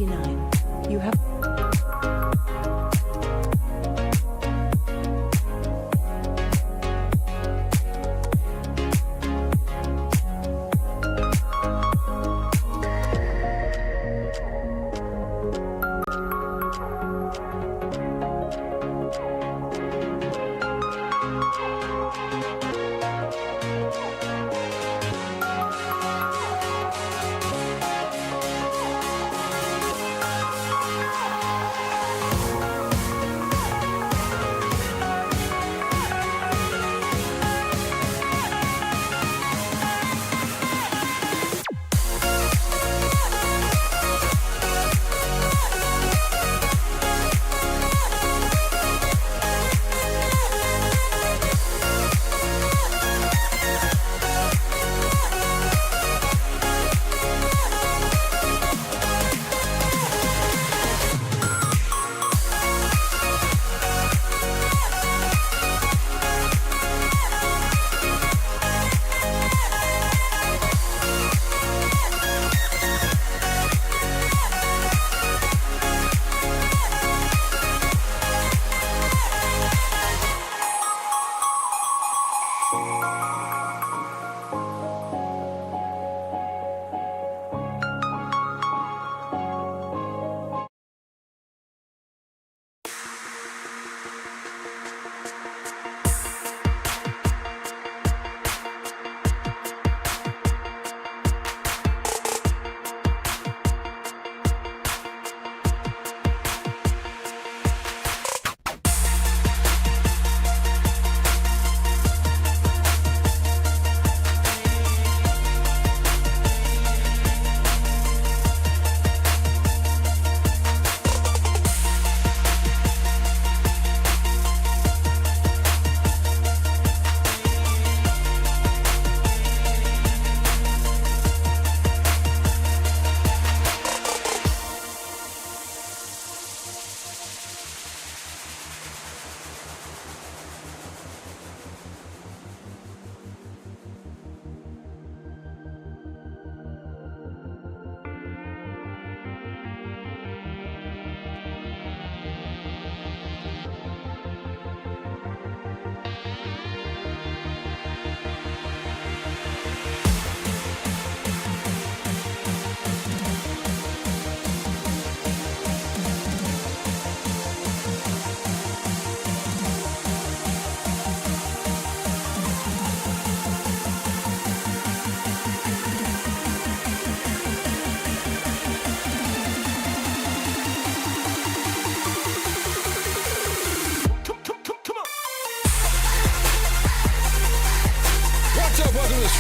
69. You have...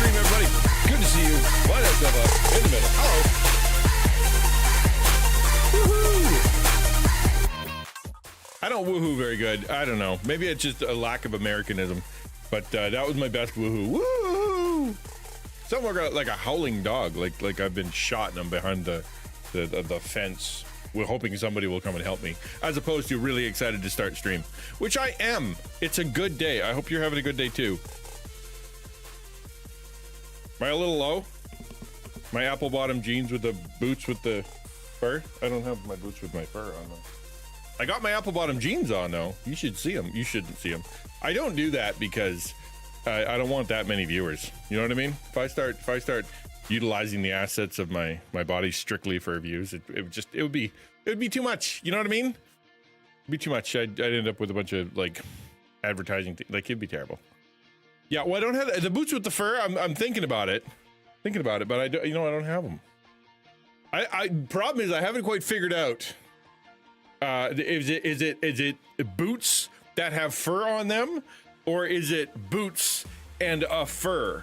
stream, everybody. Good to see you. Line yourself up in the middle. Hello. Woohoo! I don't woohoo very good. I don't know. Maybe it's just a lack of Americanism. But that was my best woohoo. Woohoo! Someone got like a howling dog, like I've been shot and I'm behind the fence. We're hoping somebody will come and help me, as opposed to really excited to start stream, which I am. It's a good day. I hope you're having a good day too. Am I a little low? My apple bottom jeans with the boots with the fur? I don't have my boots with my fur on though. I got my apple bottom jeans on though. You should see them. You shouldn't see them. I don't do that because I don't want that many viewers. You know what I mean? If I start utilizing the assets of my body strictly for views, it would be too much. You know what I mean? It'd be too much. I'd end up with a bunch of like advertising like it'd be terrible. Yeah, well, I don't have the boots with the fur. I'm thinking about it, but I don't have them. I problem is I haven't quite figured out. Is it boots that have fur on them, or is it boots and a fur,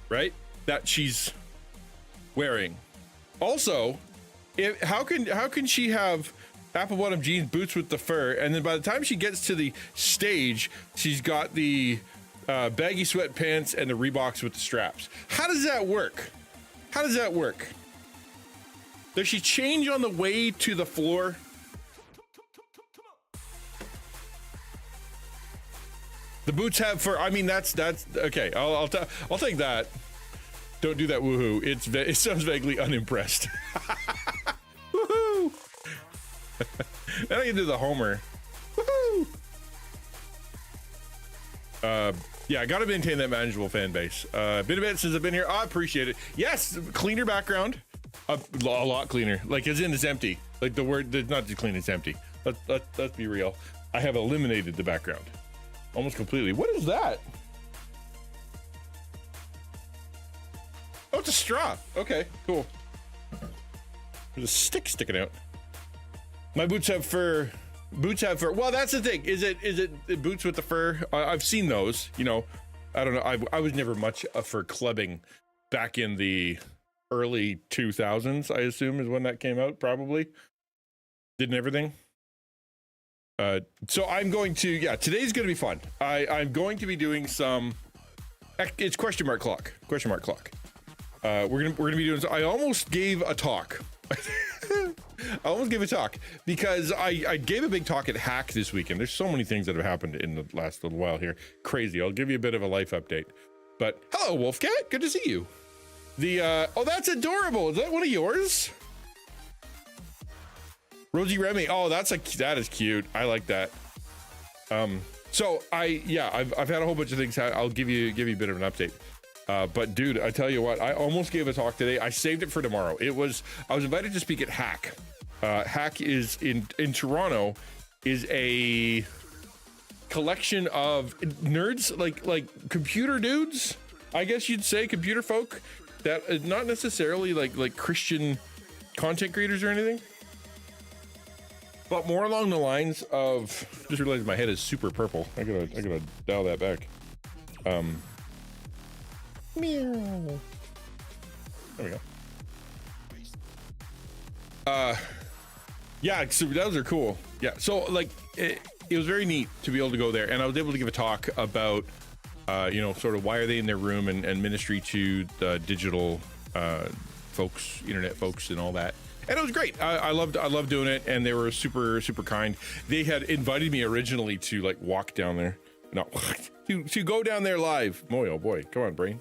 right? That she's wearing. Also, how can she have apple bottom jeans, boots with the fur, and then by the time she gets to the stage, she's got the baggy sweatpants and the Reeboks with the straps? How does that work? Does she change on the way to the floor? The boots have fur. I mean, that's okay. I'll take that. Don't do that. Woohoo! It sounds vaguely unimpressed. Woohoo! Then I can do the Homer. Woohoo! Yeah, I got to maintain that manageable fan base. Been a bit since I've been here. I appreciate it. Yes, cleaner background. A lot cleaner. Like, as in, it's empty. Like, the word, not just clean, it's empty. Let's be real. I have eliminated the background almost completely. What is that? Oh, it's a straw. Okay, cool. There's a stick sticking out. My boots have fur. Boots have fur. Well, that's the thing. Is it boots with the fur? I've seen those. You know, I don't know. I was never much for clubbing back in the early 2000s. I assume is when that came out. Probably. Didn't everything. So I'm going to. Yeah, today's going to be fun. I'm going to be doing some. It's question mark clock. We're gonna be doing. I almost gave a talk. Because I gave a big talk at Hack this weekend. There's so many things that have happened in the last little while here. Crazy. I'll give you a bit of a life update. But hello, Wolfcat. Good to see you. Oh, that's adorable. Is that one of yours? Rosie Remy. Oh, that is cute. I like that. So I've had a whole bunch of things. I'll give you a bit of an update. But dude, I tell you what, I almost gave a talk today. I saved it for tomorrow. I was invited to speak at Hack. Hack is in Toronto, is a collection of nerds, like computer dudes, I guess you'd say, computer folk that not necessarily like Christian content creators or anything, but more along the lines of, just realized my head is super purple. I gotta dial that back. Meow. There we go. Yeah, so those are cool. Yeah, so like it was very neat to be able to go there, and I was able to give a talk about sort of why are they in their room and ministry to the digital folks, internet folks, and all that. And it was great. I loved doing it, and they were super kind. They had invited me originally to like walk down there, to go down there live. Boy, oh boy, come on, brain.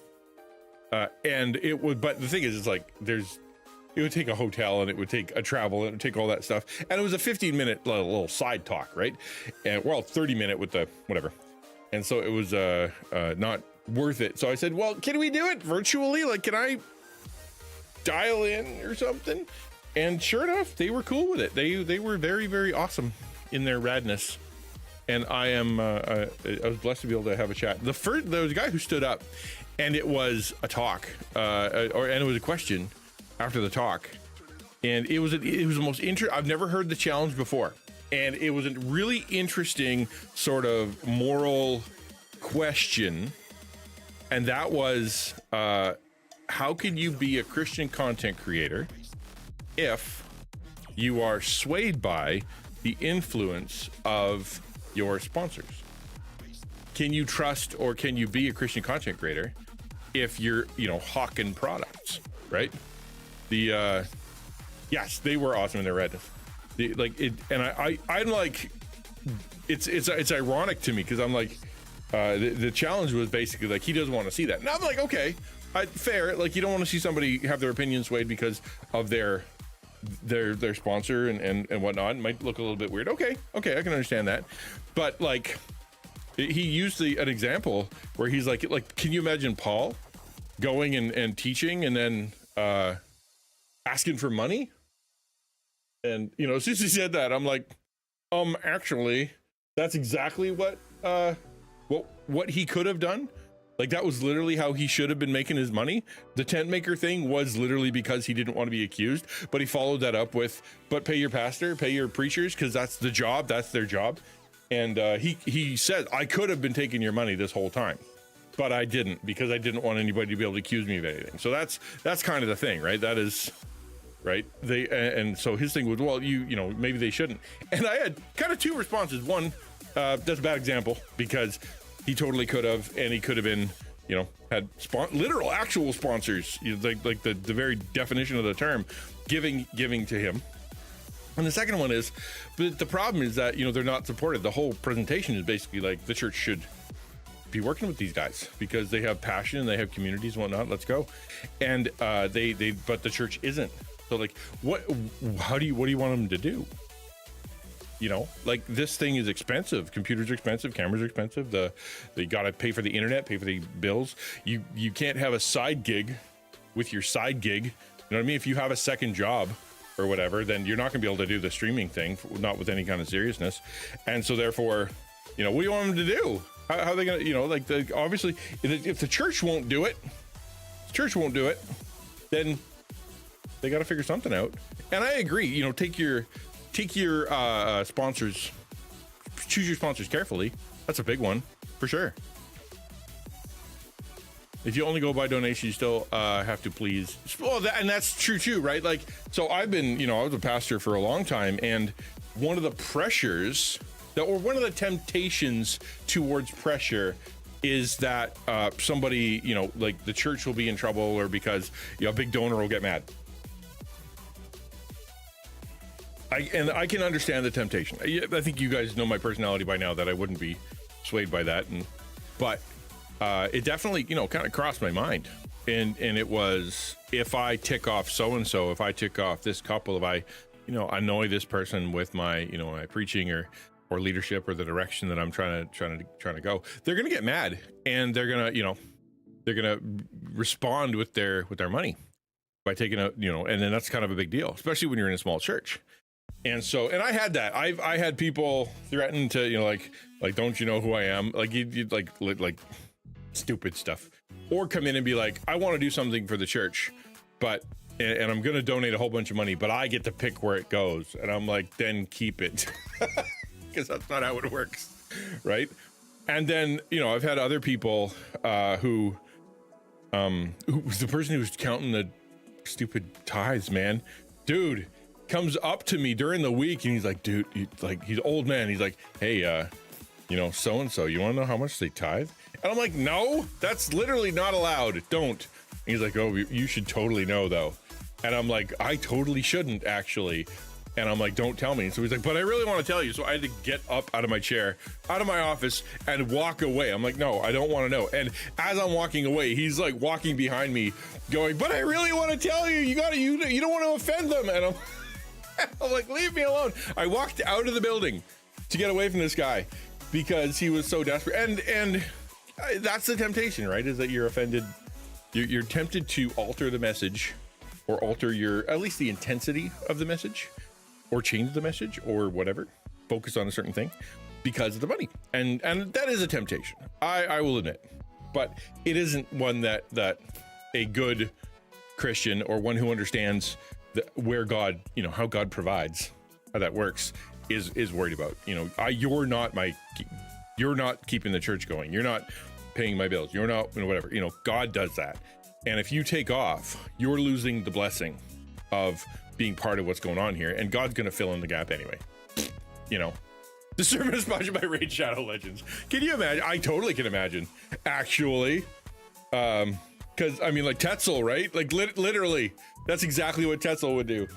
And it would, but the thing is, it's like it would take a hotel, and it would take a travel, and it would take all that stuff. And it was a 15-minute little side talk, right? And 30-minute with the whatever. And so it was not worth it. So I said, well, can we do it virtually? Like, can I dial in or something? And sure enough, they were cool with it. They were very, very awesome in their radness. And I was blessed to be able to have a chat. There was a guy who stood up, and it was a talk, and it was a question after the talk, and it was the most I've never heard the challenge before, and it was a really interesting sort of moral question, and that was, how can you be a Christian content creator if you are swayed by the influence of your sponsors? Can you trust, or can you be a Christian content creator if you're, hawking products, right? Yes, they were awesome in their redness. I'm like, it's ironic to me, because I'm like, the challenge was basically like, he doesn't want to see that. And I'm like, okay, fair. Like, you don't want to see somebody have their opinion swayed because of their sponsor and whatnot. It might look a little bit weird. Okay, I can understand that. But like, he used an example where he's like, can you imagine Paul going and teaching and then asking for money? And as soon as he said that, I'm like, actually, that's exactly what he could have done. Like, that was literally how he should have been making his money. The tent maker thing was literally because he didn't want to be accused, but he followed that up with, but pay your pastor, pay your preachers, because that's the job, that's their job. And he said, I could have been taking your money this whole time, but I didn't, because I didn't want anybody to be able to accuse me of anything. So that's kind of the thing, right? That is right. And so his thing was, well, maybe they shouldn't. And I had kind of two responses. One, that's a bad example, because he totally could have, and he could have been, had literal actual sponsors, like the very definition of the term, giving to him. And the second one is, but the problem is that, they're not supported. The whole presentation is basically like, the church should be working with these guys because they have passion and they have communities and whatnot. Let's go. And but the church isn't. So like, what do you want them to do? You know, like this thing is expensive. Computers are expensive, cameras are expensive. You got to pay for the internet, pay for the bills. You can't have a side gig with your side gig. You know what I mean? If you have a second job or whatever, then you're not going to be able to do the streaming thing, not with any kind of seriousness. And so therefore, you know, what do you want them to do? How are they going to, you know, like obviously if the church won't do it, then they got to figure something out. And I agree, you know, take your sponsors, choose your sponsors carefully. That's a big one for sure. If you only go by donation, you still have to please. Well, and that's true too, right? Like, so I've been, you know, I was a pastor for a long time, and one of the pressures or one of the temptations towards pressure is that somebody, you know, like the church will be in trouble, or because, you know, a big donor will get mad. I can understand the temptation. I think you guys know my personality by now, that I wouldn't be swayed by that. But it definitely, you know, kind of crossed my mind. And it was, if I tick off so-and-so, if I tick off this couple, if I, you know, annoy this person with my, you know, my preaching or leadership or the direction that I'm trying to go, they're going to get mad, and they're going to, you know, they're going to respond with their money by taking a, you know, and then that's kind of a big deal, especially when you're in a small church. And so, and I had that. I had people threaten to, you know, like, don't you know who I am? Like, you'd like stupid stuff, or come in and be like, I want to do something for the church, but, and I'm going to donate a whole bunch of money, but I get to pick where it goes. And I'm like, then keep it, because that's not how it works. Right. And then, you know, I've had other people who was the person who was counting the stupid tithes, man, dude, comes up to me during the week, and he's like, dude, he's an old man. He's like, hey, you know, so-and-so, you want to know how much they tithe? And I'm like, no, that's literally not allowed. Don't. And he's like, oh, you should totally know though. And I'm like, I totally shouldn't actually. And I'm like, don't tell me. And so he's like, but I really want to tell you. So I had to get up out of my chair, out of my office, and walk away. I'm like, no, I don't want to know. And as I'm walking away, he's like walking behind me going, but I really want to tell you, you don't want to offend them. And I'm like, leave me alone. I walked out of the building to get away from this guy because he was so desperate. And that's the temptation, right? Is that you're offended. You're tempted to alter the message, or alter at least the intensity of the message, or change the message, or whatever, focus on a certain thing because of the money. And that is a temptation. I will admit, but it isn't one that a good Christian, or one who understands where God, you know, how God provides, how that works, is worried about. You know, you're not keeping the church going. You're not paying my bills. You're not, you know, whatever, you know, God does that. And if you take off, you're losing the blessing of being part of what's going on here. And God's going to fill in the gap anyway. You know, the sermon is sponsored by Raid Shadow Legends. Can you imagine? I totally can imagine, actually. Cause I mean, like Tetzel, right? Like literally, that's exactly what Tetzel would do.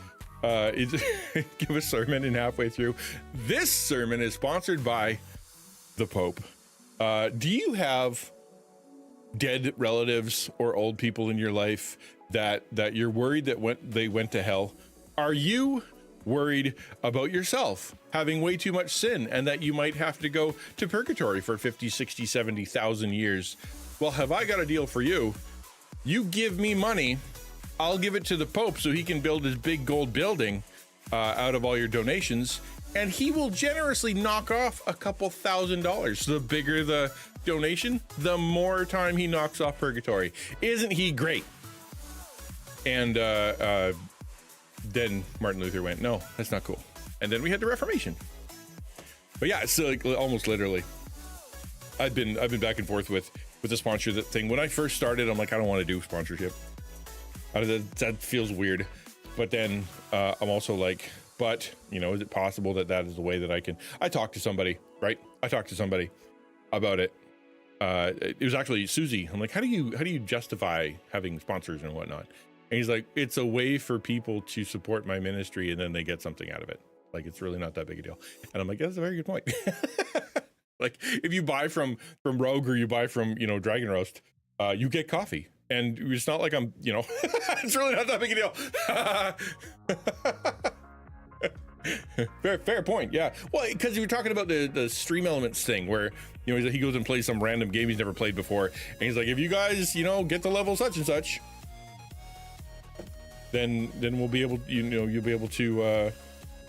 Give a sermon, and halfway through, this sermon is sponsored by the Pope. Do you have dead relatives or old people in your life that you're worried that they went to hell? Are you worried about yourself having way too much sin, and that you might have to go to purgatory for 50, 60, 70,000 years? Well, have I got a deal for you? You give me money, I'll give it to the Pope so he can build his big gold building out of all your donations, and he will generously knock off a couple $1,000. The bigger the donation, the more time he knocks off purgatory. Isn't he great? And then Martin Luther went, no, that's not cool. And then we had the Reformation. But yeah, it's like almost literally. I've been back and forth with the sponsorship thing. When I first started, I'm like, I don't want to do sponsorship. That feels weird. But then I'm also like, but, you know, is it possible that is the way that I talked to somebody, right? I talked to somebody about it. It was actually Susie. I'm like, how do you justify having sponsors and whatnot? And he's like, it's a way for people to support my ministry, and then they get something out of it. Like, it's really not that big a deal. And I'm like, that's a very good point. Like, if you buy from Rogue, or you buy from, you know, Dragon Roast, you get coffee. And it's not like I'm, you know, it's really not that big a deal. Fair point. Yeah. Well, because you were talking about the stream elements thing where, you know, he goes and plays some random game he's never played before. And he's like, if you guys, you know, get to level such and such, then we'll be able, you'll be able to,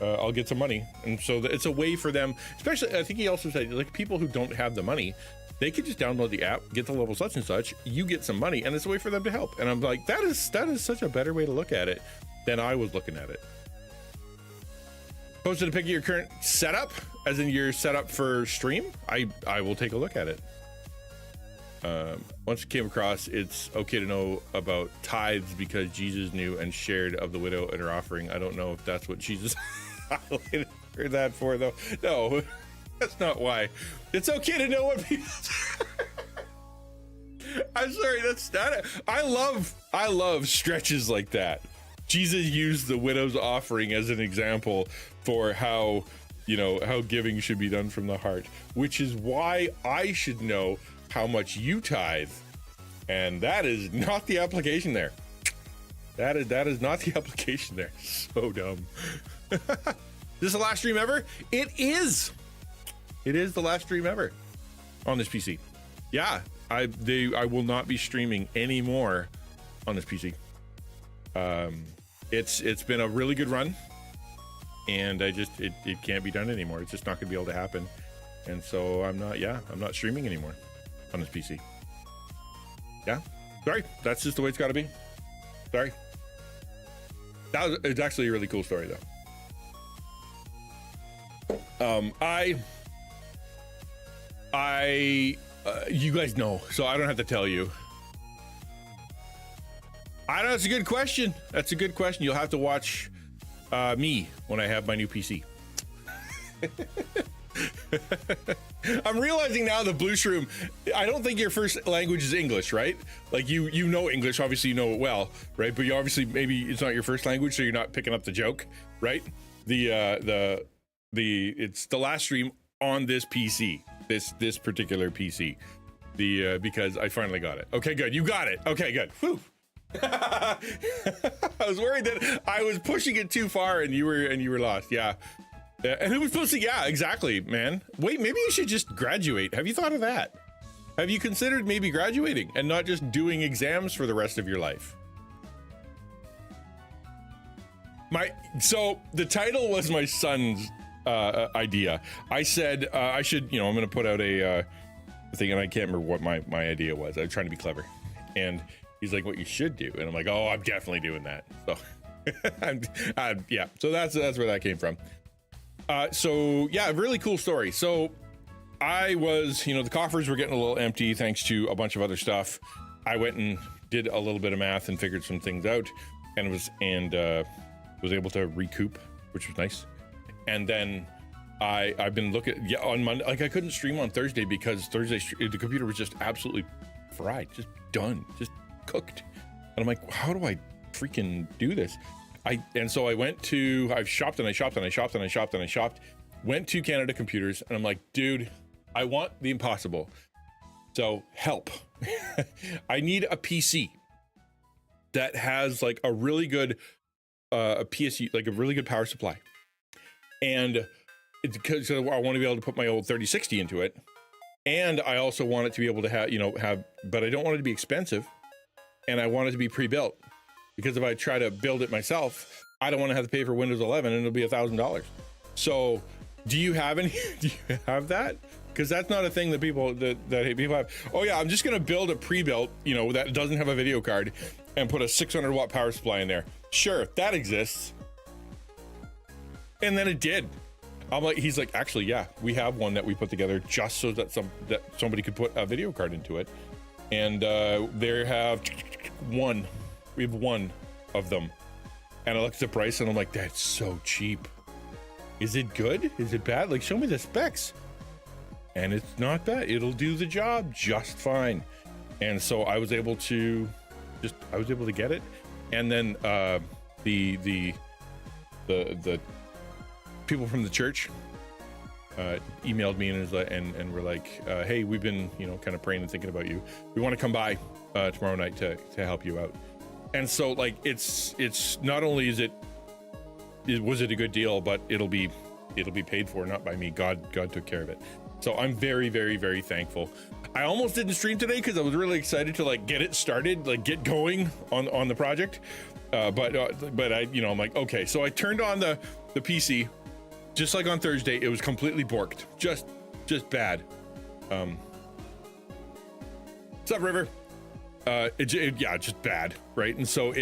I'll get some money. And so it's a way for them, especially, I think he also said, like, people who don't have the money, they could just download the app, get the level such and such, you get some money, and it's a way for them to help. And I'm like, that is such a better way to look at it than I was looking at it. Posted a pic of your current setup, as in your setup for stream. I will take a look at it. Once it came across, it's okay to know about tithes because Jesus knew and shared of the widow and her offering. I don't know if that's what Jesus highlighted that for, though. No, that's not why. It's okay to know what people. I'm sorry, that's not it. I love stretches like that. Jesus used the widow's offering as an example for how, you know, how giving should be done from the heart, which is why I should know how much you tithe. And that is not the application there. That is not the application there. So dumb. This is the last stream ever? It is the last stream ever on this PC. Yeah, I will not be streaming anymore on this PC. It's been a really good run, and it can't be done anymore. It's just not gonna be able to happen. And so I'm not streaming anymore on this PC. Yeah, sorry, that's just the way it's got to be. Sorry. It's actually a really cool story though. You guys know, so I don't have to tell you. I know, that's a good question. That's a good question. You'll have to watch me when I have my new PC. I'm realizing now the Blue Shroom, I don't think your first language is English, right? Like you know English, obviously you know it well, right? But you obviously, maybe it's not your first language, so you're not picking up the joke, right? It's the last stream on this PC, this particular PC, because I finally got it. Okay, good. You got it. Okay, good. Whew. I was worried that I was pushing it too far and you were lost. Yeah. And it was supposed to, yeah, exactly, man. Wait, maybe you should just graduate. Have you thought of that? Have you considered maybe graduating and not just doing exams for the rest of your life? So the title was my son's idea. I said I should, I'm going to put out a thing, and I can't remember what my idea was. I was trying to be clever, and he's like, "What you should do," and I'm like, "Oh, I'm definitely doing that." So, yeah. So that's where that came from. So yeah, a really cool story. So I was, the coffers were getting a little empty thanks to a bunch of other stuff. I went and did a little bit of math and figured some things out, and was able to recoup, which was nice. And then I've been looking on Monday. Like, I couldn't stream on Thursday because Thursday the computer was just absolutely fried, just done, just cooked. And I'm like, how do I freaking do this? So I went to, I've shopped and I shopped and I shopped and I shopped and I shopped, went to Canada Computers, and I'm like, dude, I want the impossible. So help. I need a PC that has like a really good, a PSU, like a really good power supply. And it's because I want to be able to put my old 3060 into it. And I also want it to be able to have, but I don't want it to be expensive. And I want it to be pre-built, because if I try to build it myself, I don't want to have to pay for Windows 11 and it'll be $1,000. So do you have that? Because that's not a thing that people have. Oh yeah, I'm just going to build a pre-built, that doesn't have a video card, and put a 600 watt power supply in there. Sure, that exists. And then it did. He's like, actually, yeah, we have one that we put together just so that somebody could put a video card into it. And we have one of them. And I looked at the price and I'm like, that's so cheap. Is it good? Is it bad? Like, show me the specs. And it's not bad. It'll do the job just fine. And so I was able to get it. And then the people from the church emailed me and were like, hey, we've been kind of praying and thinking about you. We want to come by tomorrow night to help you out. And so, like, it's not only is it was it a good deal, but it'll be paid for, not by me. God took care of it. So I'm very, very, very thankful. I almost didn't stream today because I was really excited to like get it started, like get going on the project. But I, I'm like, okay. So I turned on the PC, just like on Thursday. It was completely borked, just bad. What's up, River? Yeah, just bad, right? And so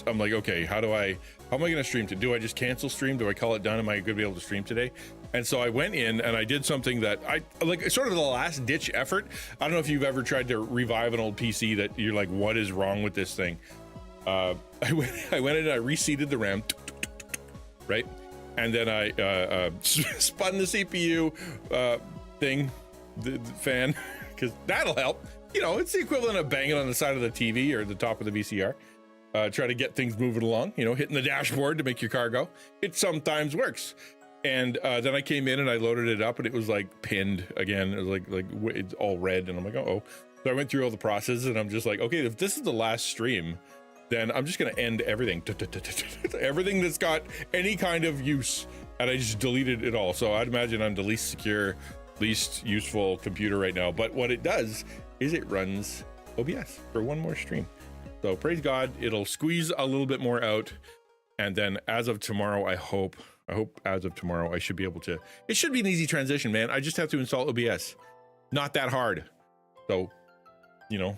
I'm like, okay, how am I gonna stream to? Do I just cancel stream? Do I call it done? Am I gonna be able to stream today? And so I went in and I did something that I like, sort of the last ditch effort. I don't know if you've ever tried to revive an old PC that you're like, what is wrong with this thing? I went in and I reseated the RAM, right? And then I spun the CPU thing, the fan, because that'll help. It's the equivalent of banging on the side of the TV or the top of the VCR. Try to get things moving along, hitting the dashboard to make your car go. It sometimes works. And then I came in and I loaded it up and it was like pinned again. It was like it's all red. And I'm like, oh. So I went through all the processes and I'm just like, okay, if this is the last stream, then I'm just going to end everything. Everything that's got any kind of use. And I just deleted it all. So I'd imagine I'm the least secure, least useful computer right now. But what it does is it runs OBS for one more stream. So praise God, it'll squeeze a little bit more out. And then as of tomorrow, I hope as of tomorrow, I should be able to, it should be an easy transition, man. I just have to install OBS. Not that hard. So,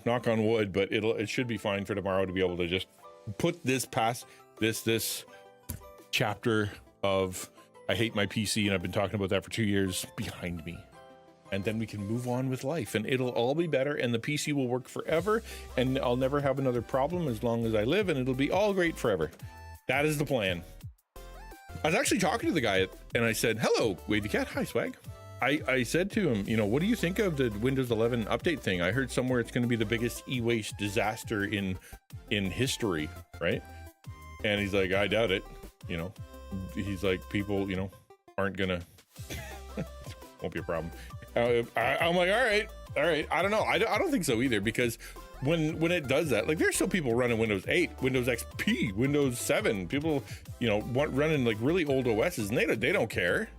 knock on wood, but it should be fine for tomorrow to be able to just put this past this chapter of I hate my PC and I've been talking about that for 2 years behind me. And then we can move on with life and it'll all be better and the PC will work forever and I'll never have another problem as long as I live and it'll be all great forever. That is the plan. I was actually talking to the guy and I said, hello, Wavy Cat. Hi, Swag. I said to him, what do you think of the Windows 11 update thing? I heard somewhere it's going to be the biggest e-waste disaster in history, right? And he's like, I doubt it. He's like, people, aren't gonna, won't be a problem. I'm like, all right. I don't know. I don't think so either, because when it does that, like there's still people running Windows 8, Windows XP, Windows 7, people, running like really old OSs and they don't care.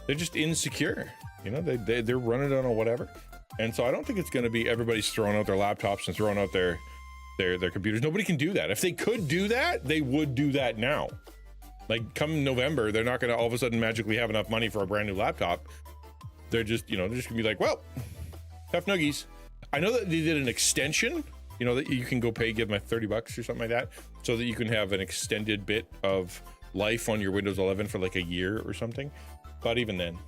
They're just insecure. They're running on a whatever. And so I don't think it's going to be everybody's throwing out their laptops and throwing out their computers. Nobody can do that. If they could do that, they would do that now. Like come November, they're not going to all of a sudden magically have enough money for a brand new laptop. They're just, they're just gonna be like, well, tough noogies. I know that they did an extension, that you can go pay, give them $30 or something like that, so that you can have an extended bit of life on your Windows 11 for like a year or something. But even then,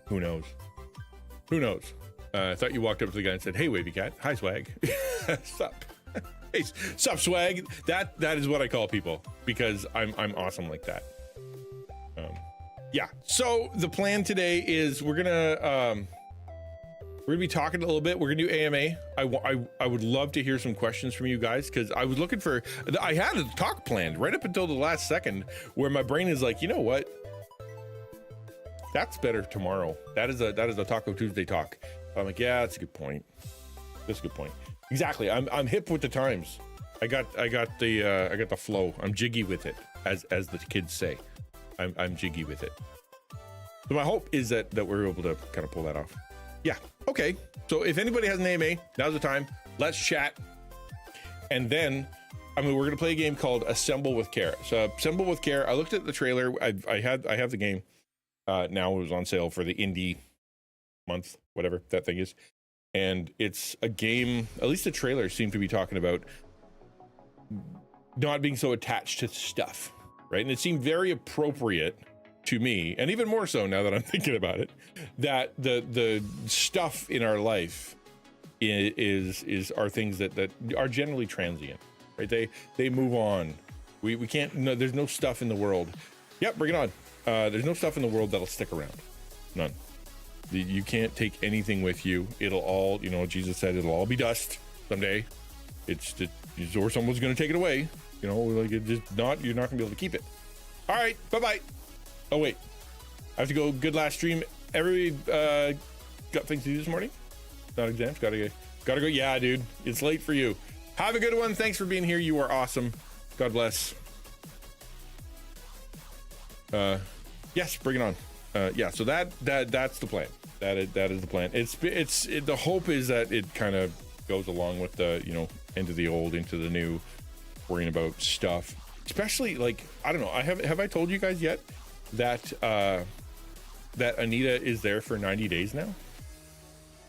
who knows? I thought you walked up to the guy and said, hey, Wavy Cat. Hi, Swag. Sup? Hey, sup, Swag? That is what I call people, because I'm awesome like that. Yeah. So the plan today is we're gonna be talking a little bit. We're gonna do AMA. I would love to hear some questions from you guys, because I was looking for, I had a talk planned right up until the last second where my brain is like, you know what? That's better tomorrow. That is a Taco Tuesday talk. I'm like, yeah, that's a good point. Exactly. I'm hip with the times. I got the flow. I'm jiggy with it, as the kids say. I'm jiggy with it. So my hope is that we're able to kind of pull that off. Yeah. Okay. So if anybody has an AMA, now's the time. Let's chat. And then, we're going to play a game called Assemble with Care. So Assemble with Care, I looked at the trailer. I have the game. Now it was on sale for the indie month, whatever that thing is. And it's a game, at least the trailer seemed to be talking about not being so attached to stuff, right? And it seemed very appropriate to me, and even more so now that I'm thinking about it, that the stuff in our life are things that are generally transient, right? They move on. We can't, no, there's no stuff in the world. Yep, bring it on. There's no stuff in the world that'll stick around. None. You can't take anything with you. It'll all, Jesus said it'll all be dust someday. Or someone's going to take it away. Like it just not, you're not gonna be able to keep it. All right, bye-bye. Oh wait, I have to go. Good last stream. Everybody got things to do this morning? Not exams, gotta go. Yeah, dude, it's late for you. Have a good one. Thanks for being here. You are awesome. God bless. Yes, bring it on. Yeah, so that's the plan. That is the plan. The hope is that it kind of goes along with the, you know, into the old, into the new, worrying about stuff. Especially, like, I don't know. Have I told you guys yet that that Anita is there for 90 days now?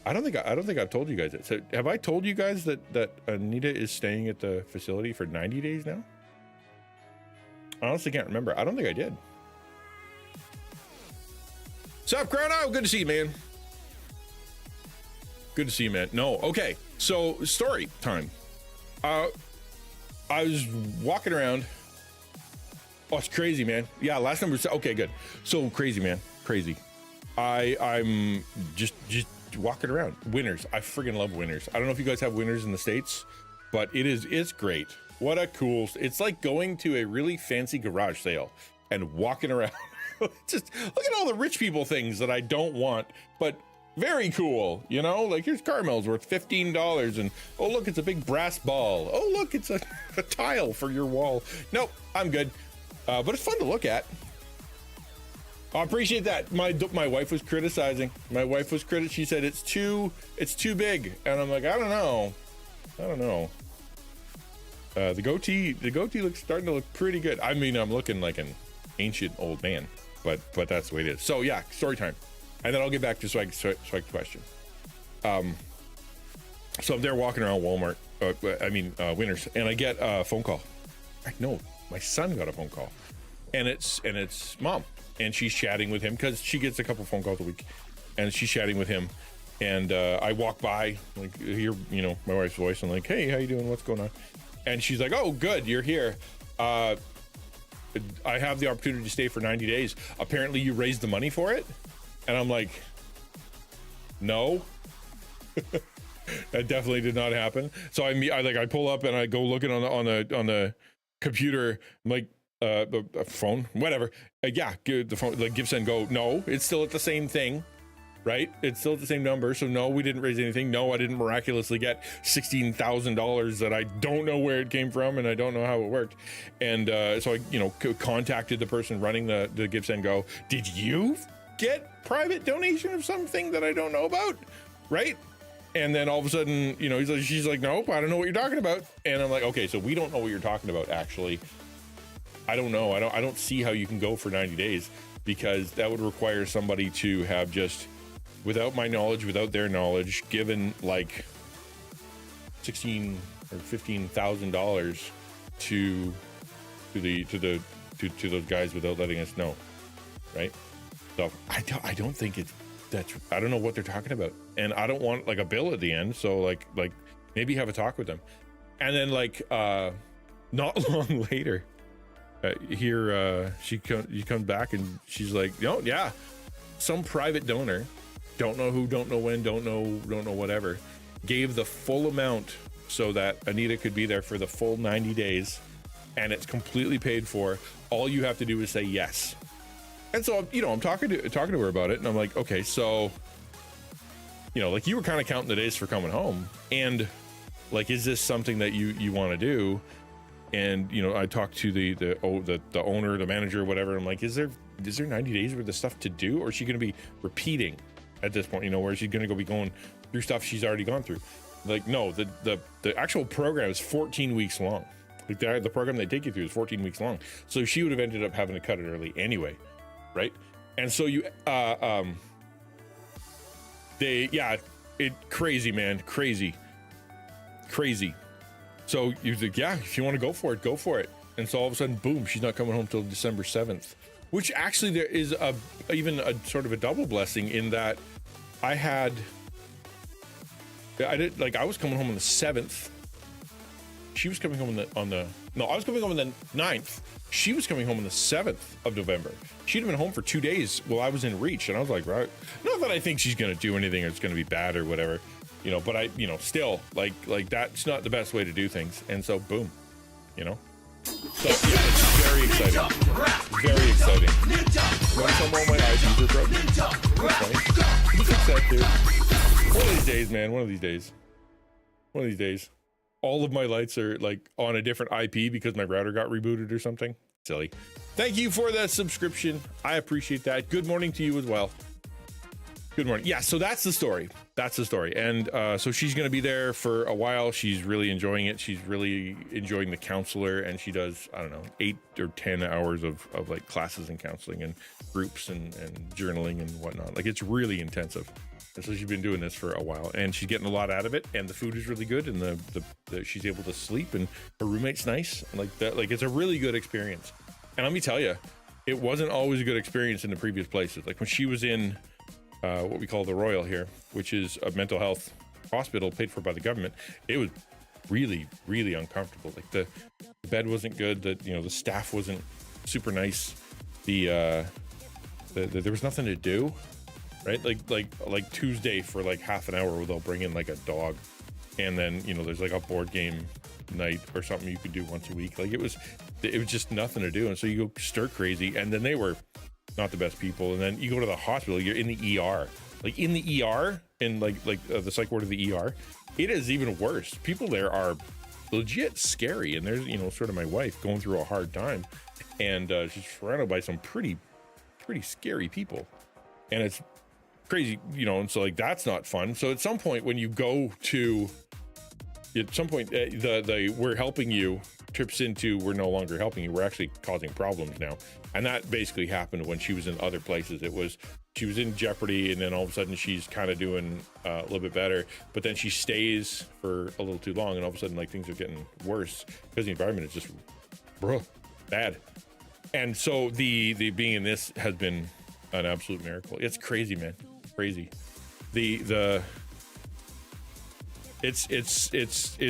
I don't think I've told you guys that. So have I told you guys that Anita is staying at the facility for 90 days now? I honestly can't remember. I don't think I did. Sup, Chrono? Good to see you, man. Good to see you, man. No, okay. So, story time. I was walking around. Oh, it's crazy, man. Yeah, last number. Okay, good. So crazy, man. Crazy. I'm just walking around. Winners. I friggin' love Winners. I don't know if you guys have Winners in the States, but it's great. What a cool. It's like going to a really fancy garage sale and walking around. Just look at all the rich people things that I don't want, but very cool, you know, like here's caramels worth $15, and oh look, it's a big brass ball. Oh look, it's a tile for your wall. Nope, I'm good. But it's fun to look at. I appreciate that. My wife was criticizing. She said it's too big, and I'm like, I don't know. The goatee looks starting to look pretty good. I mean, I'm looking like an ancient old man, but that's the way it is. So yeah, story time, and then I'll get back to Swag's question. So I'm there walking around Walmart, Winners, and I get a phone call. No, my son got a phone call, and it's mom, and she's chatting with him because she gets a couple phone calls a week, and she's chatting with him, and I walk by, like, hear, you know, my wife's voice. I'm like, hey, how you doing? What's going on? And she's like, oh, good, you're here. I have the opportunity to stay for 90 days. Apparently you raised the money for it. And I'm like, no, that definitely did not happen. So I pull up and I go looking on the computer. I'm like, the phone, whatever. Yeah, the phone, like, give, send, go. No, it's still at the same thing. Right? It's still the same number. So no, we didn't raise anything. No, I didn't miraculously get $16,000 that I don't know where it came from, and I don't know how it worked. And so I, contacted the person running the Give Send Go. Did you get private donation of something that I don't know about? Right? And then all of a sudden, she's like, nope, I don't know what you're talking about. And I'm like, okay, so we don't know what you're talking about. Actually, I don't know. I don't see how you can go for 90 days, because that would require somebody to have just, without my knowledge, without their knowledge, given like $16,000 or $15,000 to those guys without letting us know, right? So I don't think I don't know what they're talking about, and I don't want like a bill at the end. So like maybe have a talk with them, and then not long later, she comes back and she's like, no, yeah, some private donor. Don't know who, don't know when, don't know whatever, gave the full amount so that Anita could be there for the full 90 days, and it's completely paid for. All you have to do is say yes. And so, I'm talking to her about it, and I'm like, okay, so, like, you were kind of counting the days for coming home, and like, is this something that you want to do? And I talked to the owner, the manager, whatever. I'm like, is there 90 days worth of stuff to do, or is she going to be repeating at this point, where she's going to be going through stuff she's already gone through? Like, no, the actual program is 14 weeks long. Like, the program they take you through is 14 weeks long. So she would have ended up having to cut it early anyway, right? And so crazy, man, crazy. So you're like, yeah, if you want to go for it, go for it. And so all of a sudden, boom, she's not coming home till December 7th, which actually there is even a sort of a double blessing in that I was coming home on the 7th. She was coming home I was coming home on the 9th. She was coming home on the 7th of November. She'd have been home for 2 days while I was in reach. And I was like, right, not that I think she's going to do anything or it's going to be bad or whatever, but I, still like that's not the best way to do things. And so boom, So yeah, it's very exciting. Very exciting. Want some more of my IDs are broken? Okay. You fix that too. One of these days, man. One of these days. All of my lights are like on a different IP because my router got rebooted or something. Silly. Thank you for the subscription. I appreciate that. Good morning to you as well. Good morning. Yeah, so that's the story. That's the story. And so she's going to be there for a while. She's really enjoying it. She's really enjoying the counselor, and she does, I don't know, 8 or 10 hours of like classes and counseling and groups and journaling and whatnot. Like, it's really intensive. And so she's been doing this for a while, and she's getting a lot out of it, and the food is really good, and the she's able to sleep, and her roommate's nice. Like that, like, it's a really good experience. And let me tell you, it wasn't always a good experience in the previous places. Like when she was in what we call the Royal here, which is a mental health hospital paid for by the government, it was really, really uncomfortable. Like the bed wasn't good. The staff wasn't super nice. There was nothing to do, right? Like Tuesday for like half an hour where they'll bring in like a dog, and then there's like a board game night or something you could do once a week. Like it was just nothing to do, and so you go stir crazy. And then they were not the best people, and then you go to the hospital, you're in the ER, in the psych ward of the ER. It is even worse. People there are legit scary, and there's sort of my wife going through a hard time, and she's surrounded by some pretty scary people, and it's crazy, and so like that's not fun. So at some point when you go to the we're helping you trips into we're no longer helping you, we're actually causing problems now. And that basically happened when she was in other places. She was in jeopardy, and then all of a sudden she's kind of doing a little bit better, but then she stays for a little too long, and all of a sudden like things are getting worse because the environment is just bad. And so the being in this has been an absolute miracle. It's crazy, man. Crazy. It's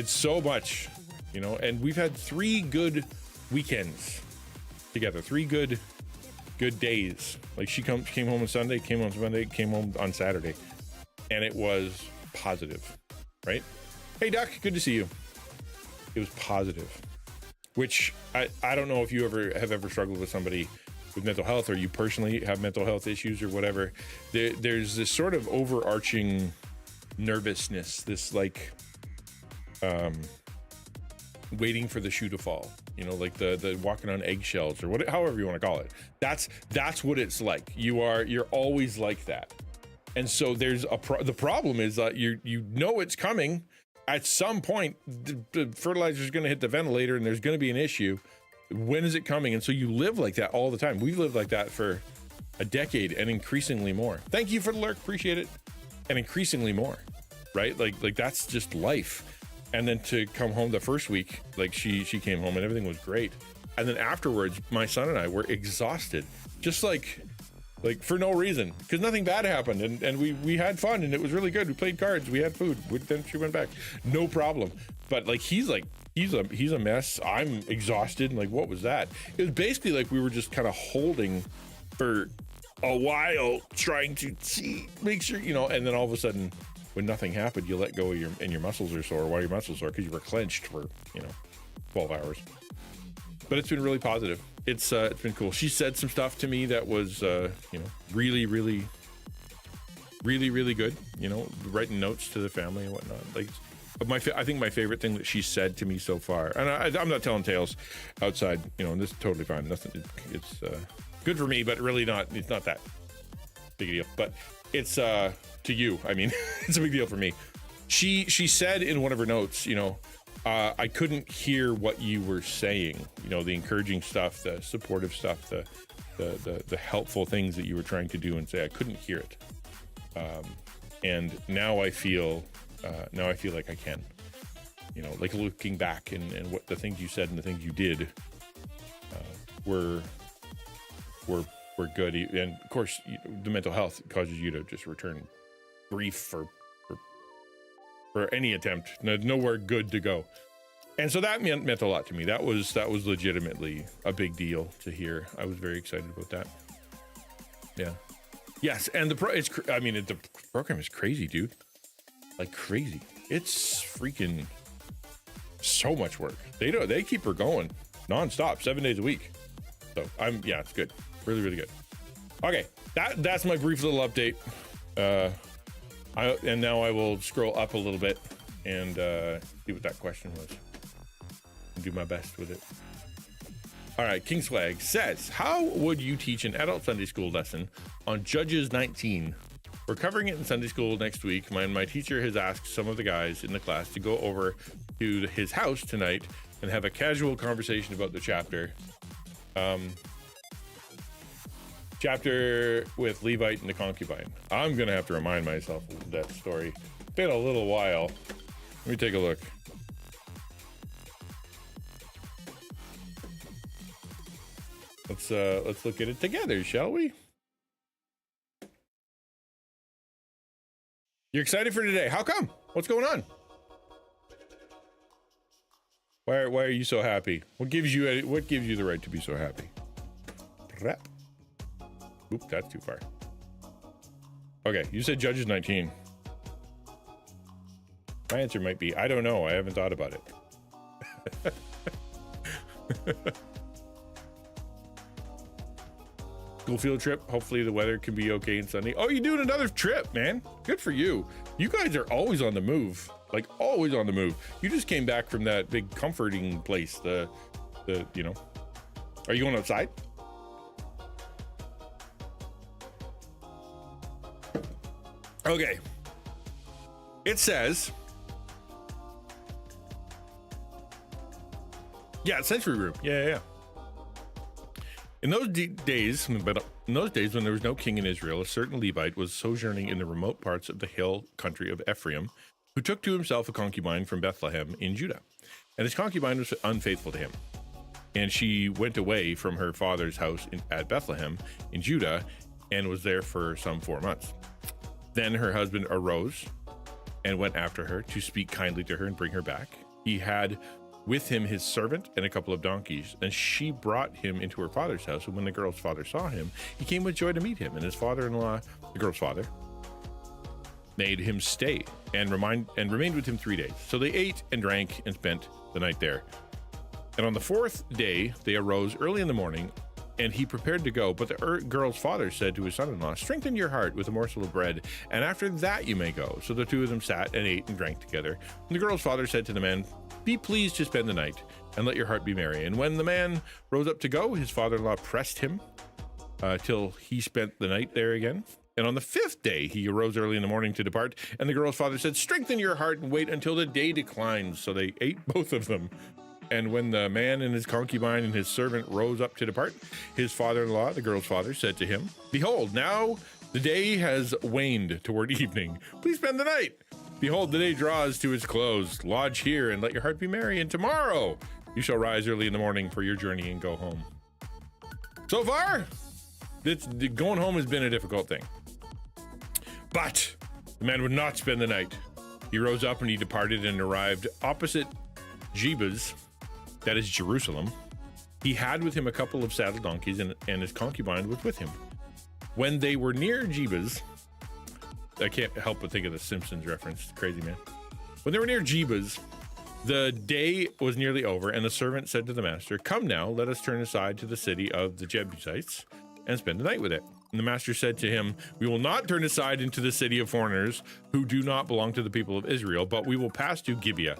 so much, and we've had 3 good weekends together, 3 good days. Like she came home on Sunday, came home on Monday, came home on Saturday, and it was positive, right? Hey Duck, good to see you. It was positive, which I don't know if you have ever struggled with somebody with mental health, or you personally have mental health issues or whatever. There's this sort of overarching nervousness, this like waiting for the shoe to fall, like the walking on eggshells, or however you want to call it. That's what it's like. You're always like that. And so there's the problem is that it's coming at some point. The fertilizer is going to hit the ventilator, and there's going to be an issue. When is it coming? And so you live like that all the time. We've lived like that for a decade and increasingly more. Thank you for the lurk, appreciate it. And increasingly more, right? Like that's just life. And then to come home the first week, like she came home and everything was great. And then afterwards, my son and I were exhausted, just like for no reason, because nothing bad happened. And we had fun, and it was really good. We played cards, we had food. Then she went back, no problem. But like he's a mess. I'm exhausted. And like, what was that? It was basically like we were just kind of holding for a while, trying to make sure, and then all of a sudden, when nothing happened, you let go and your muscles are sore. Why are your muscles sore? Because you were clenched for 12 hours. But it's been really positive. It's been cool. She said some stuff to me that was really, really, really, really good. Writing notes to the family and whatnot. Like, I think my favorite thing that she said to me so far, and I'm not telling tales outside, and this is totally fine. Nothing. It's good for me, but really not. It's not that big a deal. But it's to you. I mean, it's a big deal for me. She said in one of her notes, I couldn't hear what you were saying. The encouraging stuff, the supportive stuff, the helpful things that you were trying to do and say. I couldn't hear it. And now I feel like I can. Like looking back and what the things you said and the things you did were good. And of course, the mental health causes you to just return grief for any attempt. Nowhere good to go. And so that meant a lot to me. That was legitimately a big deal to hear. I was very excited about that. Yeah. Yes, and the program is crazy, dude. Like crazy. It's freaking so much work. They keep her going nonstop, 7 days a week. So it's good. Really, really good. Okay, that's my brief little update. And now I will scroll up a little bit and see what that question was and do my best with it. All right, King Swag says, how would you teach an adult Sunday school lesson on Judges 19? We're covering it in Sunday school next week. My teacher has asked some of the guys in the class to go over to his house tonight and have a casual conversation about the chapter. Chapter with Levite and the concubine. I'm going to have to remind myself of that story. It's been a little while. Let me take a look. Let's look at it together, shall we? You're excited for today. How come? What's going on? Why are you so happy? What gives you the right to be so happy? Oop, that's too far. Okay, you said Judges 19. My answer might be, I don't know. I haven't thought about it. School field trip. Hopefully the weather can be okay in Sunday. Oh, you're doing another trip, man. Good for you. You guys are always on the move. Like always on the move. You just came back from that big comforting place. Are you going outside? Okay. It says, yeah, Century Room. Yeah. In those days when there was no king in Israel, a certain Levite was sojourning in the remote parts of the hill country of Ephraim, who took to himself a concubine from Bethlehem in Judah. And his concubine was unfaithful to him. And she went away from her father's house at Bethlehem in Judah and was there for some 4 months. Then her husband arose and went after her to speak kindly to her and bring her back. He had with him his servant and a couple of donkeys, and she brought him into her father's house. And when the girl's father saw him, he came with joy to meet him. And his father-in-law, the girl's father, made him stay and remained with him 3 days. So they ate and drank and spent the night there. And on the 4th day, they arose early in the morning, and he prepared to go. But the girl's father said to his son-in-law, strengthen your heart with a morsel of bread, and after that you may go. So the two of them sat and ate and drank together. And the girl's father said to the man, be pleased to spend the night, and let your heart be merry. And when the man rose up to go, his father-in-law pressed him till he spent the night there again. And on the 5th day, he arose early in the morning to depart. And the girl's father said, strengthen your heart and wait until the day declines. So they ate both of them. And when the man and his concubine and his servant rose up to depart, his father-in-law, the girl's father, said to him, behold, now the day has waned toward evening. Please spend the night. Behold, the day draws to its close. Lodge here and let your heart be merry. And tomorrow you shall rise early in the morning for your journey and go home. So far, going home has been a difficult thing. But the man would not spend the night. He rose up and he departed and arrived opposite Jebus, that is Jerusalem. He had with him a couple of saddle donkeys, and his concubine was with him. When they were near Jebus, I can't help but think of the Simpsons reference. It's crazy, man. When they were near Jebus, the day was nearly over, and the servant said to the master, come now, let us turn aside to the city of the Jebusites and spend the night with it. And the master said to him, we will not turn aside into the city of foreigners who do not belong to the people of Israel, but we will pass to Gibeah.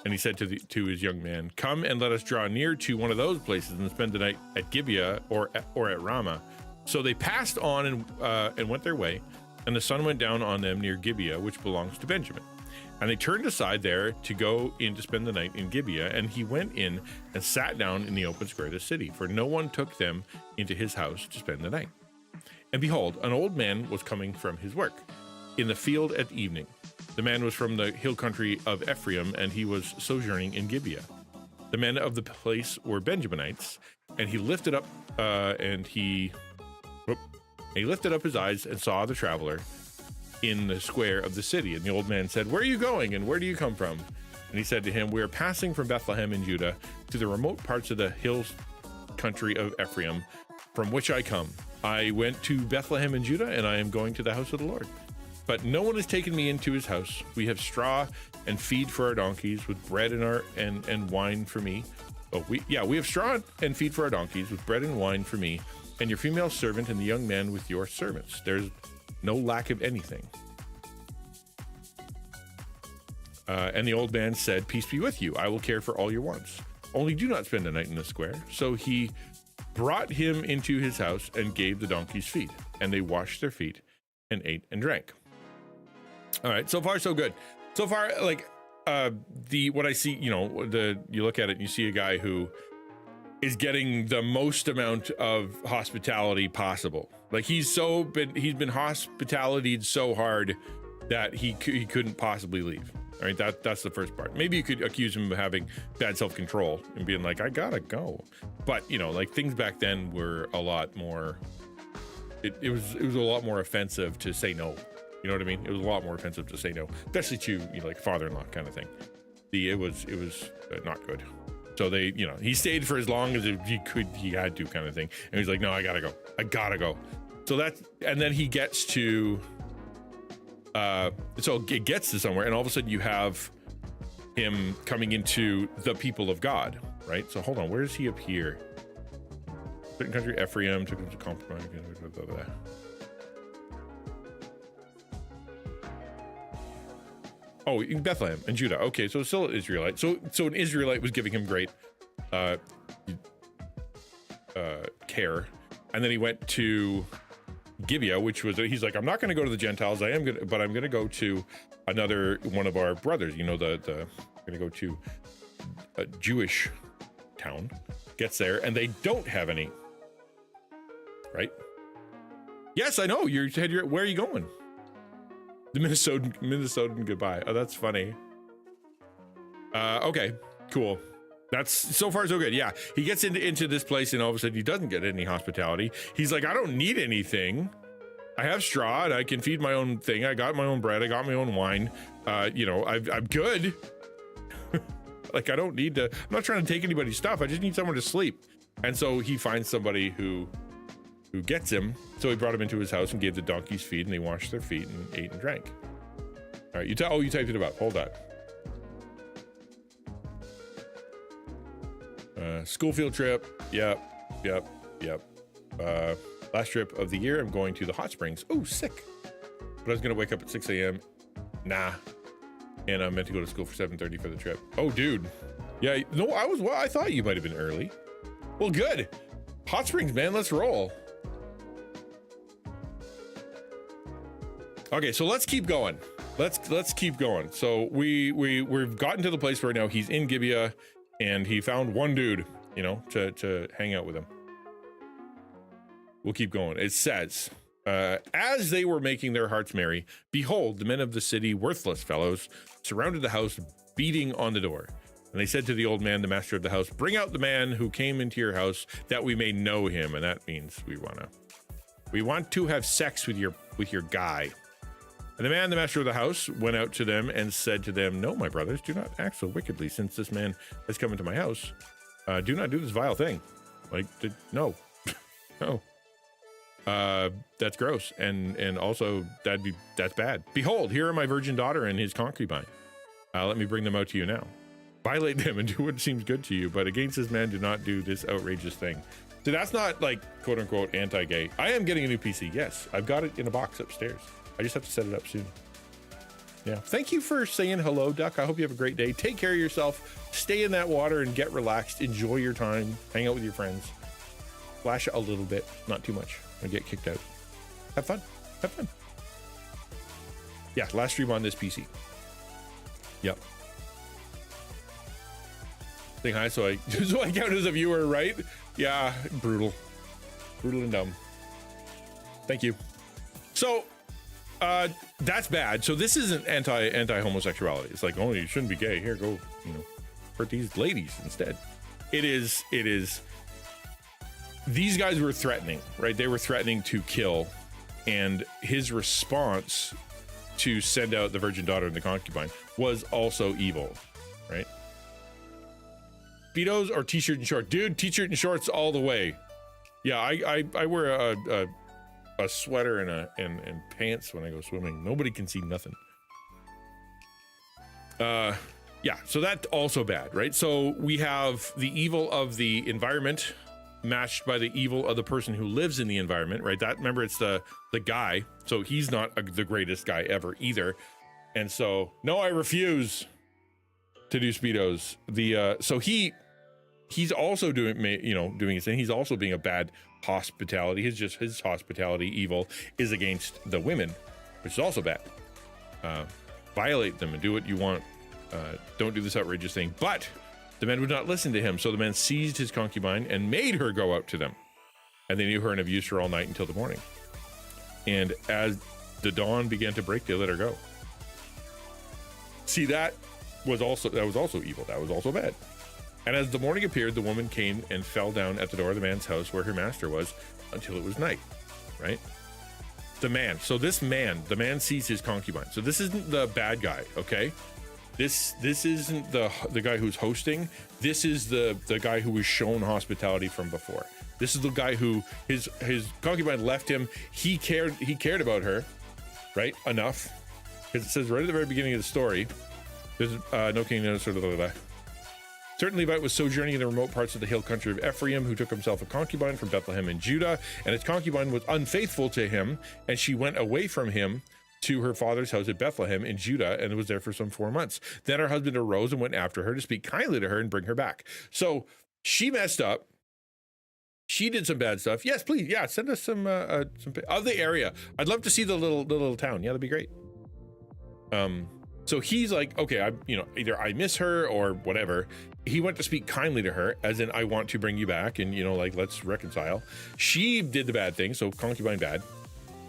And he said to his young man, come and let us draw near to one of those places and spend the night at Gibeah or at Ramah. So they passed on and went their way. And the sun went down on them near Gibeah, which belongs to Benjamin. And they turned aside there to go in to spend the night in Gibeah. And he went in and sat down in the open square of the city, for no one took them into his house to spend the night. And behold, an old man was coming from his work in the field at evening. The man was from the hill country of Ephraim, and he was sojourning in Gibeah. The men of the place were Benjaminites, and he lifted up his eyes and saw the traveler in the square of the city. And the old man said, where are you going, and where do you come from? And he said to him, we are passing from Bethlehem in Judah to the remote parts of the hills country of Ephraim, from which I come. I went to Bethlehem in Judah, and I am going to the house of the Lord. But no one has taken me into his house. We have straw and feed for our donkeys, with bread and wine for me. We have straw and feed for our donkeys, with bread and wine for me, and your female servant and the young man with your servants. There's no lack of anything. And the old man said, peace be with you. I will care for all your wants. only do not spend a night in the square. So he brought him into his house and gave the donkeys feed, and they washed their feet and ate and drank. All right, so far so good. So far, like what I see, you look at it and you see a guy who is getting the most amount of hospitality possible. Like he's been hospitalityed so hard that he couldn't possibly leave. All right, that's the first part. Maybe you could accuse him of having bad self-control and being like, I gotta go. But like things back then were a lot more. It was a lot more offensive to say no. You know what I mean? It was a lot more offensive to say no, especially to like father-in-law kind of thing. It was not good. So he stayed for as long as he had to kind of thing. And he's like, no, I gotta go. So and then he gets to. So it gets to somewhere, and all of a sudden you have him coming into the people of God, right? So hold on, where is he up here? Certain country, Ephraim, took him to compromise. Blah, blah, blah. Oh, in Bethlehem and Judah. Okay, so still an Israelite. So an Israelite was giving him great care, and then he went to Gibeah, which was, he's like, I'm not going to go to the Gentiles. I'm going to go to another one of our brothers. I'm going to go to a Jewish town. Gets there, and they don't have any. Right? Yes, I know. Where are you going? The Minnesotan goodbye. Oh, that's funny. Okay, cool. That's so far so good. Yeah, he gets into this place, and all of a sudden he doesn't get any hospitality. He's like, I don't need anything. I have straw, and I can feed my own thing. I got my own bread. I got my own wine. I'm good. Like, I don't need to. I'm not trying to take anybody's stuff. I just need somewhere to sleep. And so he finds somebody who gets him. So he brought him into his house and gave the donkeys feed, and they washed their feet and ate and drank. All right, you typed it up. Hold on. School field trip. Yep. Last trip of the year, I'm going to the hot springs. Oh, sick. But I was going to wake up at 6 a.m. Nah. And I'm meant to go to school for 7:30 for the trip. Oh, dude. Yeah, no, I thought you might have been early. Well, good. Hot springs, man. Let's roll. Okay, so let's keep going. Let's keep going. So we've gotten to the place where now he's in Gibeah, and he found one dude, to hang out with him. We'll keep going. It says, as they were making their hearts merry, behold, the men of the city, worthless fellows, surrounded the house, beating on the door. And they said to the old man, the master of the house, bring out the man who came into your house, that we may know him. And that means we want to have sex with your guy. And the man, the master of the house, went out to them and said to them, no, my brothers, do not act so wickedly, since this man has come into my house. Do not do this vile thing. No. No. That's gross. And also that's bad. Behold, here are my virgin daughter and his concubine. Let me bring them out to you now. Violate them and do what seems good to you, but against this man do not do this outrageous thing. So that's not like quote unquote anti-gay. I am getting a new PC. Yes, I've got it in a box upstairs. I just have to set it up soon. Yeah. Thank you for saying hello, Duck. I hope you have a great day. Take care of yourself. Stay in that water and get relaxed. Enjoy your time. Hang out with your friends. Flash a little bit, not too much. And get kicked out. Have fun. Have fun. Yeah, last stream on this PC. Yep. Saying hi, so I count as a viewer, right? Yeah, brutal. Brutal and dumb. Thank you. So, that's bad. So this isn't anti-homosexuality. It's like, oh, you shouldn't be gay. Here, go, hurt these ladies instead. It is. These guys were threatening, right? They were threatening to kill, and his response to send out the virgin daughter and the concubine was also evil, right? Speedos or t-shirt and shorts? Dude, t-shirt and shorts all the way. Yeah, I wear a sweater and pants when I go swimming. Nobody can see nothing. Yeah, so that's also bad, right? So we have the evil of the environment matched by the evil of the person who lives in the environment, right? Remember, it's the guy, so he's not the greatest guy ever either. And so, no, I refuse to do Speedos. So he he's also doing his thing. He's also being a bad hospitality. His hospitality evil is against the women, which is also bad. Violate them and do what you want. Don't do this outrageous thing. But the men would not listen to him. So the men seized his concubine and made her go out to them. And they knew her and abused her all night until the morning. And as the dawn began to break, they let her go. See, that was also evil. That was also bad. And as the morning appeared, the woman came and fell down at the door of the man's house where her master was until it was night, right? The man sees his concubine. So this isn't the bad guy, okay? This isn't the guy who's hosting. This is the guy who was shown hospitality from before. This is the guy who his concubine left him. He cared about her, right? Enough. Because it says right at the very beginning of the story, there's no king, no sort of. Certain Levite was sojourning in the remote parts of the hill country of Ephraim, who took himself a concubine from Bethlehem in Judah, and his concubine was unfaithful to him, and she went away from him to her father's house at Bethlehem in Judah, and was there for some 4 months. Then her husband arose and went after her to speak kindly to her and bring her back. So she messed up. She did some bad stuff. Yes, please. Yeah, send us some of the area. I'd love to see the little town. Yeah, that'd be great. So he's like, okay, either I miss her or whatever. He went to speak kindly to her, as in, I want to bring you back, and let's reconcile. She did the bad thing, so concubine bad,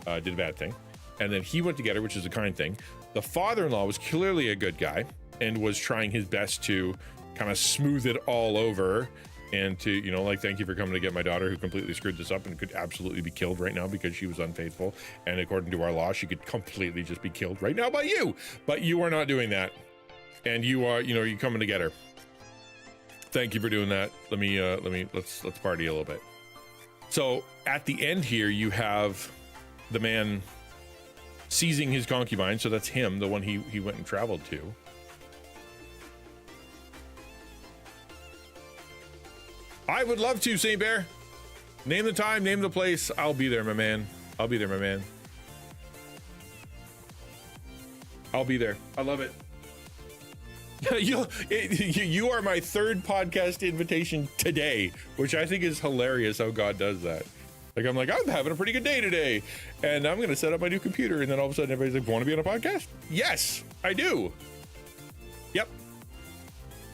did a bad thing, and then he went to get her, which is a kind thing. The father-in-law was clearly a good guy and was trying his best to kind of smooth it all over, and to thank you for coming to get my daughter, who completely screwed this up and could absolutely be killed right now because she was unfaithful, and according to our law she could completely just be killed right now by you, but you are not doing that, and you are you're coming to get her. Thank you for doing that. Let's party a little bit. So at the end here, you have the man seizing his concubine, so that's him, the one he went and traveled to. I would love to, St. Bear. Name the time, name the place. I'll be there, my man. I'll be there, my man. I'll be there. I love it. You are my third podcast invitation today, which I think is hilarious how God does that. I'm having a pretty good day today, and I'm going to set up my new computer, and then all of a sudden everybody's like, want to be on a podcast? Yes, I do. Yep.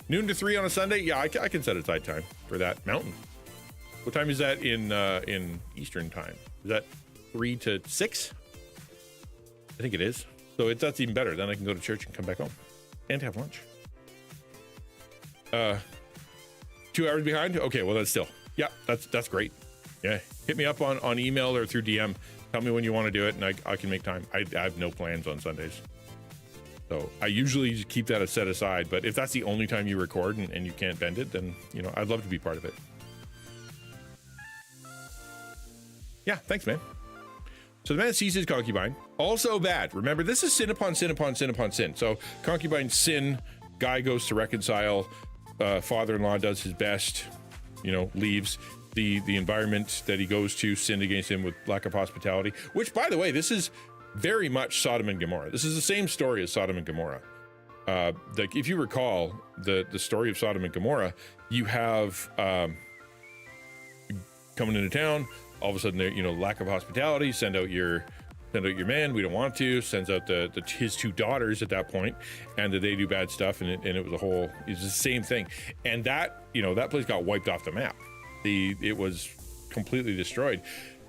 Noon to 3 on a Sunday? Yeah, I can set aside time for that. Mountain. What time is that in Eastern time? Is that 3 to 6? I think it is. So that's even better. Then I can go to church and come back home and have lunch. 2 hours behind? Okay, well, that's still. Yeah, that's great. Yeah, hit me up on email or through DM. Tell me when you want to do it, and I can make time. I have no plans on Sundays. So I usually just keep that set aside, but if that's the only time you record and you can't bend it, then, I'd love to be part of it. Yeah, thanks, man. So the man sees his concubine, also bad. Remember, this is sin upon sin upon sin upon sin. So concubine sin, guy goes to reconcile, father-in-law does his best, leaves. The environment that he goes to sinned against him with lack of hospitality, which, by the way, this is very much Sodom and Gomorrah. This is the same story as Sodom and Gomorrah. If you recall the story of Sodom and Gomorrah, you have coming into town, all of a sudden, lack of hospitality, send out your man, we don't want to, sends out his 2 daughters at that point, and that they do bad stuff, and it was the same thing. And that place got wiped off the map. It was completely destroyed,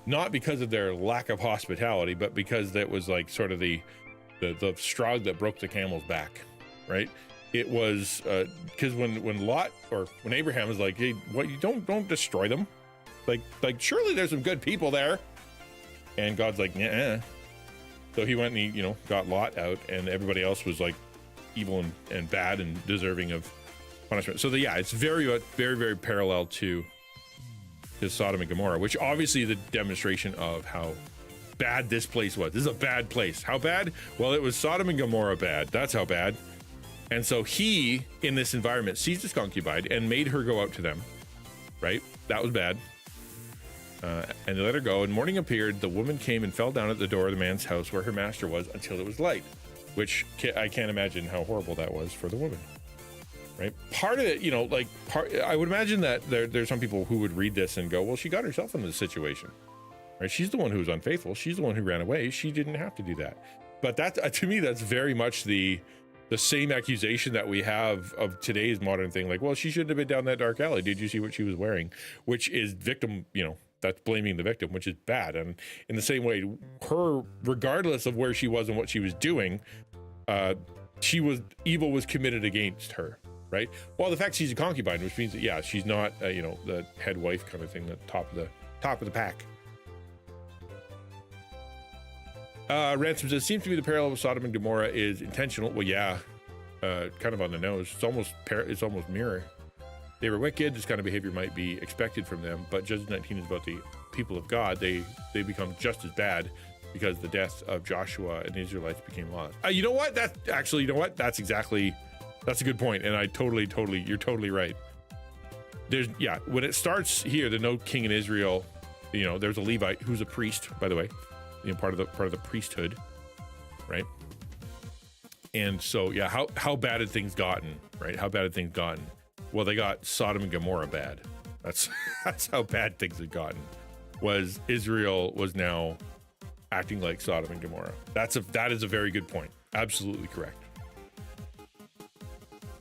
not because of their lack of hospitality, but because that was like sort of the straw that broke the camel's back, right? It was because when Lot, or when Abraham was like, hey, what, you don't destroy them, like surely there's some good people there, and God's like, nah. So he went and he got Lot out, and everybody else was like evil and bad and deserving of punishment. So it's very, very, very parallel to Sodom and Gomorrah, which obviously is the demonstration of how bad this place was. This is a bad place. How bad? Well, it was Sodom and Gomorrah bad. That's how bad. And so he, in this environment, seized his concubine and made her go out to them, right? That was bad. And they let her go, and morning appeared. The woman came and fell down at the door of the man's house where her master was until it was light, which I can't imagine how horrible that was for the woman. right? Part of it, you know, like I would imagine that there's some people who would read this and go, well, she got herself into this situation, right? She's the one who was unfaithful. She's the one who ran away. She didn't have to do that. But that, to me, that's very much the same accusation that we have of today's modern thing. Like, well, she shouldn't have been down that dark alley. Did you see what she was wearing? Which is victim, you know, that's blaming the victim, which is bad. And in the same way, her, regardless of where she was and what she was doing, evil was committed against her, right? Well, the fact she's a concubine, which means that, yeah, she's not, you know, the head wife kind of thing, the top of the pack. Ransom says, seems to me the parallel with Sodom and Gomorrah is intentional. Well, yeah, kind of on the nose. It's almost mirror. They were wicked. This kind of behavior might be expected from them, but Judges 19 is about the people of God. They become just as bad because the death of Joshua and the Israelites became lost. You know what? That's a good point. And you're totally right. When it starts here, the no king in Israel, you know, there's a Levite who's a priest, by the way, you know, part of the priesthood, right? And so, yeah, how bad had things gotten, right? How bad had things gotten? Well, they got Sodom and Gomorrah bad. That's how bad things had gotten. Was Israel was now acting like Sodom and Gomorrah. That is a very good point. Absolutely correct.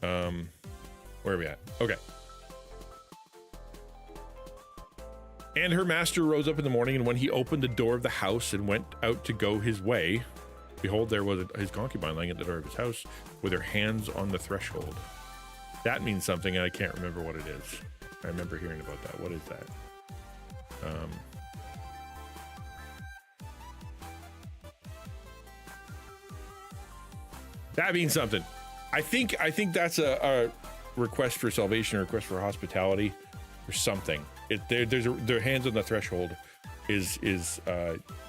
Where are we at? Okay. And her master rose up in the morning, and when he opened the door of the house and went out to go his way, behold, there was his concubine lying at the door of his house with her hands on the threshold. That means something, and I can't remember what it is. I remember hearing about that. What is that? That means something. I think that's a request for salvation, a request for hospitality, or something. Their hands on the threshold is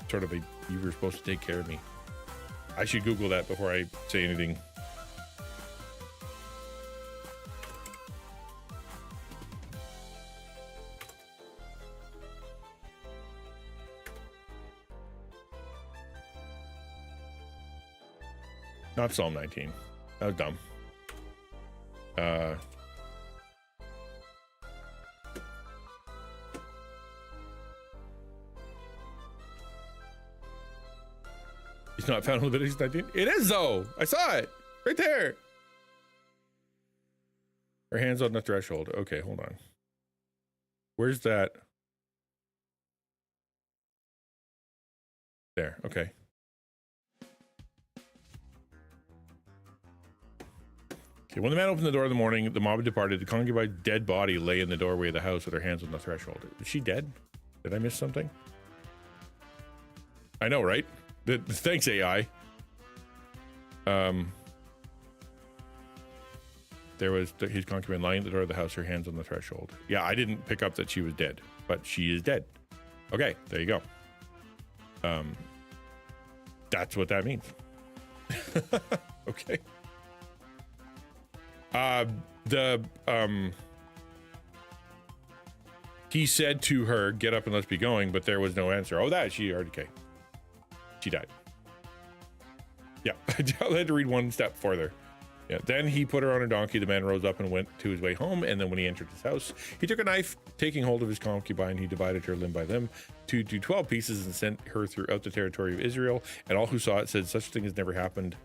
sort of you were supposed to take care of me. I should Google that before I say anything. Not Psalm 19. That was dumb. It's not found in Leviticus 19. It is though. I saw it right there. Her hands on the threshold. Okay, hold on. Where's that? There. Okay. Okay. When the man opened the door in the morning, the mob had departed. The concubine's dead body lay in the doorway of the house with her hands on the threshold. Is she dead? Did I miss something? I know, right? Thanks, AI. There was his concubine lying at the door of the house, her hands on the threshold. Yeah, I didn't pick up that she was dead, but she is dead. Okay, there you go. That's what that means. Okay. He said to her, "Get up and let's be going," but there was no answer. Oh, she died. Yeah, I had to read one step further. Yeah. Then he put her on a donkey. The man rose up and went to his way home. And then when he entered his house, he took a knife, taking hold of his concubine. He divided her limb by limb to 12 pieces and sent her throughout the territory of Israel. And all who saw it said, such a thing has never happened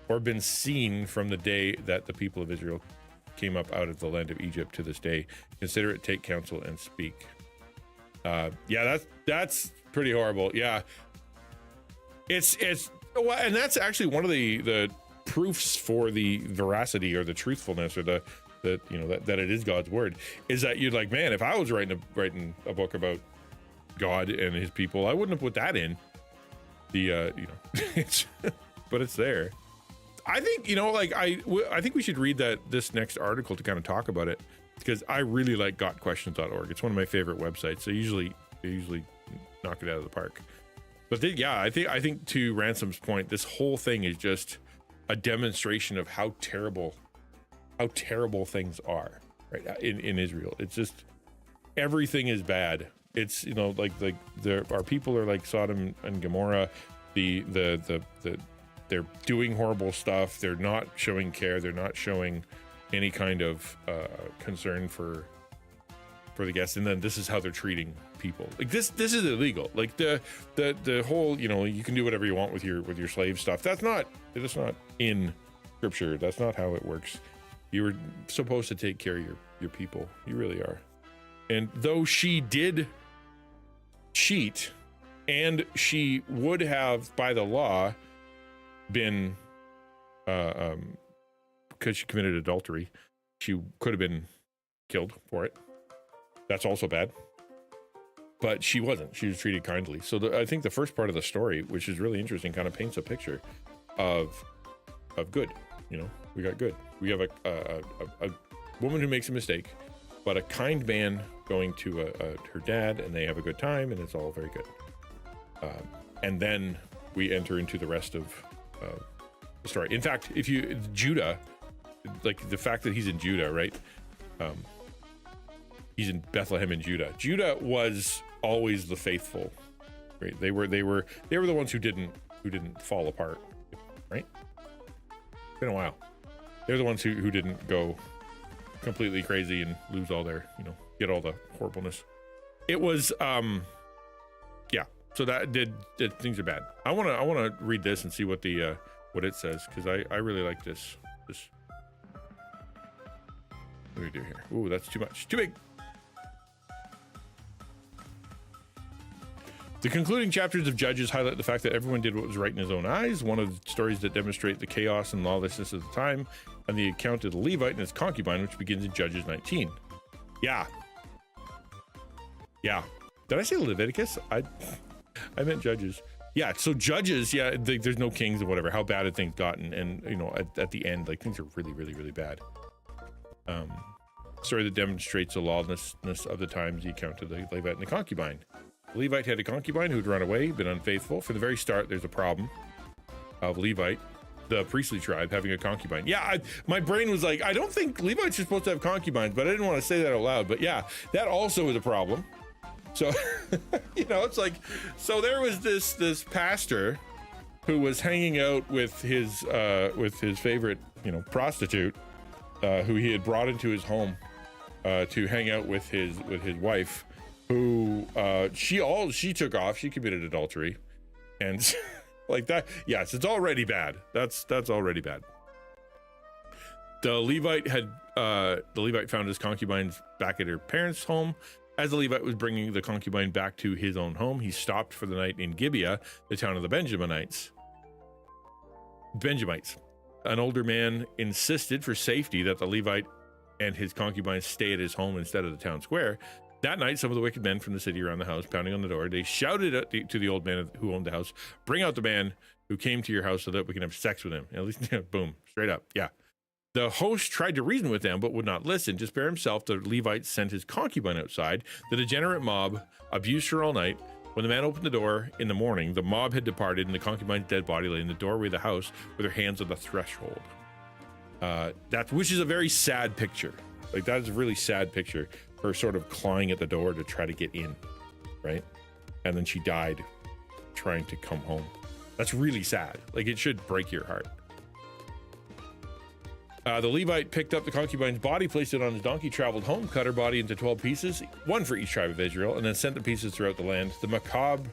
or been seen from the day that the people of Israel came up out of the land of Egypt to this day. Consider it, take counsel, and speak. Yeah, that's pretty horrible. Yeah. It's and that's actually one of the proofs for the veracity or the truthfulness or the you know that it is God's word, is that you're like, man, if I was writing a book about God and his people, I wouldn't have put that in the you know it's but it's there. I think, you know, like I think we should read this next article to kind of talk about it, because I really like gotquestions.org. It's one of my favorite websites. They usually knock it out of the park. But yeah, I think to Ransom's point, this whole thing is just a demonstration of how terrible things are, right? In Israel. It's just everything is bad. It's, you know, like our people are like Sodom and Gomorrah. They're doing horrible stuff. They're not showing care. They're not showing any kind of concern for the guests. And then this is how they're treating people. Like this is illegal. Like the whole, you can do whatever you want with your slave stuff. That's not in scripture. That's not how it works. You were supposed to take care of your people. You really are. And though she did cheat, and she would have by the law been because she committed adultery, she could have been killed for it. That's also bad. But she wasn't. She was treated kindly. So I think the first part of the story, which is really interesting, kind of paints a picture of good. We got good. We have a woman who makes a mistake, but a kind man going to her dad, and they have a good time, and it's all very good. And then we enter into the rest of the story. In fact, Judah, like the fact that he's in Judah, right? He's in Bethlehem in Judah. Judah was always the faithful, right? They were the ones who didn't fall apart, right? It's been a while. They're the ones who didn't go completely crazy and lose all their, get all the horribleness. It was, yeah. So that things are bad. I want to read this and see what what it says, because I really like this. What do we do here? Ooh, that's too much. Too big. The concluding chapters of Judges highlight the fact that everyone did what was right in his own eyes, one of the stories that demonstrate the chaos and lawlessness of the time, and the account of the Levite and his concubine, which begins in Judges 19. Yeah. Did I say Leviticus? I meant Judges. Yeah, so Judges, there's no kings or whatever. How bad have things gotten? And, at the end, like, things are really, really, really bad. Story that demonstrates the lawlessness of the times, the account of the Levite and the concubine. The Levite had a concubine who'd run away, been unfaithful. From the very start, there's a problem of Levite, the priestly tribe, having a concubine. Yeah, my brain was like, I don't think Levites are supposed to have concubines, but I didn't want to say that out loud. But yeah, that also is a problem. So, it's like, so there was this pastor who was hanging out with his favorite, prostitute, who he had brought into his home to hang out with his wife, who she took off. She committed adultery, and like that. Yes, it's already bad. That's already bad. The Levite found his concubines back at her parents' home. As the Levite was bringing the concubine back to his own home, he stopped for the night in Gibeah, the town of the Benjamites. An older man insisted for safety that the Levite and his concubine stay at his home instead of the town square. That night, some of the wicked men from the city around the house, pounding on the door, they shouted to the old man who owned the house, "Bring out the man who came to your house so that we can have sex with him." At least, boom, straight up. Yeah. The host tried to reason with them, but would not listen. To spare himself, the Levite sent his concubine outside. The degenerate mob abused her all night. When the man opened the door in the morning, the mob had departed, and the concubine's dead body lay in the doorway of the house with her hands on the threshold. Which is a very sad picture. Like, that is a really sad picture. Her sort of clawing at the door to try to get in, right? And then she died trying to come home. That's really sad. Like, it should break your heart. The Levite picked up the concubine's body, placed it on his donkey, traveled home, cut her body into 12 pieces, one for each tribe of Israel, and then sent the pieces throughout the land. The macabre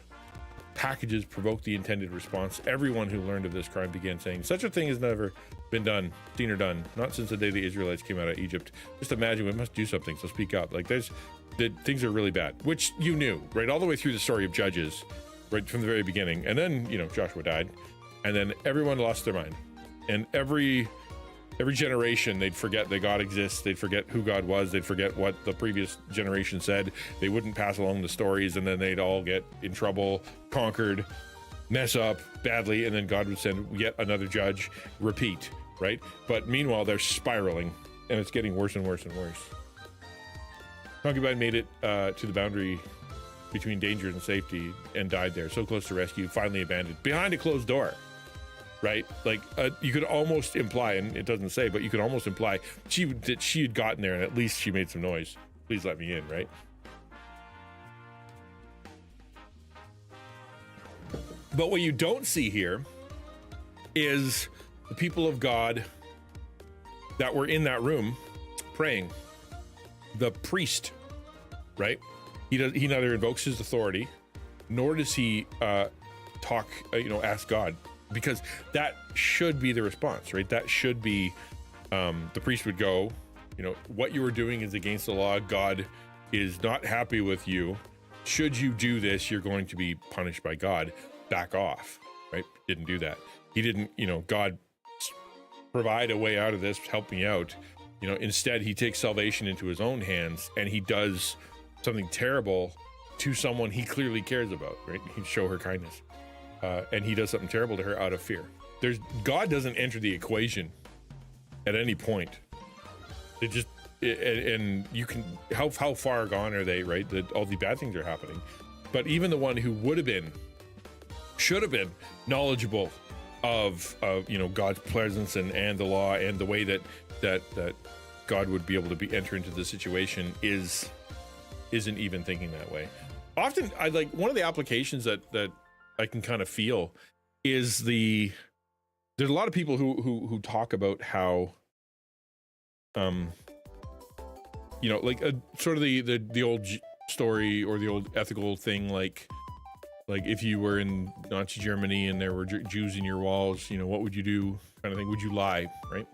packages provoked the intended response. Everyone who learned of this crime began saying, "Such a thing has never been done, seen or done, not since the day the Israelites came out of Egypt. Just imagine, we must do something, so speak up." Like, things are really bad, which you knew, right? All the way through the story of Judges, right from the very beginning. And then, Joshua died, and then everyone lost their mind. And every generation, they'd forget that God exists. They'd forget who God was. They'd forget what the previous generation said. They wouldn't pass along the stories, and then they'd all get in trouble, conquered, mess up badly, and then God would send yet another judge, repeat, right? But meanwhile, they're spiraling, and it's getting worse and worse and worse. Concubine made it to the boundary between danger and safety and died there, so close to rescue, finally abandoned, behind a closed door. Right? Like, you could almost imply, and it doesn't say, but you could almost imply that she had gotten there and at least she made some noise. Please let me in, right? But what you don't see here is the people of God that were in that room praying. The priest, right? He neither invokes his authority, nor does he ask God, because that should be the response, right? That should be, the priest would go, what you are doing is against the law. God is not happy with you. Should you do this, you're going to be punished by God. Back off, right? Didn't do that. He didn't, God, provide a way out of this, help me out. Instead, he takes salvation into his own hands, and he does something terrible to someone he clearly cares about, right? He'd show her kindness. And he does something terrible to her out of fear. God doesn't enter the equation at any point. And you can, how far gone are they, right? That all the bad things are happening. But even the one who should have been knowledgeable of God's presence and the law and the way that God would be able to enter into the situation isn't even thinking that way. Often, one of the applications that I can kind of feel is there's a lot of people who talk about how sort of the old story or the old ethical thing, like if you were in Nazi Germany and there were Jews in your walls, what would you do, kind of thing. Would you lie, right?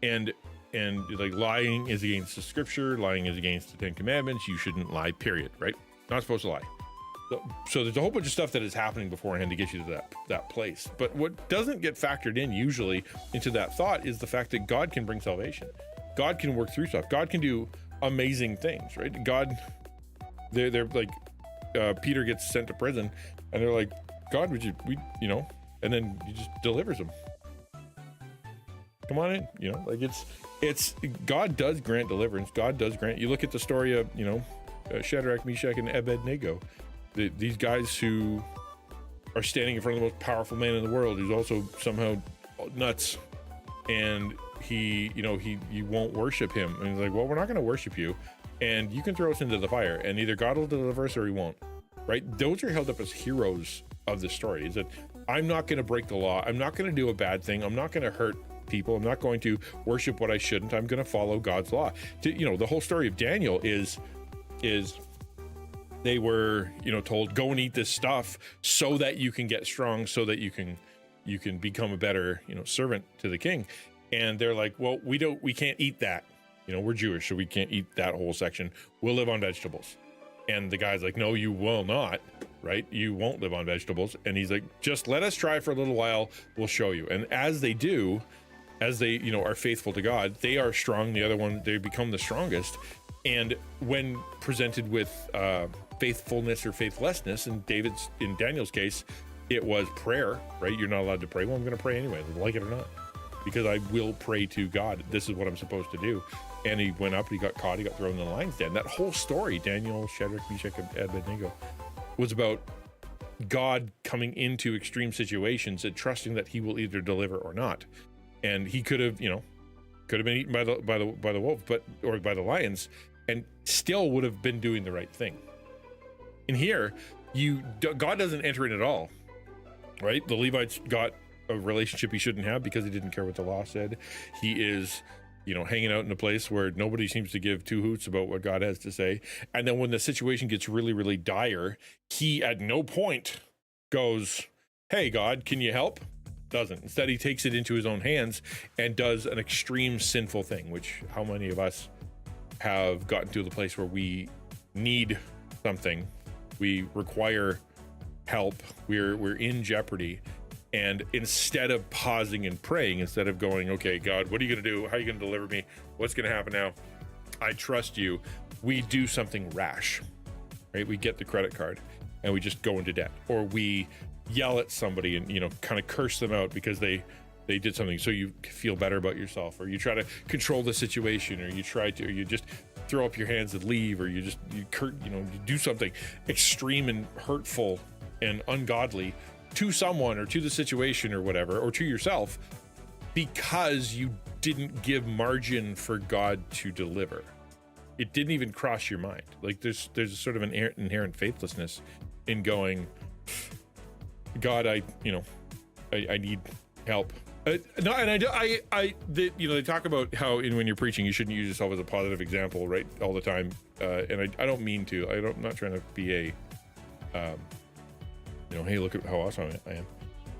And lying is against the scripture, lying is against the 10 commandments. You shouldn't lie, period, right? Not supposed to lie. So there's a whole bunch of stuff that is happening beforehand to get you to that place. But what doesn't get factored in usually into that thought is the fact that God can bring salvation. God can work through stuff. God can do amazing things, right? God, they're like, Peter gets sent to prison, and they're like, God, and then he just delivers him. Come on in, it's God does grant deliverance. God does grant. You look at the story of Shadrach, Meshach, and Abednego. These guys who are standing in front of the most powerful man in the world, who's also somehow nuts, and you won't worship him. And he's like, well, we're not going to worship you, and you can throw us into the fire, and either God will deliver us or he won't. Right? Those are held up as heroes of the story. Is that I'm not going to break the law. I'm not going to do a bad thing. I'm not going to hurt people. I'm not going to worship what I shouldn't. I'm going to follow God's law. The whole story of Daniel is they were, told, go and eat this stuff so that you can get strong, so that you can become a better, servant to the king. And they're like, well, we can't eat that. We're Jewish, so we can't eat that whole section. We'll live on vegetables. And the guy's like, no, you will not, right? You won't live on vegetables. And he's like, just let us try for a little while. We'll show you. And as they do, as they, are faithful to God, they are strong. The other one, they become the strongest. And when presented with faithfulness or faithlessness, in Daniel's case, it was prayer, right? You're not allowed to pray. Well, I'm going to pray anyway, like it or not, because I will pray to God. This is what I'm supposed to do. And he went up, he got caught, he got thrown in the lion's den. That whole story, Daniel, Shadrach, Meshach, and Abednego, was about God coming into extreme situations and trusting that he will either deliver or not. And he could have been eaten by the wolf, or by the lions, and still would have been doing the right thing. In here, God doesn't enter in at all, right? The Levites got a relationship he shouldn't have because he didn't care what the law said. He is, hanging out in a place where nobody seems to give two hoots about what God has to say. And then when the situation gets really, really dire, he at no point goes, hey, God, can you help? Doesn't. Instead, he takes it into his own hands and does an extreme sinful thing, which how many of us have gotten to the place where we need something, we require help, we're in jeopardy, and instead of pausing and praying, instead of going, okay, God, what are you going to do? How are you going to deliver me? What's going to happen now? I trust you. We do something rash, right? We get the credit card and we just go into debt, or we yell at somebody and kind of curse them out because they did something, so you feel better about yourself, or you try to control the situation, or you just throw up your hands and leave, or you do something extreme and hurtful and ungodly to someone or to the situation or whatever, or to yourself, because you didn't give margin for God to deliver. It didn't even cross your mind. Like there's a sort of an inherent faithlessness in going, God, I need help. No, and they talk about how when you're preaching, you shouldn't use yourself as a positive example, right, all the time. And I don't mean to. I'm not trying to be a, hey, look at how awesome I am.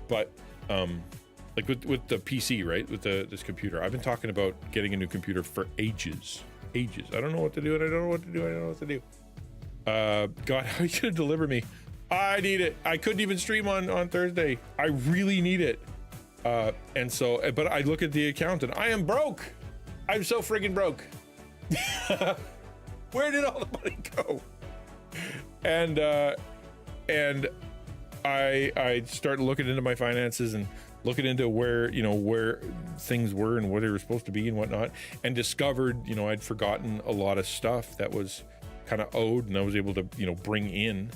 But like with the PC, right, with this computer, I've been talking about getting a new computer for ages. I don't know what to do, and I don't know what to do. I don't know what to do. God, how are you gonna deliver me? I need it. I couldn't even stream on Thursday. I really need it. And so, but I look at the account and I am broke. I'm so friggin' broke. Where did all the money go? And I started looking into my finances and looking into where things were and where they were supposed to be and whatnot, and discovered, I'd forgotten a lot of stuff that was kind of owed and I was able to, bring in.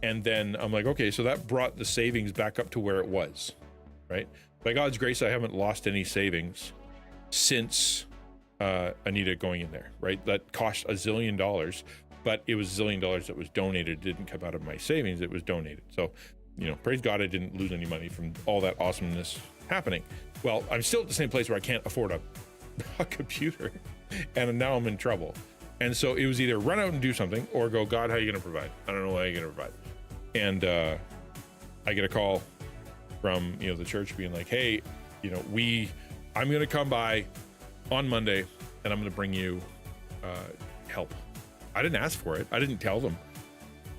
And then I'm like, okay, so that brought the savings back up to where it was, right? By God's grace, I haven't lost any savings since Anita going in there, right? That cost $1 zillion, but it was $1 zillion that was donated. It didn't come out of my savings. It was donated. So, praise God, I didn't lose any money from all that awesomeness happening. Well, I'm still at the same place where I can't afford a computer, and now I'm in trouble. And so it was either run out and do something or go, God, how are you going to provide? I don't know how you're going to provide. And I get a call from, the church being like, hey, I'm going to come by on Monday and I'm going to bring you help. I didn't ask for it. I didn't tell them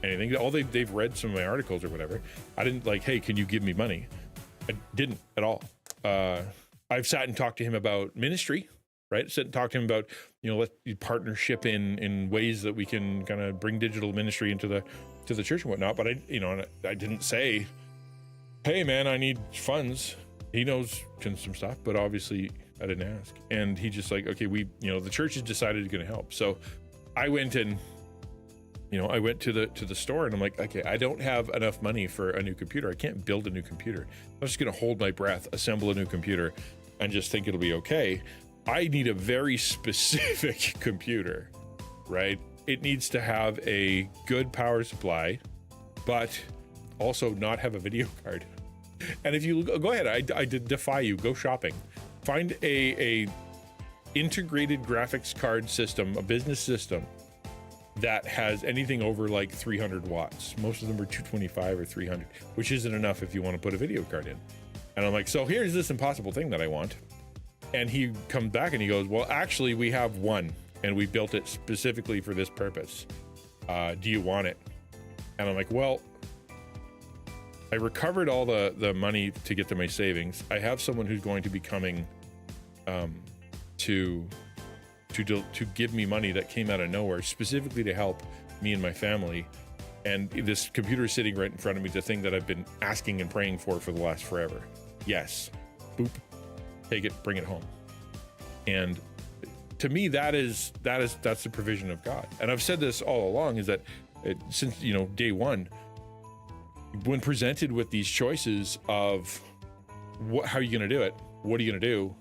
anything. They've read some of my articles or whatever. I didn't like, hey, can you give me money? I didn't at all. I've sat and talked to him about ministry, right? Sit and talk to him about, partnership in ways that we can kind of bring digital ministry into the church and whatnot. But I didn't say, hey man, I need funds. He knows some stuff, but obviously I didn't ask. And he just like, okay, the church has decided it's going to help. So I went and, I went to the store and I'm like, okay, I don't have enough money for a new computer. I can't build a new computer. I'm just going to hold my breath, assemble a new computer, and just think it'll be okay. I need a very specific computer, right? It needs to have a good power supply, but also not have a video card. And if you go ahead, I defy you, go shopping, find a integrated graphics card system, a business system that has anything over like 300 watts. Most of them are 225 or 300, which isn't enough if you want to put a video card in. And I'm like, so here's this impossible thing that I want. And he comes back and he goes, well, actually we have one and we built it specifically for this purpose. Do you want it? And I'm like, well, I recovered all the money to get to my savings. I have someone who's going to be coming to give me money that came out of nowhere, specifically to help me and my family. And this computer is sitting right in front of me, the thing that I've been asking and praying for the last forever. Yes. Boop. Take it, bring it home. And to me, that's the provision of God. And I've said this all along, is that since day one, when presented with these choices of how are you going to do it, what are you going to do,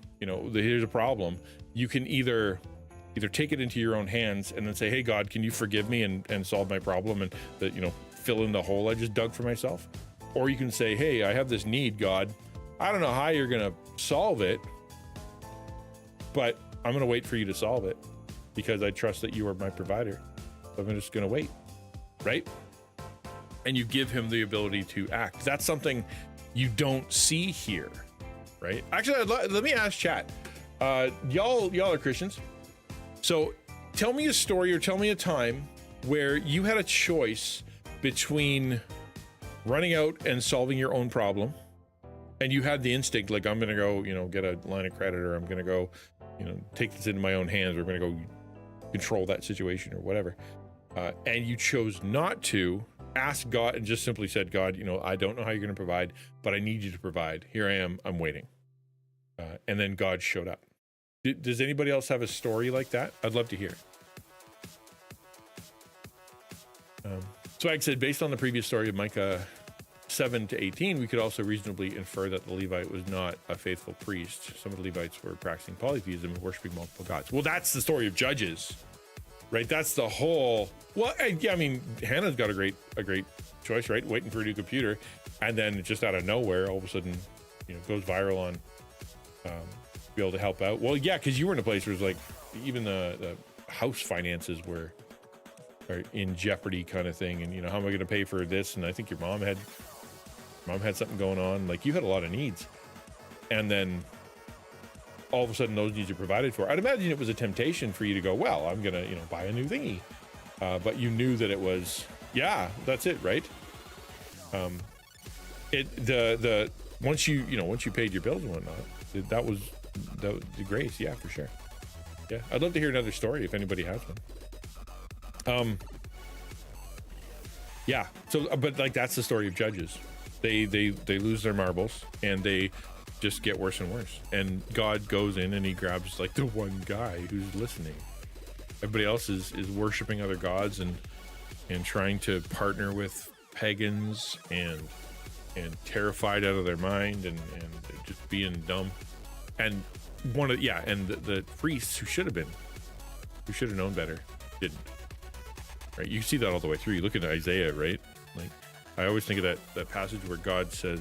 here's a problem. You can either take it into your own hands and then say, hey God, can you forgive me and solve my problem and fill in the hole I just dug for myself? Or you can say, hey, I have this need, God. I don't know how you're going to solve it, but I'm going to wait for you to solve it because I trust that you are my provider. So I'm just going to wait, right? And you give him the ability to act. That's something you don't see here, right? Actually, let me ask chat. Y'all are Christians. So tell me a story or tell me a time where you had a choice between running out and solving your own problem. And you had the instinct, like, I'm going to go, get a line of credit, or I'm going to go, take this into my own hands, or I'm going to go control that situation or whatever. And you chose not to ask God and just simply said, God, I don't know how you're going to provide, but I need you to provide. Here I am. I'm waiting. And then God showed up. Does anybody else have a story like that? I'd love to hear. So like I said, based on the previous story of Micah 7-18, we could also reasonably infer that the Levite was not a faithful priest. Some of the Levites were practicing polytheism and worshiping multiple gods. Well, that's the story of Judges, right? That's the whole. Well, yeah, I mean, Hannah's got a great choice, right? Waiting for a new computer, and then just out of nowhere, all of a sudden, goes viral be able to help out. Well, yeah, because you were in a place where it's like even the house finances are in jeopardy kind of thing. And, how am I going to pay for this? And I think your mom had something going on. Like, you had a lot of needs. And then all of a sudden those needs are provided for. I'd imagine it was a temptation for you to go, well, I'm going to, buy a new thingy. But you knew that it was, yeah, that's it, right? Once you paid your bills and whatnot, that was the grace. Yeah, for sure. Yeah. I'd love to hear another story if anybody has one. Yeah. So, but like, that's the story of Judges. They lose their marbles and they just get worse and worse. And God goes in and he grabs like the one guy who's listening. Everybody else is worshiping other gods and trying to partner with pagans and terrified out of their mind and just being dumb. And the priests who should have known better didn't. Right? You see that all the way through. You look at Isaiah, right? Like, I always think of that passage where God says,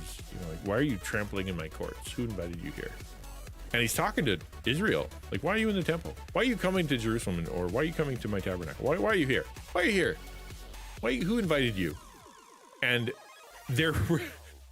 like, why are you trampling in my courts? Who invited you here? And he's talking to Israel. Like, why are you in the temple? Why are you coming to Jerusalem? Or why are you coming to my tabernacle? Why are you here? Why are you here? Who invited you? And the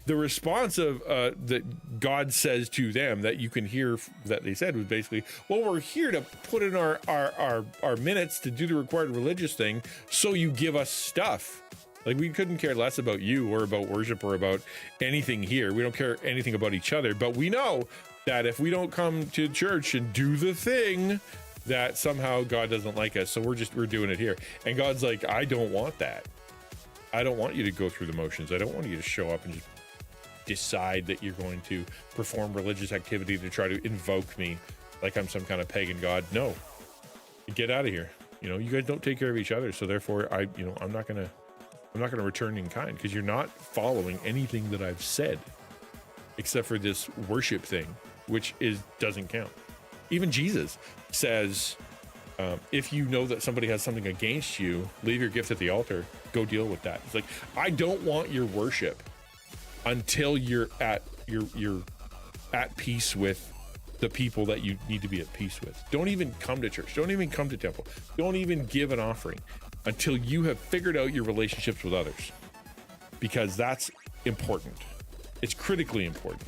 response of that God says to them that you can hear that they said was basically, well, we're here to put in our minutes to do the required religious thing, so you give us stuff. Like, we couldn't care less about you or about worship or about anything here. We don't care anything about each other, but we know that if we don't come to church and do the thing, that somehow God doesn't like us. So we're doing it here. And God's like, I don't want that. I don't want you to go through the motions. I don't want you to show up and just decide that you're going to perform religious activity to try to invoke me like I'm some kind of pagan god. No, get out of here. You guys don't take care of each other. So therefore I'm not going to return in kind, because you're not following anything that I've said except for this worship thing, which doesn't count. Even Jesus says, if you know that somebody has something against you, leave your gift at the altar, go deal with that. It's like, I don't want your worship until you're at peace with the people that you need to be at peace with. Don't even come to church. Don't even come to temple. Don't even give an offering until you have figured out your relationships with others, because that's important. It's critically important.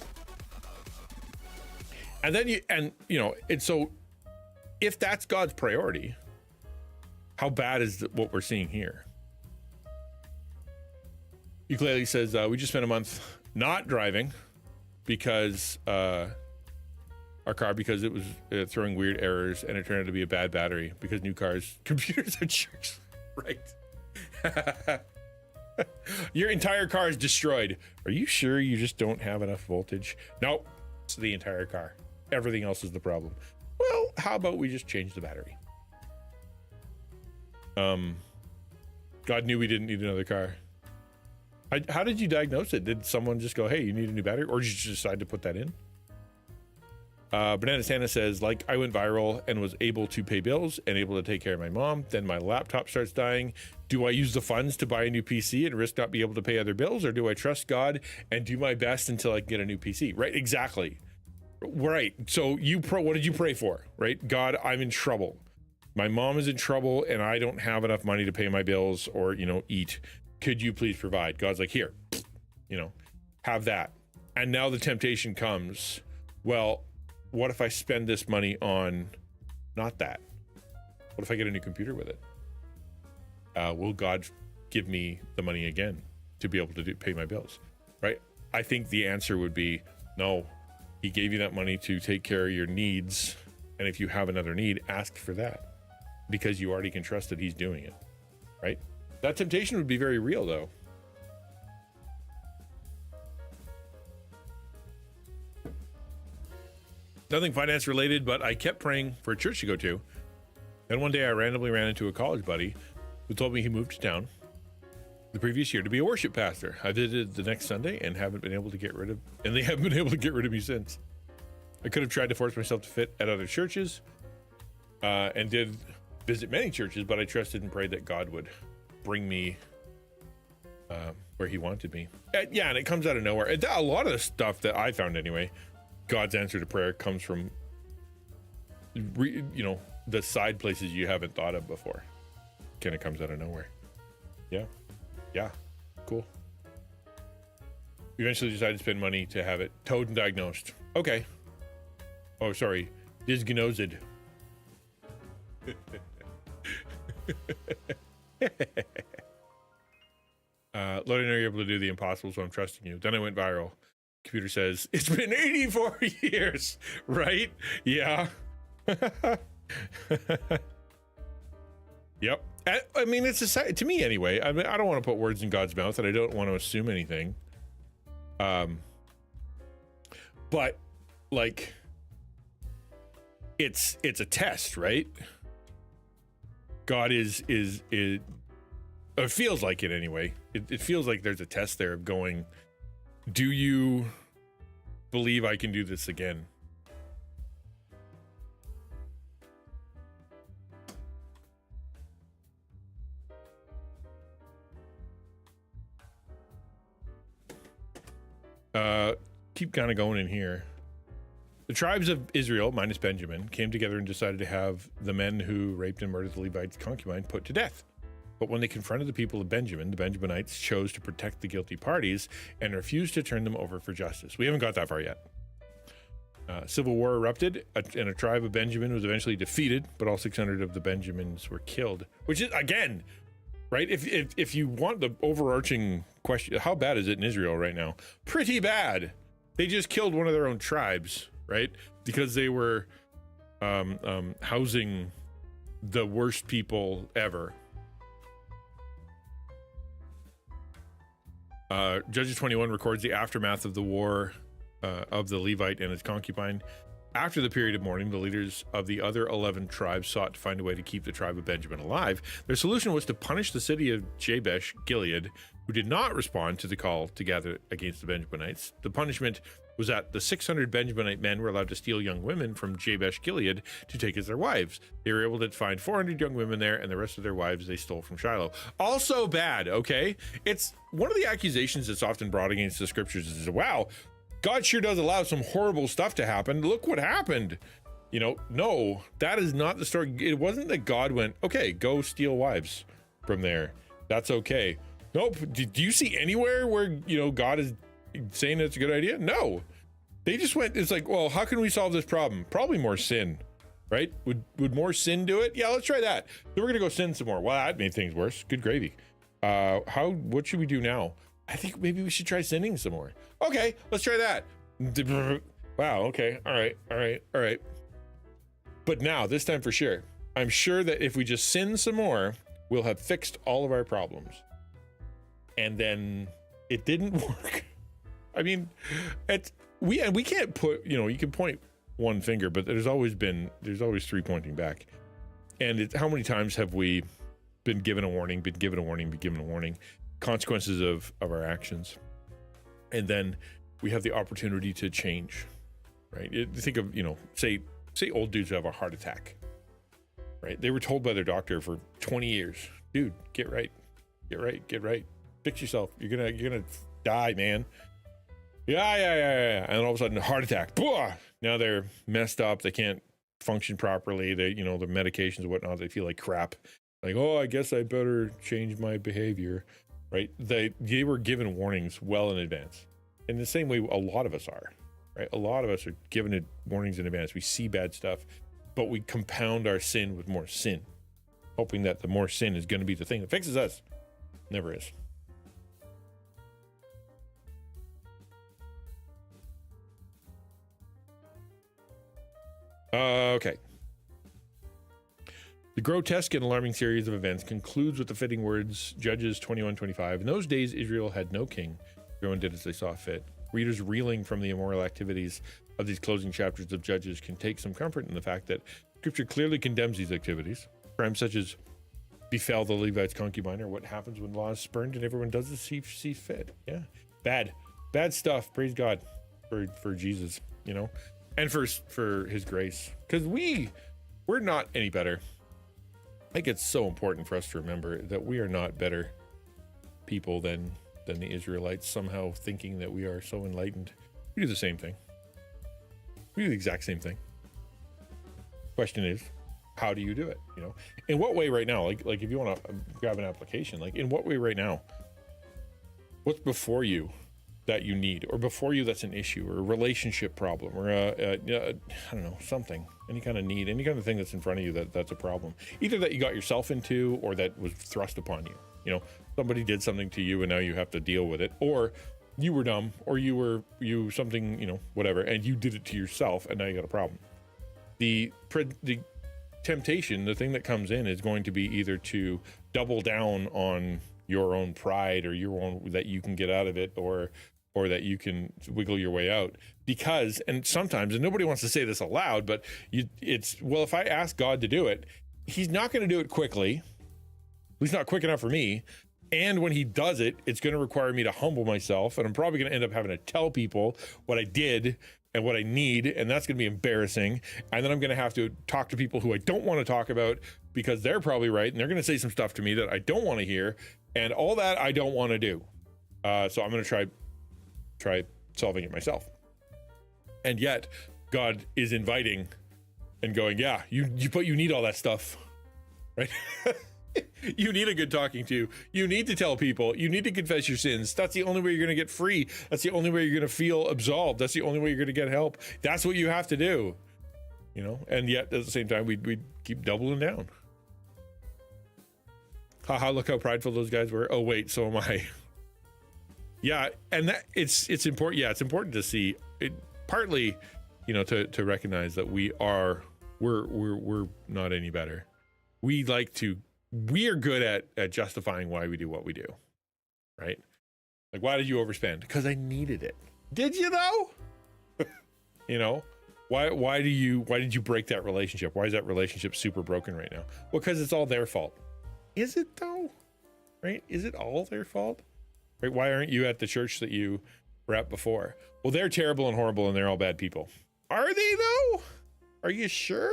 And then so if that's God's priority, how bad is what we're seeing here? Ukulele says, we just spent a month not driving because it was throwing weird errors, and it turned out to be a bad battery because new cars, computers are jerks. Right. Your entire car is destroyed. Are you sure you just don't have enough voltage? No, it's the entire car. Everything else is the problem. Well, how about we just change the battery? God knew we didn't need another car. How did you diagnose it? Did someone just go, hey, you need a new battery? Or did you just decide to put that in? Banana Santa says, like, I went viral and was able to pay bills and able to take care of my mom. Then my laptop starts dying. Do I use the funds to buy a new PC and risk not be able to pay other bills? Or do I trust God and do my best until I can get a new PC? Right? Exactly. Right. So what did you pray for? Right? God, I'm in trouble. My mom is in trouble and I don't have enough money to pay my bills or, eat. Could you please provide? God's like, here, have that. And now the temptation comes. Well, what if I spend this money on not that? What if I get a new computer with it? Will God give me the money again to be able to pay my bills? Right? I think the answer would be no. He gave you that money to take care of your needs. And if you have another need, ask for that, because you already can trust that he's doing it. Right? That temptation would be very real, though. Nothing finance related, but I kept praying for a church to go to. Then one day I randomly ran into a college buddy who told me he moved to town the previous year to be a worship pastor. I visited the next Sunday and they haven't been able to get rid of me since. I could have tried to force myself to fit at other churches and did visit many churches, but I trusted and prayed that God would bring me where he wanted me. And it comes out of nowhere. A lot of the stuff that I found anyway God's answer to prayer comes from, the side places you haven't thought of before. Kind of comes out of nowhere. Yeah, cool. We eventually decided to spend money to have it towed and diagnosed. Okay. Oh, sorry, dysgnosed. Lord, I know you're able to do the impossible, so I'm trusting you. Then I went viral. Computer says, it's been 84 years, right? Yeah. Yep. I mean, to me anyway. I mean, I don't want to put words in God's mouth, and I don't want to assume anything. But like, it's a test, right? God is it feels like it anyway. It feels like there's a test there of going, do you believe I can do this again? Keep kind of going in here. The tribes of Israel, minus Benjamin, came together and decided to have the men who raped and murdered the Levite's concubine put to death. But when they confronted the people of Benjamin, the Benjaminites chose to protect the guilty parties and refused to turn them over for justice. We haven't got that far yet. Civil war erupted, and a tribe of Benjamin was eventually defeated, but all 600 of the Benjamins were killed. Which is, again, right? If you want the overarching question, how bad is it in Israel right now? Pretty bad. They just killed one of their own tribes, right? Because they were housing the worst people ever. Judges 21 records the aftermath of the war of the Levite and his concubine. After the period of mourning, the leaders of the other 11 tribes sought to find a way to keep the tribe of Benjamin alive. Their solution was to punish the city of Jabesh Gilead, who did not respond to the call to gather against the Benjaminites. The punishment was that the 600 Benjaminite men were allowed to steal young women from Jabesh Gilead to take as their wives. They were able to find 400 young women there, and the rest of their wives they stole from Shiloh. Also bad, okay? It's one of the accusations that's often brought against the scriptures is, wow, God sure does allow some horrible stuff to happen. Look what happened. No, that is not the story. It wasn't that God went, okay, go steal wives from there. That's okay. Nope. Do you see anywhere where, God is saying it's a good idea? No. They just went, it's like, well, how can we solve this problem? Probably more sin, right? Would more sin do it? Yeah, let's try that. So we're going to go sin some more. Well, that made things worse. Good gravy. What should we do now? I think maybe we should try sinning some more. Okay, let's try that. Wow, okay, all right. But now, this time for sure, I'm sure that if we just sin some more, we'll have fixed all of our problems. And then it didn't work. I mean, we can't put, you can point one finger, but there's always three pointing back. And how many times have we been given a warning, consequences of our actions, and then we have the opportunity to change, right? Think of, say old dudes have a heart attack, right? They were told by their doctor for 20 years, dude, get right, fix yourself, you're gonna die, man. Yeah, and all of a sudden, heart attack. Blah! Now they're messed up, they can't function properly, they, the medications and whatnot, they feel like crap, like, oh, I guess I better change my behavior. Right? They were given warnings well in advance. In the same way, a lot of us are, right? A lot of us are given warnings in advance. We see bad stuff, but we compound our sin with more sin, hoping that the more sin is going to be the thing that fixes us. Never is. Okay. The grotesque and alarming series of events concludes with the fitting words, Judges 21:25. In those days, Israel had no king. Everyone did as they saw fit. Readers reeling from the immoral activities of these closing chapters of Judges can take some comfort in the fact that Scripture clearly condemns these activities. Crimes such as befell the Levite's concubine, or what happens when law is spurned and everyone does as he sees fit. Yeah, bad stuff. Praise God for Jesus, and for His grace, because we're not any better. I think it's so important for us to remember that we are not better people than the Israelites, somehow thinking that we are so enlightened. We do the same thing. We do the exact same thing. Question is, how do you do it? You know, in what way right now? Like if you want to grab an application, like in what way right now? What's before you that you need, or before you that's an issue, or a relationship problem, or I don't know, something, any kind of need, any kind of thing that's in front of you that's a problem, either that you got yourself into or that was thrust upon you. You know, somebody did something to you and now you have to deal with it, or you were dumb, or you something, you know, whatever, and you did it to yourself and now you got a problem. The temptation, the thing that comes in, is going to be either to double down on your own pride, or your own, that you can get out of it, or that you can wiggle your way out. Because, and sometimes, and nobody wants to say this aloud, but well, if I ask God to do it, he's not going to do it quickly. He's not quick enough for me. And when he does it, it's going to require me to humble myself, and I'm probably going to end up having to tell people what I did and what I need, and that's going to be embarrassing. And then I'm going to have to talk to people who I don't want to talk about, because they're probably right, and they're going to say some stuff to me that I don't want to hear, and all that I don't want to do. So I'm going to try solving it myself. And yet God is inviting and going, yeah, you need all that stuff, right? You need a good talking to. You need to tell people. You need to confess your sins. That's the only way you're going to get free. That's the only way you're going to feel absolved. That's the only way you're going to get help. That's what you have to do, you know. And yet at the same time, we keep doubling down. Haha, look how prideful those guys were. Oh wait, so am I. Yeah, and that it's important. Yeah, it's important to see it, partly, you know, to recognize that we're not any better. We are good at justifying why we do what we do, right? Like, why did you overspend? Because I needed it. Did you though? You know, why did you break that relationship? Why is that relationship super broken right now? Well, because it's all their fault. Is it though? Right? Is it all their fault? Right? Why aren't you at the church that you were at before? Well, they're terrible and horrible and they're all bad people. Are they though? Are you sure?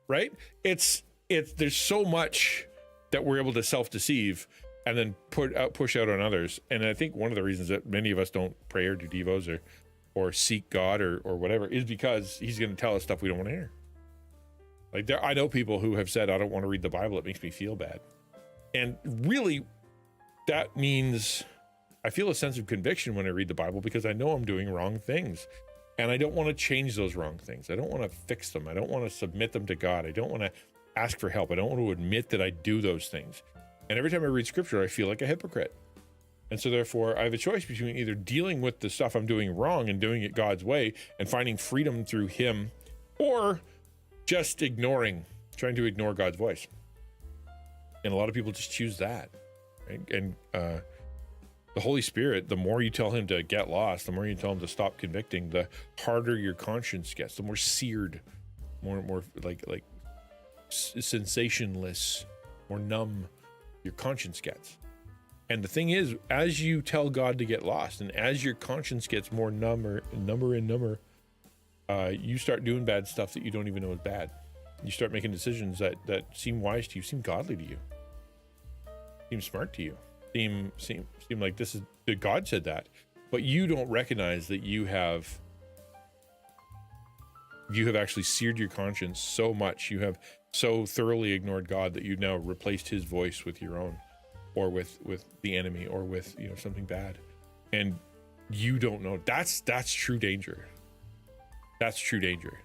Right? It's there's so much that we're able to self-deceive and then push out on others. And I think one of the reasons that many of us don't pray or do devos or seek God or whatever is because he's going to tell us stuff we don't want to hear. Like, I know people who have said, I don't want to read the Bible. It makes me feel bad. And really, that means I feel a sense of conviction when I read the Bible, because I know I'm doing wrong things. And I don't want to change those wrong things. I don't want to fix them. I don't want to submit them to God. I don't want to ask for help. I don't want to admit that I do those things. And every time I read scripture, I feel like a hypocrite. And so therefore, I have a choice between either dealing with the stuff I'm doing wrong and doing it God's way and finding freedom through him, or just trying to ignore God's voice. And a lot of people just choose that. Right? And the Holy Spirit, the more you tell him to get lost, the more you tell him to stop convicting, the harder your conscience gets, the more seared, more like sensationless, more numb your conscience gets. And the thing is, as you tell God to get lost, and as your conscience gets more number, you start doing bad stuff that you don't even know is bad. You start making decisions that seem wise to you, seem godly to you, seem smart to you, seem like this is that God said that, but you don't recognize that you have actually seared your conscience so much. You have so thoroughly ignored God that you've now replaced his voice with your own, or with the enemy, or with, you know, something bad. And you don't know. That's true danger. That's true danger.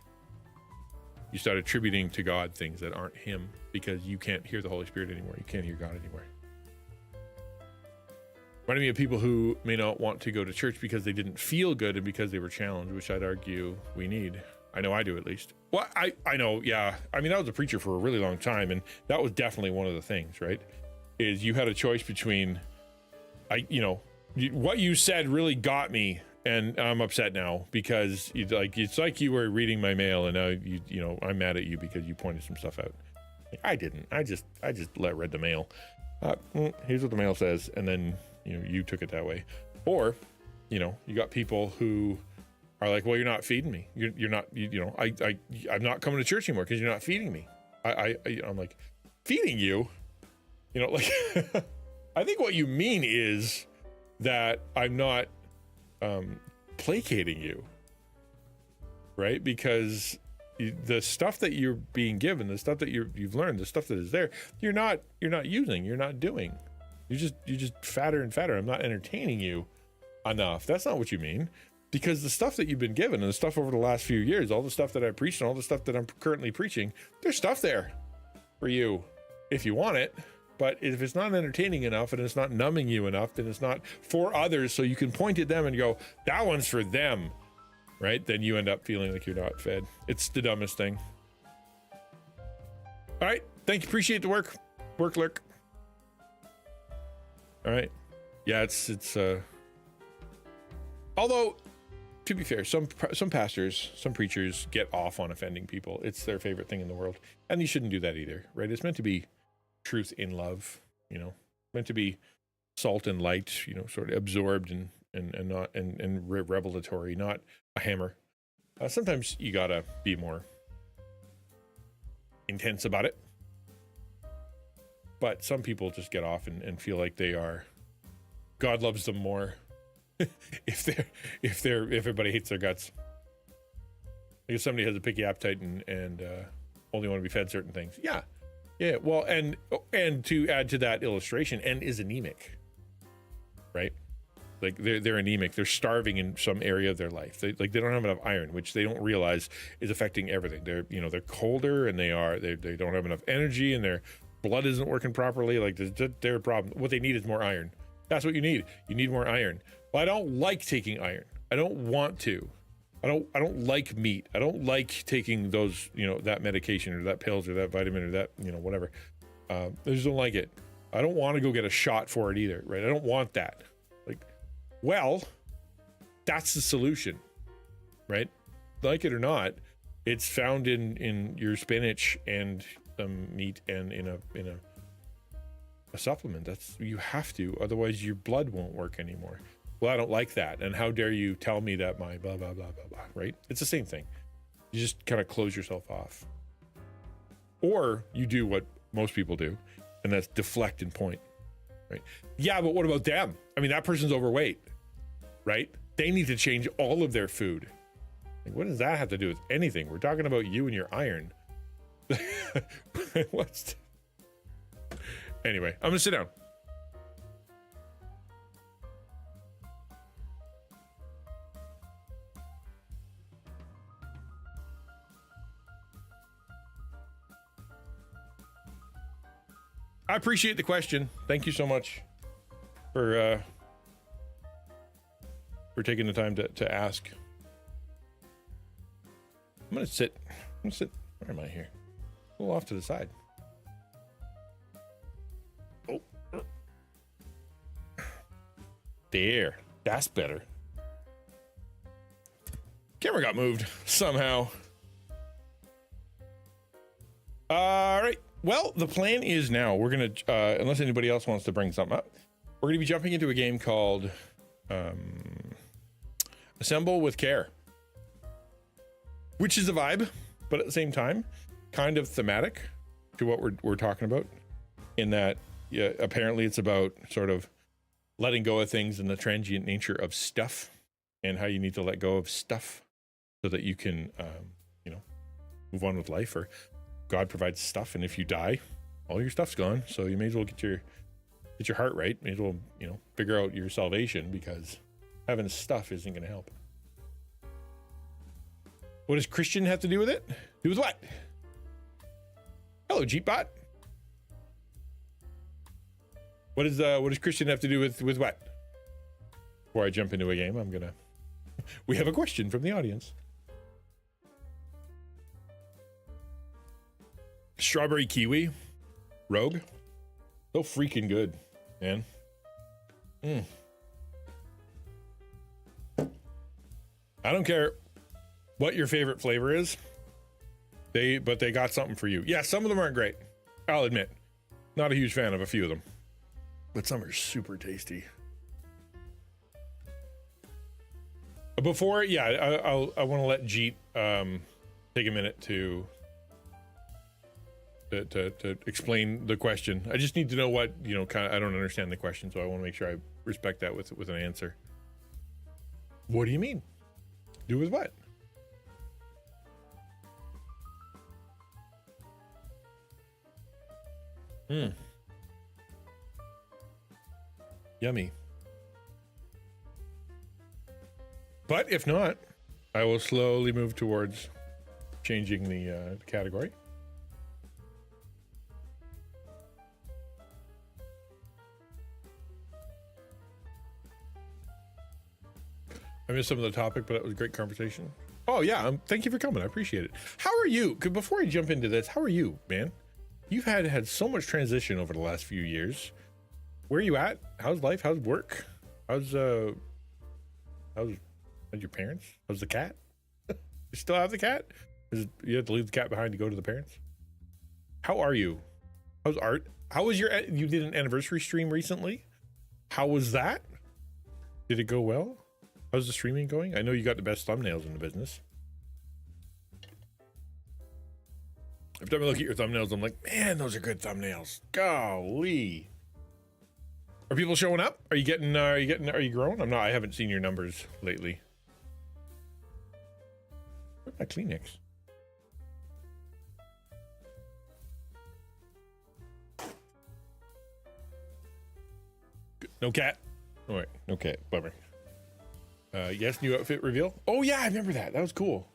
You start attributing to God things that aren't him, because you can't hear the Holy Spirit anymore. You can't hear God anymore. Reminding me of people who may not want to go to church because they didn't feel good and because they were challenged, which I'd argue we need. I know I do, at least. Well, I know, yeah. I mean, I was a preacher for a really long time, and that was definitely one of the things, right? Is you had a choice between, what you said really got me, and I'm upset now because it's like you were reading my mail, and now I'm mad at you because you pointed some stuff out. Like, I didn't. I just read the mail. Here's what the mail says, and then you took it that way. Or, you got people who are like, well, you're not feeding me. You're not. I'm not coming to church anymore because you're not feeding me. I'm like, feeding you? I think what you mean is that I'm not placating you. right? Because the stuff that you're being given, the stuff that you've learned, the stuff that is there, you're not using, you're not doing. You're just fatter and fatter. I'm not entertaining you enough. That's not what you mean. Because the stuff that you've been given and the stuff over the last few years, all the stuff that I preached and all the stuff that I'm currently preaching, there's stuff there for you if you want it. But if it's not entertaining enough and it's not numbing you enough, then it's not for others, so you can point at them and go, that one's for them, right? Then you end up feeling like you're not fed. It's the dumbest thing. All right. Thank you. Appreciate the work. Lurk. All right. Yeah, it's although, to be fair, some pastors, some preachers get off on offending people. It's their favorite thing in the world. And you shouldn't do that either, right? It's meant to be truth in love, meant to be salt and light, sort of absorbed and not and revelatory, not a hammer. Sometimes you gotta be more intense about it. But some people just get off and feel like God loves them more if everybody hates their guts. Like if somebody has a picky appetite and only want to be fed certain things. Yeah. Well, and to add to that illustration, and is anemic, right? Like they're anemic. They're starving in some area of their life. They don't have enough iron, which they don't realize is affecting everything. They're colder and they don't have enough energy and their blood isn't working properly. Like their problem. What they need is more iron. That's what you need. You need more iron. Well, I don't like taking iron. I don't want to. I don't like meat. I don't like taking those, that medication or that pills or that vitamin or that, whatever. I just don't like it. I don't want to go get a shot for it either, right? I don't want that. Well, that's the solution, right? Like it or not, it's found in your spinach and meat and in a supplement. You have to, otherwise your blood won't work anymore. Well, I don't like that. And how dare you tell me that my blah, blah, blah, blah, blah, right? It's the same thing. You just kind of close yourself off. Or you do what most people do, and that's deflect and point, right? Yeah, but what about them? I mean, that person's overweight, right? They need to change all of their food. Like, what does that have to do with anything? We're talking about you and your iron. Anyway, I'm going to sit down. I appreciate the question. Thank you so much for taking the time to ask. I'm gonna sit. Where am I here? A little off to the side. Oh, there. That's better. Camera got moved somehow. All right. Well, the plan is now we're going to, unless anybody else wants to bring something up, we're going to be jumping into a game called Assemble with Care, which is a vibe, but at the same time, kind of thematic to what we're talking about, in that apparently it's about sort of letting go of things and the transient nature of stuff and how you need to let go of stuff so that you can, move on with life, or God provides stuff, and if you die, all your stuff's gone. So you may as well get your heart right. May as well, figure out your salvation, because having stuff isn't going to help. What does Christian have to do with it? Do with what? Hello, Jeepbot. What does Christian have to do with what? Before I jump into a game, we have a question from the audience. Strawberry kiwi, Rogue, so freaking good, man. I don't care what your favorite flavor is, but they got something for you. Yeah, some of them aren't great, I'll admit. Not a huge fan of a few of them, but some are super tasty. Before, I want to let Jeet take a minute to explain the question. I just need to know what, I don't understand the question, so I want to make sure I respect that with an answer. What do you mean? Do with what? Yummy. But if not, I will slowly move towards changing the category. I missed some of the topic, but it was a great conversation. Oh yeah, thank you for coming. I appreciate it. How are you? Before I jump into this, how are you, man? You've had so much transition over the last few years. Where are you at? How's life? How's work? How's your parents? How's the cat? You still have the cat? You have to leave the cat behind to go to the parents? How are you? How's art? How was you did an anniversary stream recently? How was that? Did it go well? How's the streaming going? I know you got the best thumbnails in the business. Every time I look at your thumbnails, I'm like, man, those are good thumbnails. Golly. Are people showing up? Are you growing? I haven't seen your numbers lately. Where's my Kleenex? No cat? All right, no cat, bummer. Yes, new outfit reveal. Oh yeah, I remember that. That was cool.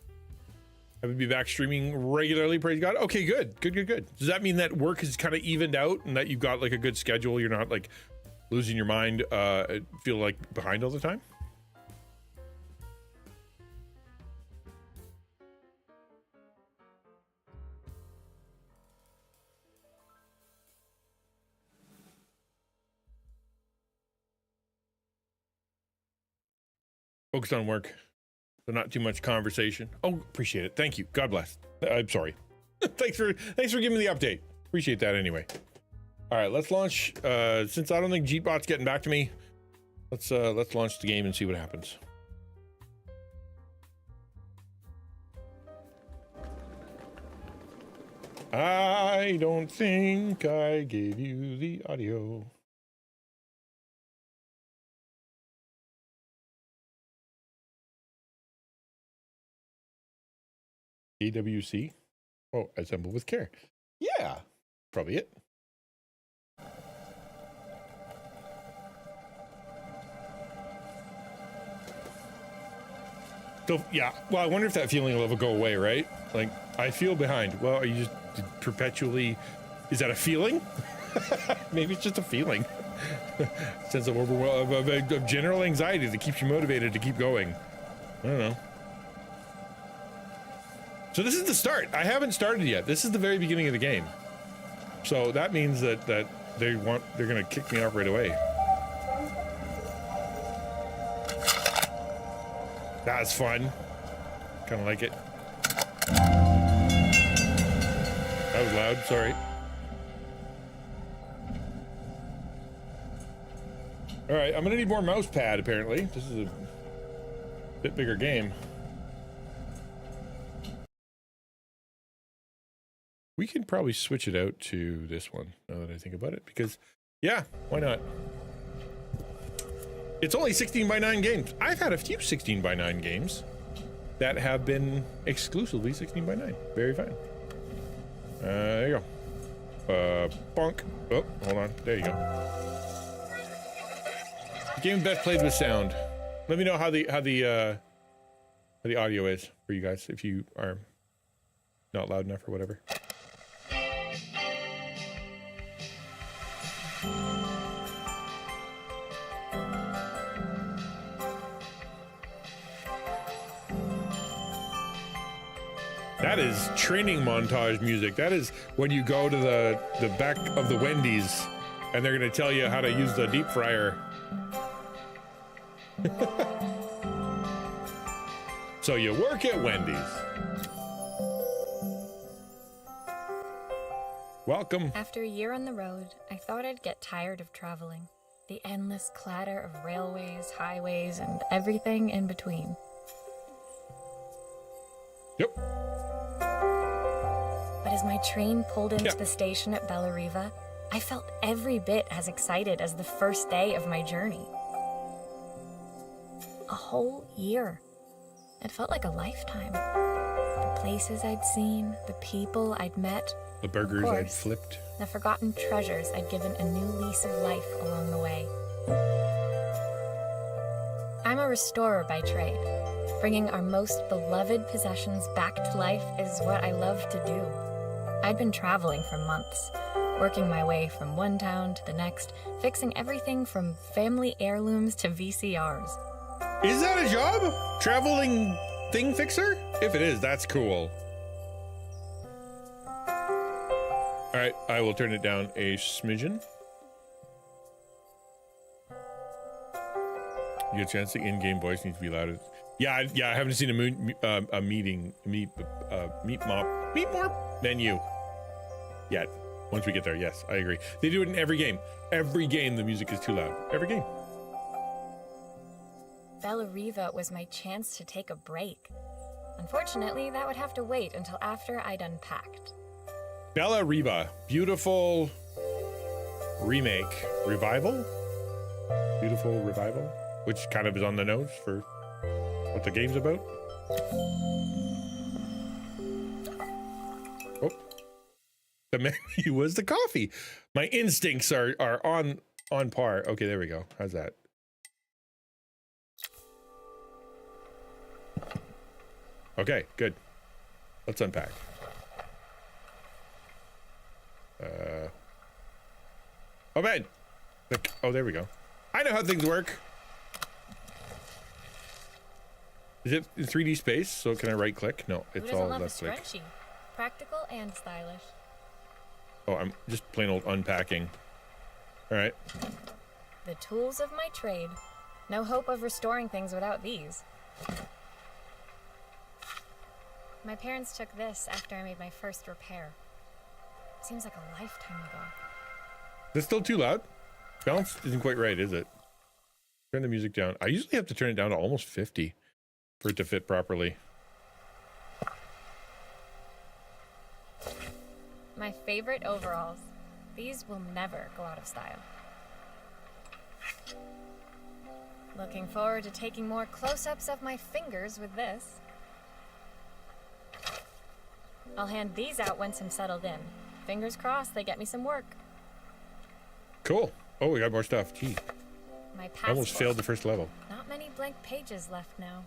I would be back streaming regularly, praise God. Okay, good. Does that mean that work is kind of evened out and that you've got like a good schedule? You're not like losing your mind, feel like behind all the time? Focused on work, so not too much conversation. Oh, appreciate it. Thank you. God bless. I'm sorry. thanks for giving me the update. Appreciate that anyway. All right, let's launch. Since I don't think Jeetbot's getting back to me, let's launch the game and see what happens. I don't think I gave you the audio. AWC? Oh, assemble with care. Yeah, probably it. So, yeah, well, I wonder if that feeling will ever go away, right? Like, I feel behind. Well, are you just perpetually, is that a feeling? Maybe it's just a feeling. Sense of general anxiety that keeps you motivated to keep going. I don't know. So this is the start. I haven't started yet. This is the very beginning of the game. So that means that they're gonna kick me off right away. That's fun. Kind of like it. That was loud, sorry. All right, I'm gonna need more mouse pad apparently. This is a bit bigger game. We can probably switch it out to this one now that I think about it, because yeah, why not? It's only 16:9 games. I've had a few 16:9 games that have been exclusively 16:9. Very fine. There you go. Bonk. Oh, hold on. There you go. The game best played with sound. Let me know how the audio is for you guys if you are not loud enough or whatever. That is training montage music. That is when you go to the back of the Wendy's and they're going to tell you how to use the deep fryer. So you work at Wendy's. Welcome. After a year on the road, I thought I'd get tired of traveling. The endless clatter of railways, highways, and everything in between. Yep. But as my train pulled into the station at Bellariva, I felt every bit as excited as the first day of my journey. A whole year. It felt like a lifetime. The places I'd seen, the people I'd met, The burgers Of I'd course. flipped. the forgotten treasures I'd given a new lease of life along the way. I'm a restorer by trade. Bringing our most beloved possessions back to life is what I love to do. I'd been traveling for months, working my way from one town to the next, fixing everything from family heirlooms to VCRs. Is that a job? Traveling thing fixer? If it is, that's cool. All right, I will turn it down a smidgen. You get a chance, the in-game voice needs to be louder. Yeah, I haven't seen a meet more menu yet. Once we get there, yes, I agree. They do it in every game. Every game, the music is too loud. Every game. Bella Riva was my chance to take a break. Unfortunately, that would have to wait until after I'd unpacked. Bella Riva, beautiful remake, revival? Beautiful revival, which kind of is on the nose for what the game's about. Oh, the menu was the coffee. My instincts are on par. Okay, there we go. How's that? Okay, good. Let's unpack. Oh, man. Oh, there we go. I know how things work. Is it in 3D space? So can I right click? No, it's all left click. Scrunchie? Practical and stylish. Oh, I'm just plain old unpacking. All right. The tools of my trade. No hope of restoring things without these. My parents took this after I made my first repair. Seems like a lifetime ago. Is it still too loud? Balance isn't quite right, is it? Turn the music down. I usually have to turn it down to almost 50 for it to fit properly. My favorite overalls. These will never go out of style. Looking forward to taking more close-ups of my fingers with this. I'll hand these out once I'm settled in. Fingers crossed they get me some work. Cool. Oh, we got more stuff. Gee, My passport. I almost failed the first level. Not many blank pages left now.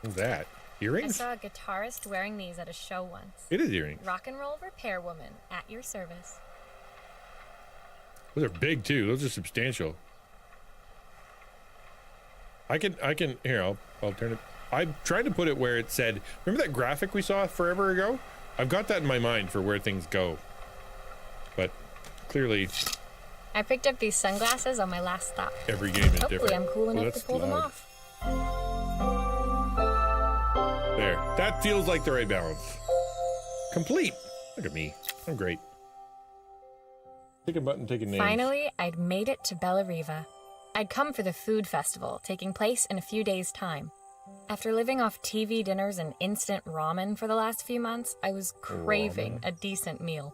What's that? I Earrings? saw a guitarist wearing these at a show once. It is earrings. Rock and roll repair woman at your service. Those are big too. Those are substantial. I can here, I'll turn it. I tried to put it where it said, remember that graphic we saw forever ago? I've got that in my mind for where things go. But clearly I picked up these sunglasses on my last stop. every game is Hopefully different. I'm cool enough to that's pull them loud. off. There. That feels like the right balance. Complete. Look at me. I'm great. Take a button, take a name. Finally, I'd made it to Bella Riva. I'd come for the food festival, taking place in a few days' time. After living off TV dinners and instant ramen for the last few months, I was craving a decent meal.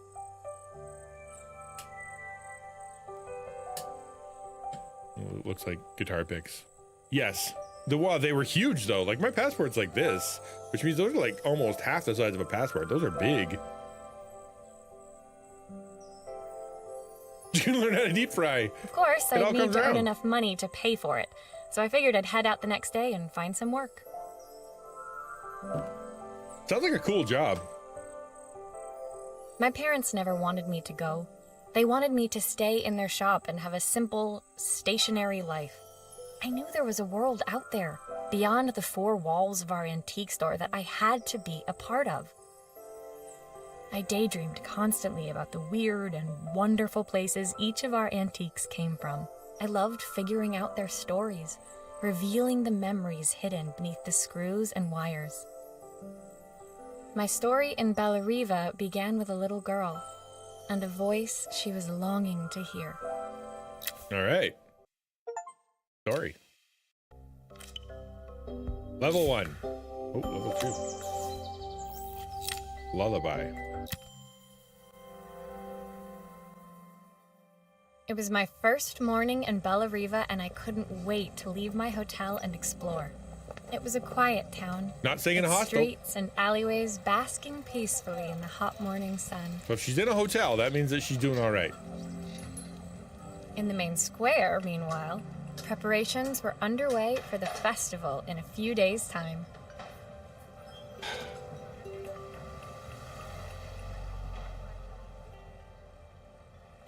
Oh, it looks like guitar picks. Yes. They were huge though. Like my passport's like this, which means those are like almost half the size of a passport. Those are big. You can learn how to deep fry. Of course, It all I'd need comes to earn around. enough money to pay for it, so I figured I'd head out the next day and find some work. Sounds like a cool job. My parents never wanted me to go. They wanted me to stay in their shop and have a simple, stationary life. I knew there was a world out there, beyond the four walls of our antique store, that I had to be a part of. I daydreamed constantly about the weird and wonderful places each of our antiques came from. I loved figuring out their stories, revealing the memories hidden beneath the screws and wires. My story in Bella Riva began with a little girl and a voice she was longing to hear. All right. Sorry. Level 1. Oh, level 2. Lullaby. It was my first morning in Bella Riva, and I couldn't wait to leave my hotel and explore. It was a quiet town. Not staying in a with hostel. Streets and alleyways basking peacefully in the hot morning sun. So if she's in a hotel, that means that she's doing all right. In the main square, meanwhile, preparations were underway for the festival in a few days' time.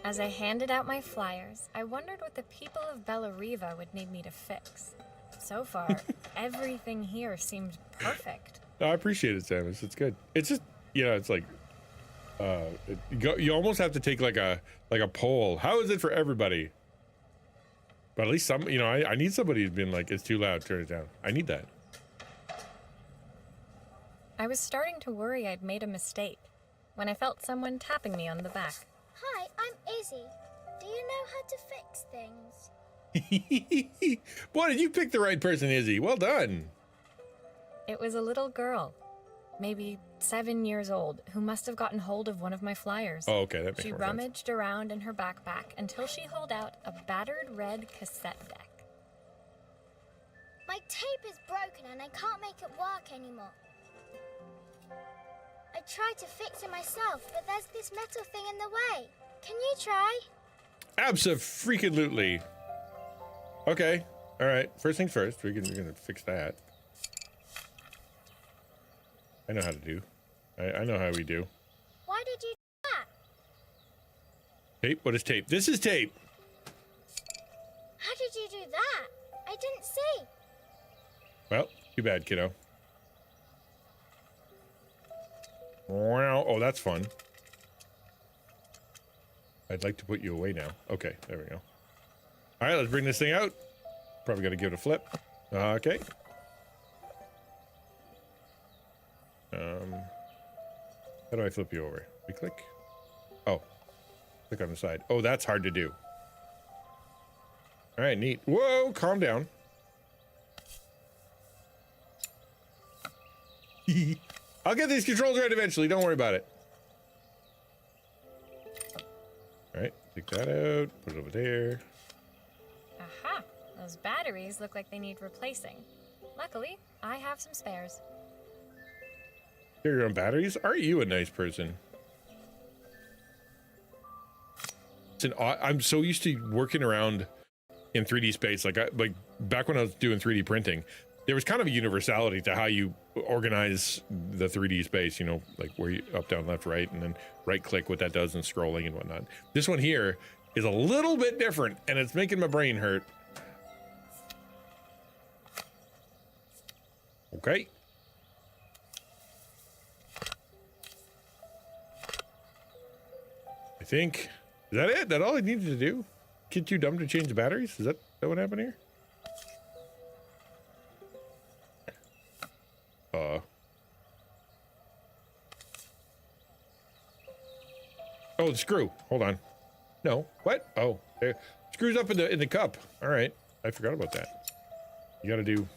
As I handed out my flyers, I wondered what the people of Bella Riva would need me to fix. So far, everything here seemed perfect. No, I appreciate it, Samus. It's good. It's just, it's like, you almost have to take like a poll. How is it for everybody? But at least some, I need somebody who's been like, it's too loud, turn it down. I need that. I was starting to worry I'd made a mistake when I felt someone tapping me on the back. Hi, I'm Izzy. Do you know how to fix things? Boy, did you pick the right person, Izzy. Well done. It was a little girl, maybe 7 years old, who must have gotten hold of one of my flyers. Oh, okay, that makes She more sense. rummaged around in her backpack until she hauled out a battered red cassette deck. My tape is broken and I can't make it work anymore. I tried to fix it myself, but there's this metal thing in the way. Can you try? Abso-freaking-lutely. Okay, all right. First things first, we're gonna fix that. I know how to do. I know how we do. Why did you do that? Tape? What is tape? This is tape. How did you do that? I didn't see. Well, too bad, kiddo. Wow. Oh, that's fun. I'd like to put you away now. Okay, there we go. All right, let's bring this thing out. Probably got to give it a flip. Okay. How do I flip you over? We click. Oh, click on the side. Oh, that's hard to do. All right, neat. Whoa, calm down. I'll get these controls right eventually. Don't worry about it. All right, take that out. Put it over there. Aha! Those batteries look like they need replacing. Luckily, I have some spares. Carry your own batteries? Aren't you a nice person? I'm so used to working around in 3D space. Like back when I was doing 3D printing, there was kind of a universality to how you organize the 3D space, like where you up, down, left, right, and then right click, what that does, and scrolling and whatnot. This one here is a little bit different, and it's making my brain hurt. Okay. I think, is that it? That all I needed to do? Get too dumb to change the batteries? Is that what happened here? Oh, the screw. Hold on. No. What? Oh, there. Screws up in the cup. All right. I forgot about that. You got to do.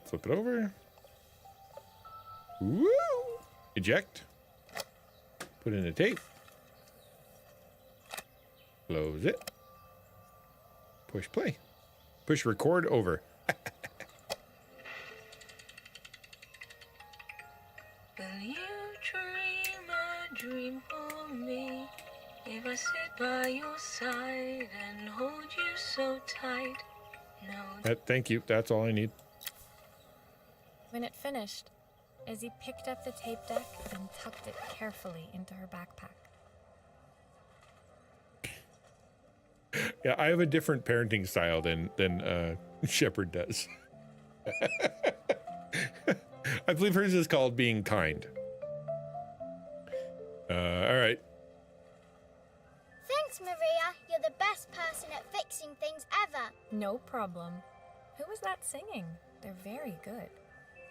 Flip it over. Woo! Eject. Put in the tape. Close it. Push play. Push record over. Will you dream a dream for me? If I sit by your side and hold you so tight. No. Thank you. That's all I need. When it finished, Izzy picked up the tape deck and tucked it carefully into her backpack. Yeah, I have a different parenting style than Shepard does. I believe hers is called being kind. All right. Thanks, Maria. You're the best person at fixing things ever. No problem. Who was that singing? They're very good.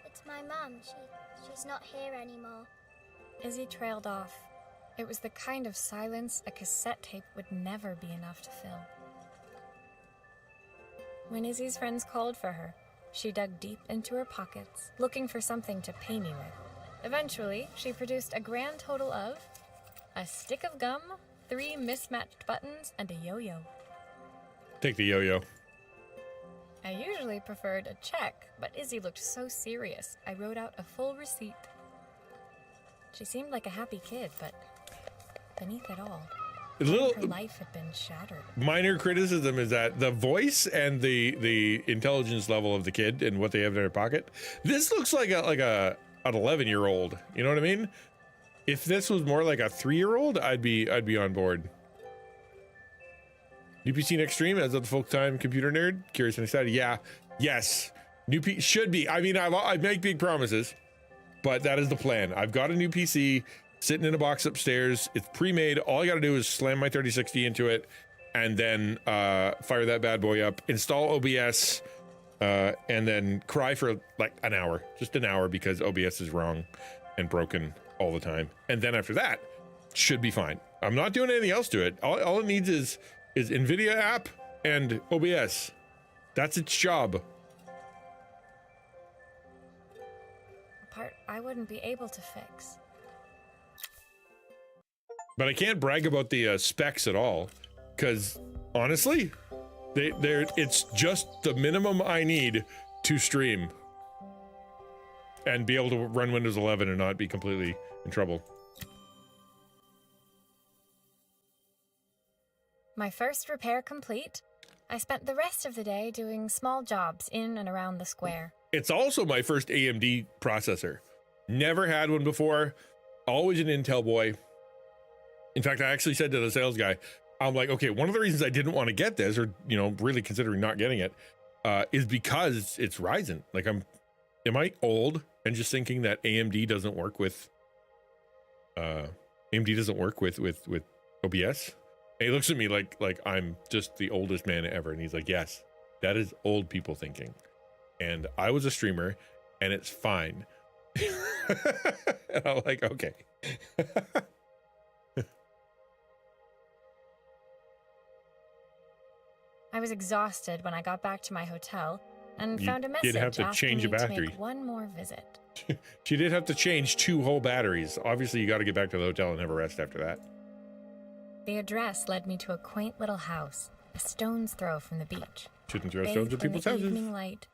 It's my mum. She's not here anymore. Izzy trailed off. It was the kind of silence a cassette tape would never be enough to fill. When Izzy's friends called for her, she dug deep into her pockets, looking for something to pay me with. Eventually, she produced a grand total of a stick of gum, 3 mismatched buttons, and a yo-yo. Take the yo-yo. I usually preferred a check, but Izzy looked so serious, I wrote out a full receipt. She seemed like a happy kid, but beneath it all, her life had been shattered. Minor criticism is that the voice and the intelligence level of the kid and what they have in their pocket. This looks like an 11-year-old. You know what I mean? If this was more like a 3-year-old, I'd be on board. New PC next stream as of the full-time computer nerd. Curious and excited. Yeah. Yes. New PC should be. I mean, I make big promises, but that is the plan. I've got a new PC sitting in a box upstairs. It's pre-made. All I got to do is slam my 3060 into it and then fire that bad boy up, install OBS, and then cry for like an hour, just an hour, because OBS is wrong and broken all the time. And then after that, should be fine. I'm not doing anything else to it. All it needs is NVIDIA app and OBS. That's its job. A part I wouldn't be able to fix. But I can't brag about the specs at all, because honestly, it's just the minimum I need to stream and be able to run Windows 11 and not be completely in trouble. My first repair complete, I spent the rest of the day doing small jobs in and around the square. It's also my first AMD processor. Never had one before. Always an Intel boy. In fact, I actually said to the sales guy, I'm like, okay, one of the reasons I didn't want to get this, or, you know, really considering not getting it, is because it's Ryzen. Like, am I old and just thinking that AMD doesn't work with OBS? And he looks at me like I'm just the oldest man ever. And he's like, yes, that is old people thinking. And I was a streamer and it's fine. And I'm like, okay. I was exhausted when I got back to my hotel and found a message did have to asking change me a battery. to make one more visit. She did have to change 2 whole batteries. Obviously, you got to get back to the hotel and have a rest after that. The address led me to a quaint little house, a stone's throw from the beach. Shouldn't throw stones at people's in the houses. evening light,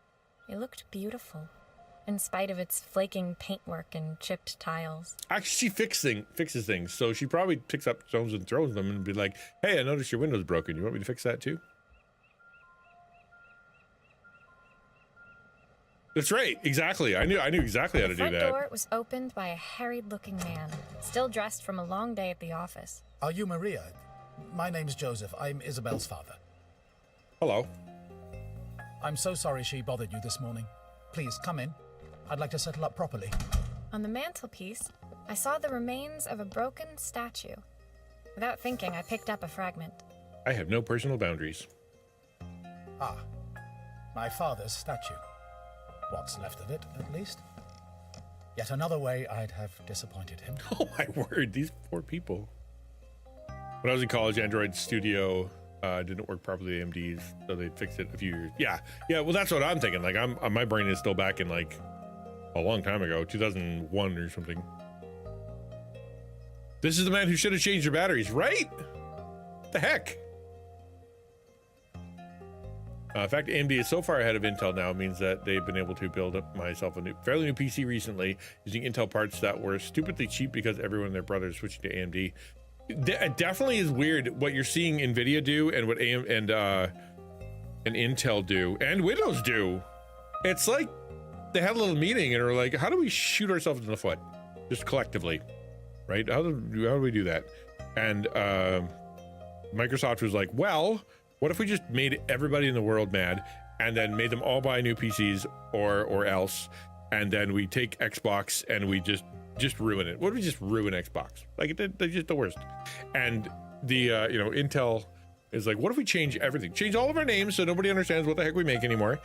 it looked beautiful, in spite of its flaking paintwork and chipped tiles. Actually, she fixes things. So she probably picks up stones and throws them and be like, hey, I noticed your window's broken. You want me to fix that too? That's right. Exactly. I knew exactly how to do that. The front door was opened by a harried-looking man, still dressed from a long day at the office. Are you Maria? My name's Joseph. I'm Isabel's father. Hello. I'm so sorry she bothered you this morning. Please, come in. I'd like to settle up properly. On the mantelpiece, I saw the remains of a broken statue. Without thinking, I picked up a fragment. I have no personal boundaries. Ah, my father's statue. What's left of it, at least. Yet another way I'd have disappointed him. Oh my word, these poor people. When I was in college, Android Studio didn't work properly at AMD's, so they fixed it a few years. Yeah, well, that's what I'm thinking. Like, my brain is still back in like a long time ago, 2001 or something. This is the man who should have changed your batteries, right? What the heck? In fact, AMD is so far ahead of Intel now, means that they've been able to build up myself a fairly new PC recently using Intel parts that were stupidly cheap because everyone and their brother is switching to AMD. It definitely is weird what you're seeing NVIDIA do and what and Intel do and Windows do. It's like they had a little meeting and are like, how do we shoot ourselves in the foot? Just collectively, right? How do we do that? And Microsoft was like, well, what if we just made everybody in the world mad and then made them all buy new PCs or else, and then we take Xbox and we just ruin it? What if we just ruin Xbox? Like, they're just the worst. And the Intel is like, what if we change everything? Change all of our names so nobody understands what the heck we make anymore.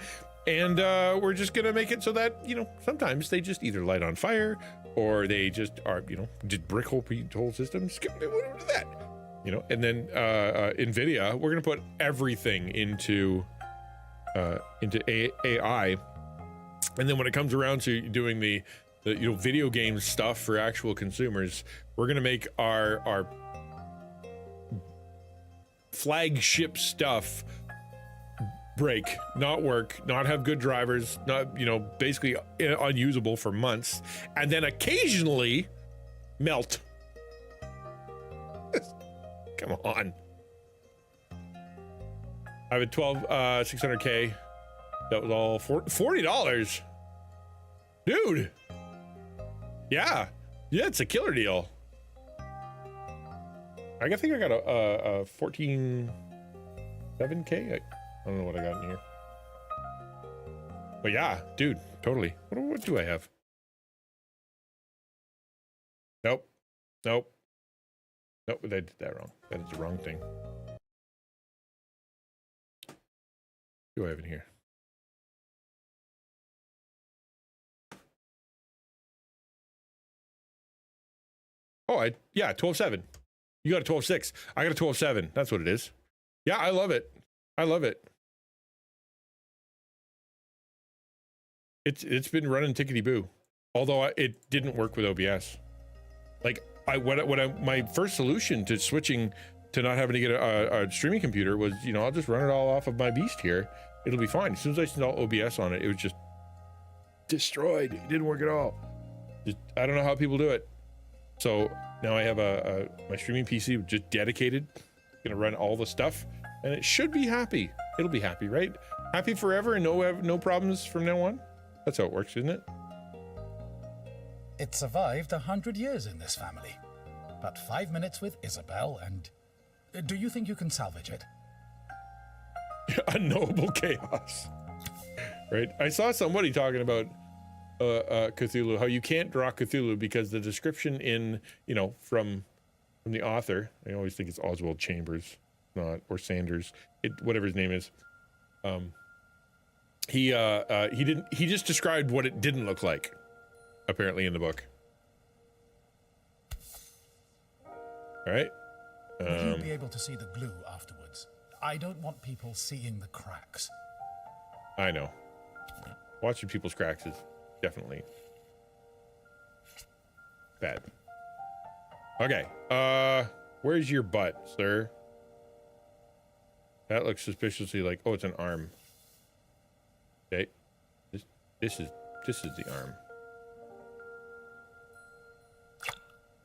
And we're just gonna make it so that, sometimes they just either light on fire or they just are, just brick whole systems. Whatever to that. And then NVIDIA, we're going to put everything into AI. And then when it comes around to doing the video game stuff for actual consumers, we're going to make our flagship stuff break, not work, not have good drivers, not, you know, basically unusable for months, and then occasionally melt. Come on. I have a 600K. That was all $40. Dude. Yeah, it's a killer deal. I think I got a 7K. I don't know what I got in here. But yeah, dude, totally. What do I have? Nope. Nope, I did that wrong. That is the wrong thing. What do I have in here? Oh, 12.7. You got a 12.6. I got a 12.7. That's what it is. Yeah, I love it. I love it. It's been running tickety boo. Although it didn't work with OBS. Like my first solution to switching to not having to get a streaming computer was, you know, I'll just run it all off of my beast here. It'll be fine. As soon as I installed OBS on it, it was just destroyed. It didn't work at all. I don't know how people do it. So now I have my streaming PC just dedicated, gonna run all the stuff, and it should be happy. It'll be happy, right? Happy forever and no problems from now on. That's how it works, isn't it? It survived 100 years in this family. But 5 minutes with Isabel, and do you think you can salvage it? Unknowable chaos. Right? I saw somebody talking about Cthulhu, how you can't draw Cthulhu because the description in, you know, from the author, I always think it's Oswald Chambers, or Sanders, whatever his name is. He just described what it didn't look like, apparently, in the book. All right. Will you be able to see the glue afterwards? I don't want people seeing the cracks. I know. Watching people's cracks is definitely bad. Okay. Where's your butt, sir? That looks suspiciously like, oh, it's an arm. Okay. This is the arm.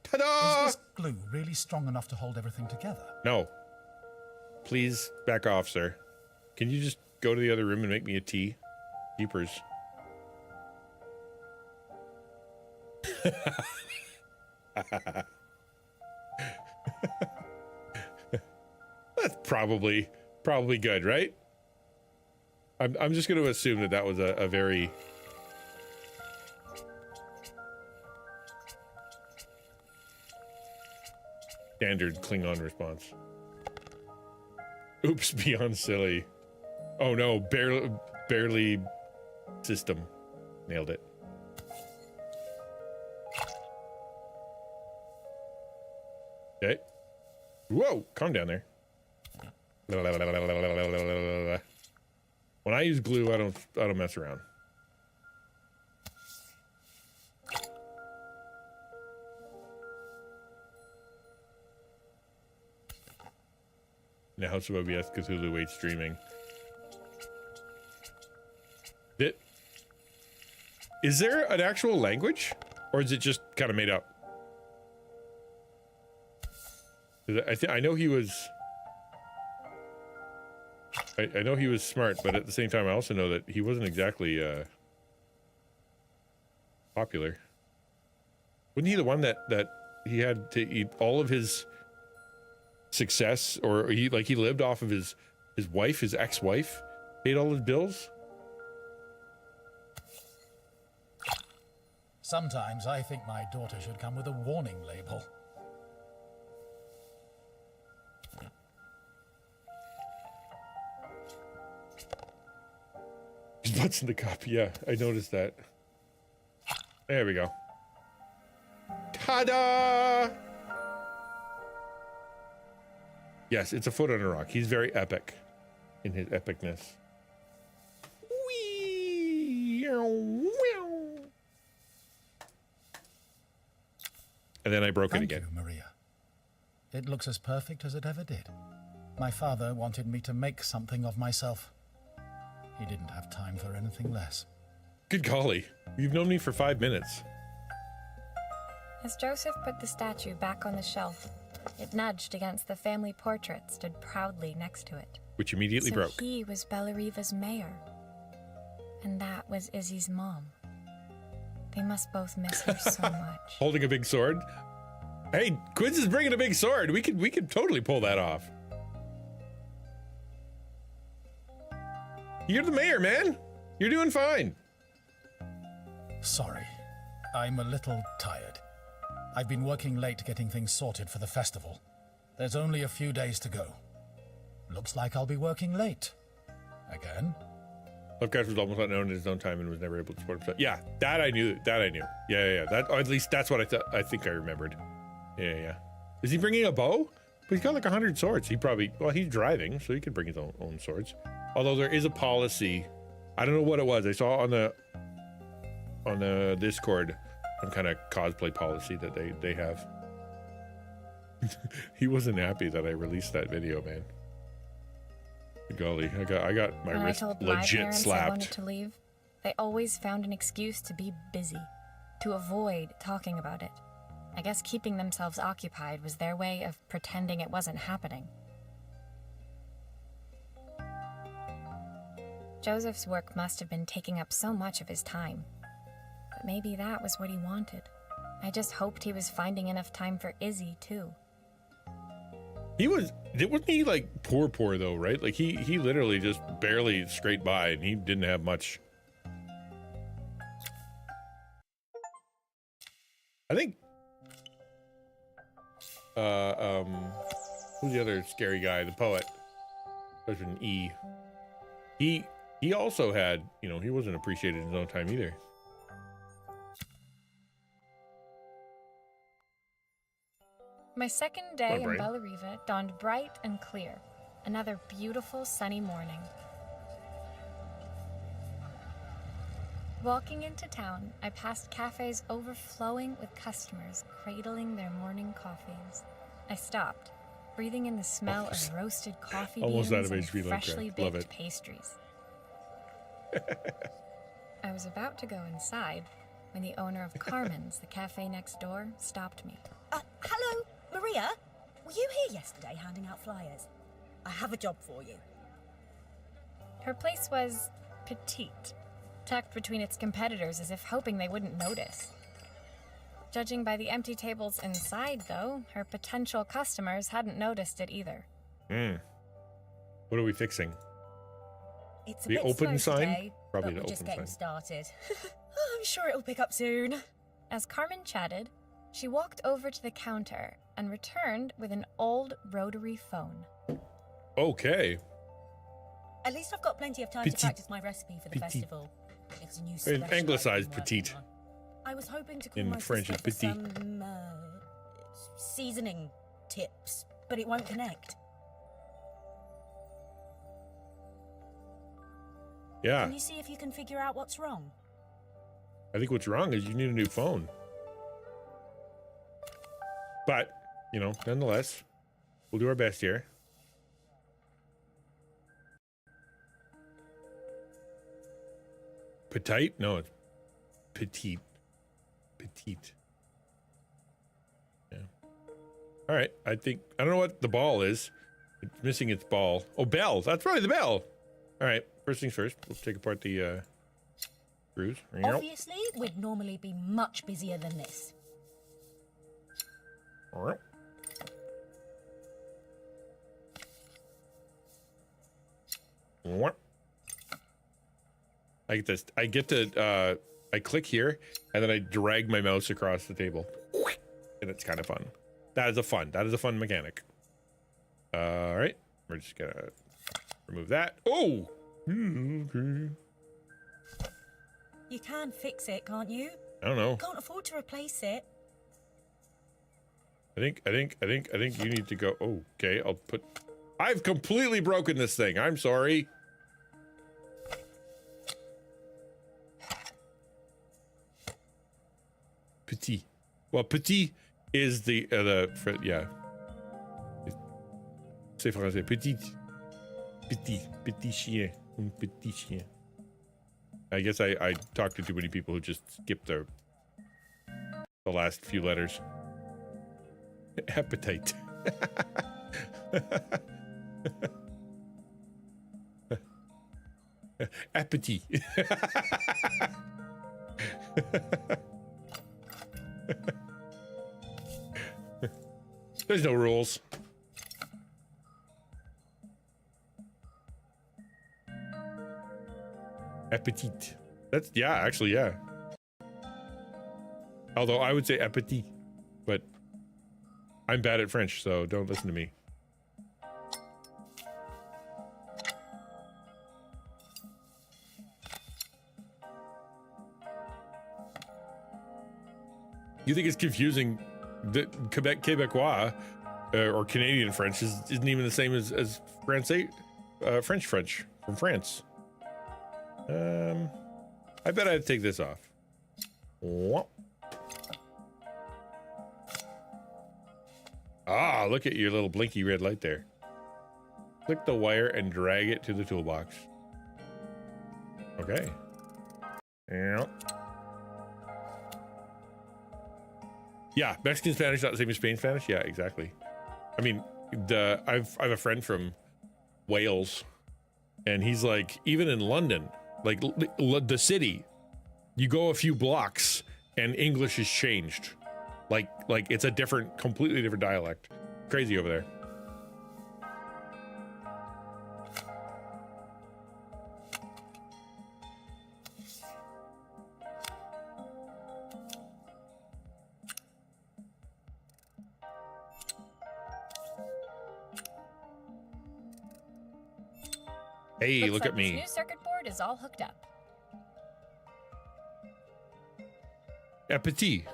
Ta-da! Is this glue really strong enough to hold everything together? No. Please back off, sir. Can you just go to the other room and make me a tea? Jeepers. That's probably good, right? I'm just going to assume that was a very standard Klingon response. Oops, beyond silly. Oh no, barely system. Nailed it. Okay. Whoa, calm down there. When I use glue, I don't mess around. In the House of OBS, Cthulhu waits streaming. Is there an actual language, or is it just kind of made up? I know he was. I know he was smart, but at the same time, I also know that he wasn't exactly popular. Wasn't he the one that he had to eat all of his success, or he lived off of his wife, his ex-wife, paid all his bills? Sometimes I think my daughter should come with a warning label. His butt's in the cup. Yeah, I noticed that. There we go. Ta-da! Yes, it's a foot on a rock. He's very epic in his epicness. Whee! And then I broke it again. Thank you, Maria. It looks as perfect as it ever did. My father wanted me to make something of myself. he didn't have time for anything less. Good golly. You've known me for 5 minutes. As Joseph put the statue back on the shelf, it nudged against the family portrait stood proudly next to it. Which immediately So broke. he was Bellariva's mayor. And that was Izzy's mom. They must both miss her so much. Holding a big sword. Hey, Quiz is bringing a big sword. We could totally pull that off. You're the mayor, man. You're doing fine. Sorry, I'm a little tired. I've been working late getting things sorted for the festival. There's only a few days to go. Looks like I'll be working late. Again? Lovecraft was almost unknown in his own time and was never able to support himself. Yeah, that I knew. Yeah. That, or at least that's what I think I remembered. Yeah. Is he bringing a bow? But he's got like 100 swords. He probably, well, he's driving, so he could bring his own swords. Although there is a policy. I don't know what it was. I saw on the Discord some kind of cosplay policy that they have. He wasn't happy that I released that video, man. Golly, I got my When wrist I told my legit parents I slapped. wanted to leave, they always found an excuse to be busy, to avoid talking about it. I guess keeping themselves occupied was their way of pretending it wasn't happening. Joseph's work must have been taking up so much of his time. But maybe that was what he wanted. I just hoped he was finding enough time for Izzy, too. Wasn't he like poor though, right? Like he literally just barely scraped by and he didn't have much. I think who's the other scary guy, the poet? There's an E. He also had, he wasn't appreciated in his own time either. My second day in Bright. Bellariva dawned bright and clear. Another beautiful sunny morning. Walking into town, I passed cafes overflowing with customers cradling their morning coffees. I stopped, breathing in the smell of roasted coffee Almost beans out of and HP freshly Lovecraft. Love baked it. pastries. I was about to go inside when the owner of Carmen's, the cafe next door, stopped me. Hello, Maria? Were you here yesterday handing out flyers? I have a job for you. Her place was petite, tucked between its competitors as if hoping they wouldn't notice. Judging by the empty tables inside, though, her potential customers hadn't noticed it either. What are we fixing? It's a The bit open slow sign? today, Probably but the we're just open getting sign. started. I'm sure it'll pick up soon. As Carmen chatted, she walked over to the counter and returned with an old rotary phone. Okay. At least I've got plenty of time Petite. to practice my recipe for the Petite. festival. It's a new An special I've been anglicized working petite. on. I was hoping to call In my French, sister it's for petit. some seasoning tips, but it won't connect. Yeah. Can you see if you can figure out what's wrong? I think what's wrong is you need a new phone. But, nonetheless, we'll do our best here. Petite? No, it's petite. Petite. Yeah. All right. I don't know what the ball is. It's missing its ball. Oh, bell. That's probably the bell. All right. First things first. We'll take apart the screws. Obviously, we'd normally be much busier than this. All right. I get to I click here and then I drag my mouse across the table. And it's kind of fun. That is a fun mechanic. All right. We're just gonna remove that. Oh! Okay. You can fix it, can't you? I don't know. Can't afford to replace it. I think you need to go. Oh, okay, I've completely broken this thing. I'm sorry. Petit. Well, petit is yeah. C'est français. Petit chien. Un petit chien. I guess I talked to too many people who just skipped the last few letters. Appetite. Appetit. There's no rules. Appetit. That's, yeah, actually, yeah. Although I would say appetit, but I'm bad at French, so don't listen to me. You think it's confusing that Quebecois or Canadian French isn't even the same as French from France. I bet I'd take this off. Ah, look at your little blinky red light there. Click the wire and drag it to the toolbox. Okay. Yeah, Mexican Spanish not the same as Spain Spanish. Yeah, exactly. I mean, I've a friend from Wales, and he's like, even in London, like the city, you go a few blocks and English is changed. Like it's a completely different dialect. Crazy over there. Hey, Looks look like at me. This new circuit board is all hooked up. Appetit.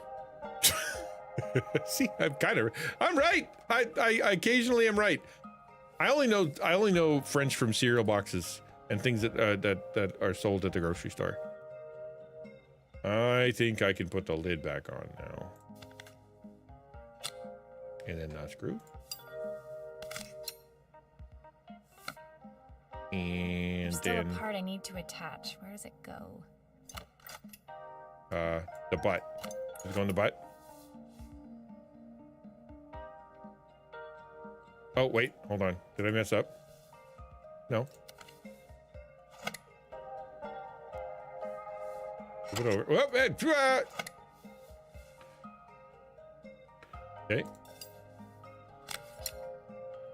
See, I'm right. I occasionally am right. I only know French from cereal boxes and things that are sold at the grocery store. I think I can put the lid back on now. And then unscrew. And There's still then a part I need to attach. Where does it go? the butt. Does it go in the butt? Oh, wait, hold on. Did I mess up? No. Move it over. Whoop, okay.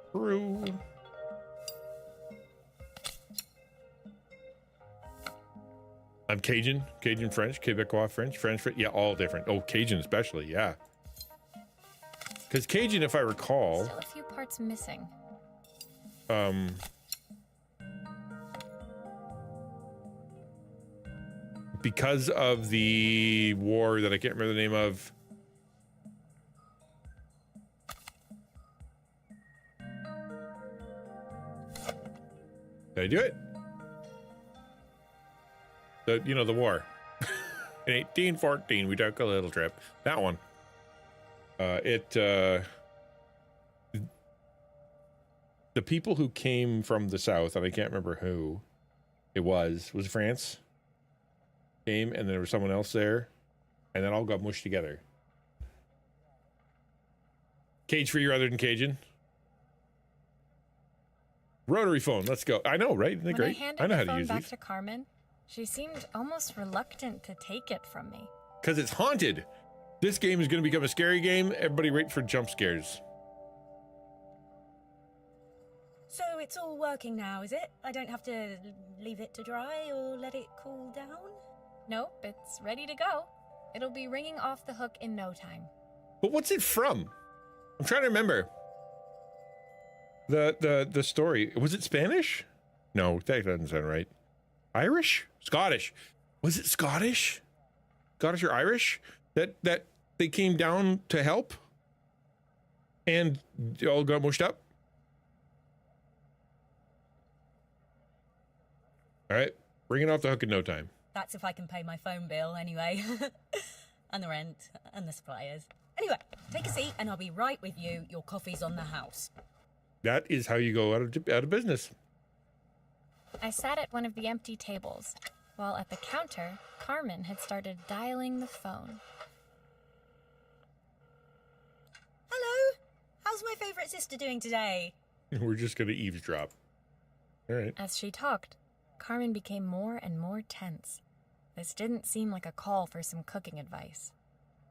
Screw. I'm Cajun French, Quebecois French, yeah, all different. Oh, Cajun especially, yeah. Because Cajun, if I recall, Still a few parts missing. Because of the war that I can't remember the name of. Did I do it? The war. In 1814, we took a little trip. That one. The people who came from the south, and I can't remember who it was France? Came, and then there was someone else there, and then all got mushed together. Cage free rather than Cajun. Rotary phone, let's go. I know, right? Isn't it great? I know how to use back these. to Carmen, she seemed almost reluctant to take it from me. Because it's haunted. This game is going to become a scary game. Everybody wait for jump scares. So it's all working now, is it? I don't have to leave it to dry or let it cool down? Nope, it's ready to go. It'll be ringing off the hook in no time. But what's it from? I'm trying to remember. The story. Was it Spanish? No, that doesn't sound right. Irish? Scottish. Was it Scottish? Scottish or Irish? That they came down to help? And they all got mushed up? All right, ring it off the hook in no time. That's if I can pay my phone bill anyway. And the rent and the suppliers. Anyway, take a seat and I'll be right with you. Your coffee's on the house. That is how you go out of business. I sat at one of the empty tables, while at the counter, Carmen had started dialing the phone. Hello? How's my favourite sister doing today? We're just going to eavesdrop. All right. As she talked, Carmen became more and more tense. This didn't seem like a call for some cooking advice.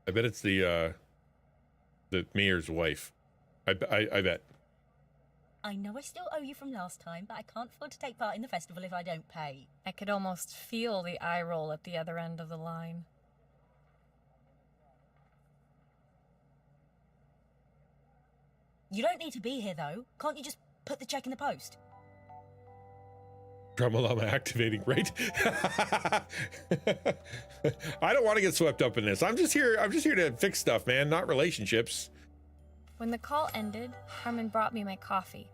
I bet it's the mayor's wife. I bet. I know I still owe you from last time, but I can't afford to take part in the festival if I don't pay. I could almost feel the eye roll at the other end of the line. You don't need to be here, though. Can't you just put the check in the post? Drum llama activating, right? I don't want to get swept up in this. I'm just here to fix stuff, man, not relationships. When the call ended, Carmen brought me my coffee,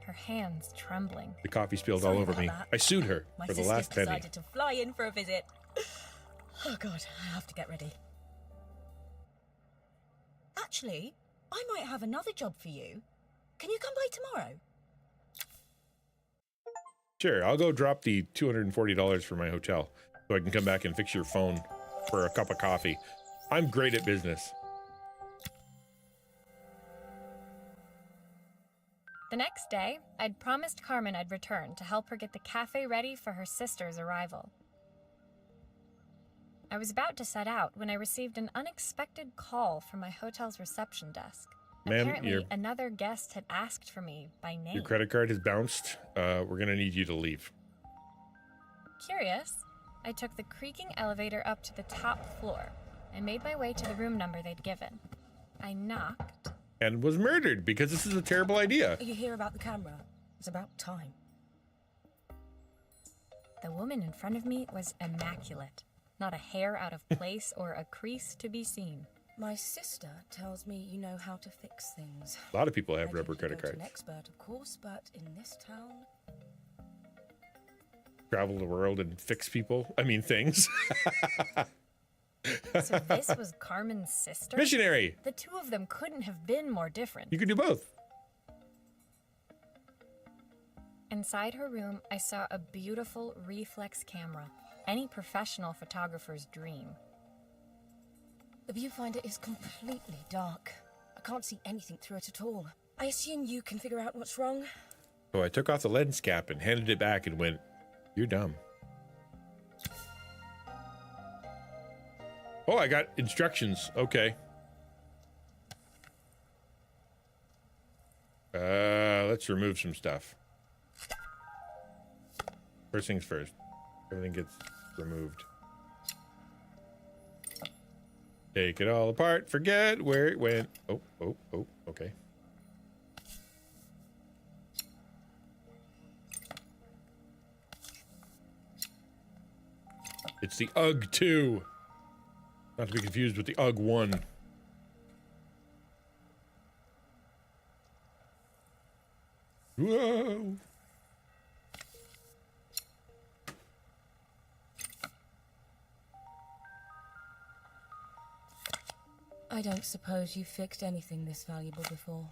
her hands trembling. The coffee spilled Sorry all over about me. that. I sued her My for the sister's last penny. decided to fly in for a visit. Oh, God, I have to get ready. Actually, I might have another job for you. Can you come by tomorrow? Sure, I'll go drop the $240 for my hotel so I can come back and fix your phone for a cup of coffee. I'm great at business. The next day, I'd promised Carmen I'd return to help her get the cafe ready for her sister's arrival. I was about to set out when I received an unexpected call from my hotel's reception desk. Ma'am, Apparently, another guest had asked for me by name. your credit card has bounced. We're going to need you to leave. Curious, I took the creaking elevator up to the top floor and made my way to the room number they'd given. I knocked. And was murdered because this is a terrible idea. Are you here about the camera? It's about time. The woman in front of me was immaculate. Not a hair out of place or a crease to be seen. My sister tells me you know how to fix things. A lot of people have I'd rubber usually credit go to cards. an expert, of course, but in this town... Travel the world and fix people. I mean, things. So this was Carmen's sister? Missionary. The two of them couldn't have been more different. You can do both. Inside her room, I saw a beautiful reflex camera. Any professional photographer's dream. The viewfinder is completely dark. I can't see anything through it at all. I assume you can figure out what's wrong. So I took off the lens cap and handed it back and went, "You're dumb." Oh, I got instructions. Okay. Let's remove some stuff. First things first. Everything gets removed. Take it all apart. Forget where it went. Oh, okay. It's the UGG 2. Not to be confused with the UGG 1. Whoa! I don't suppose you've fixed anything this valuable before.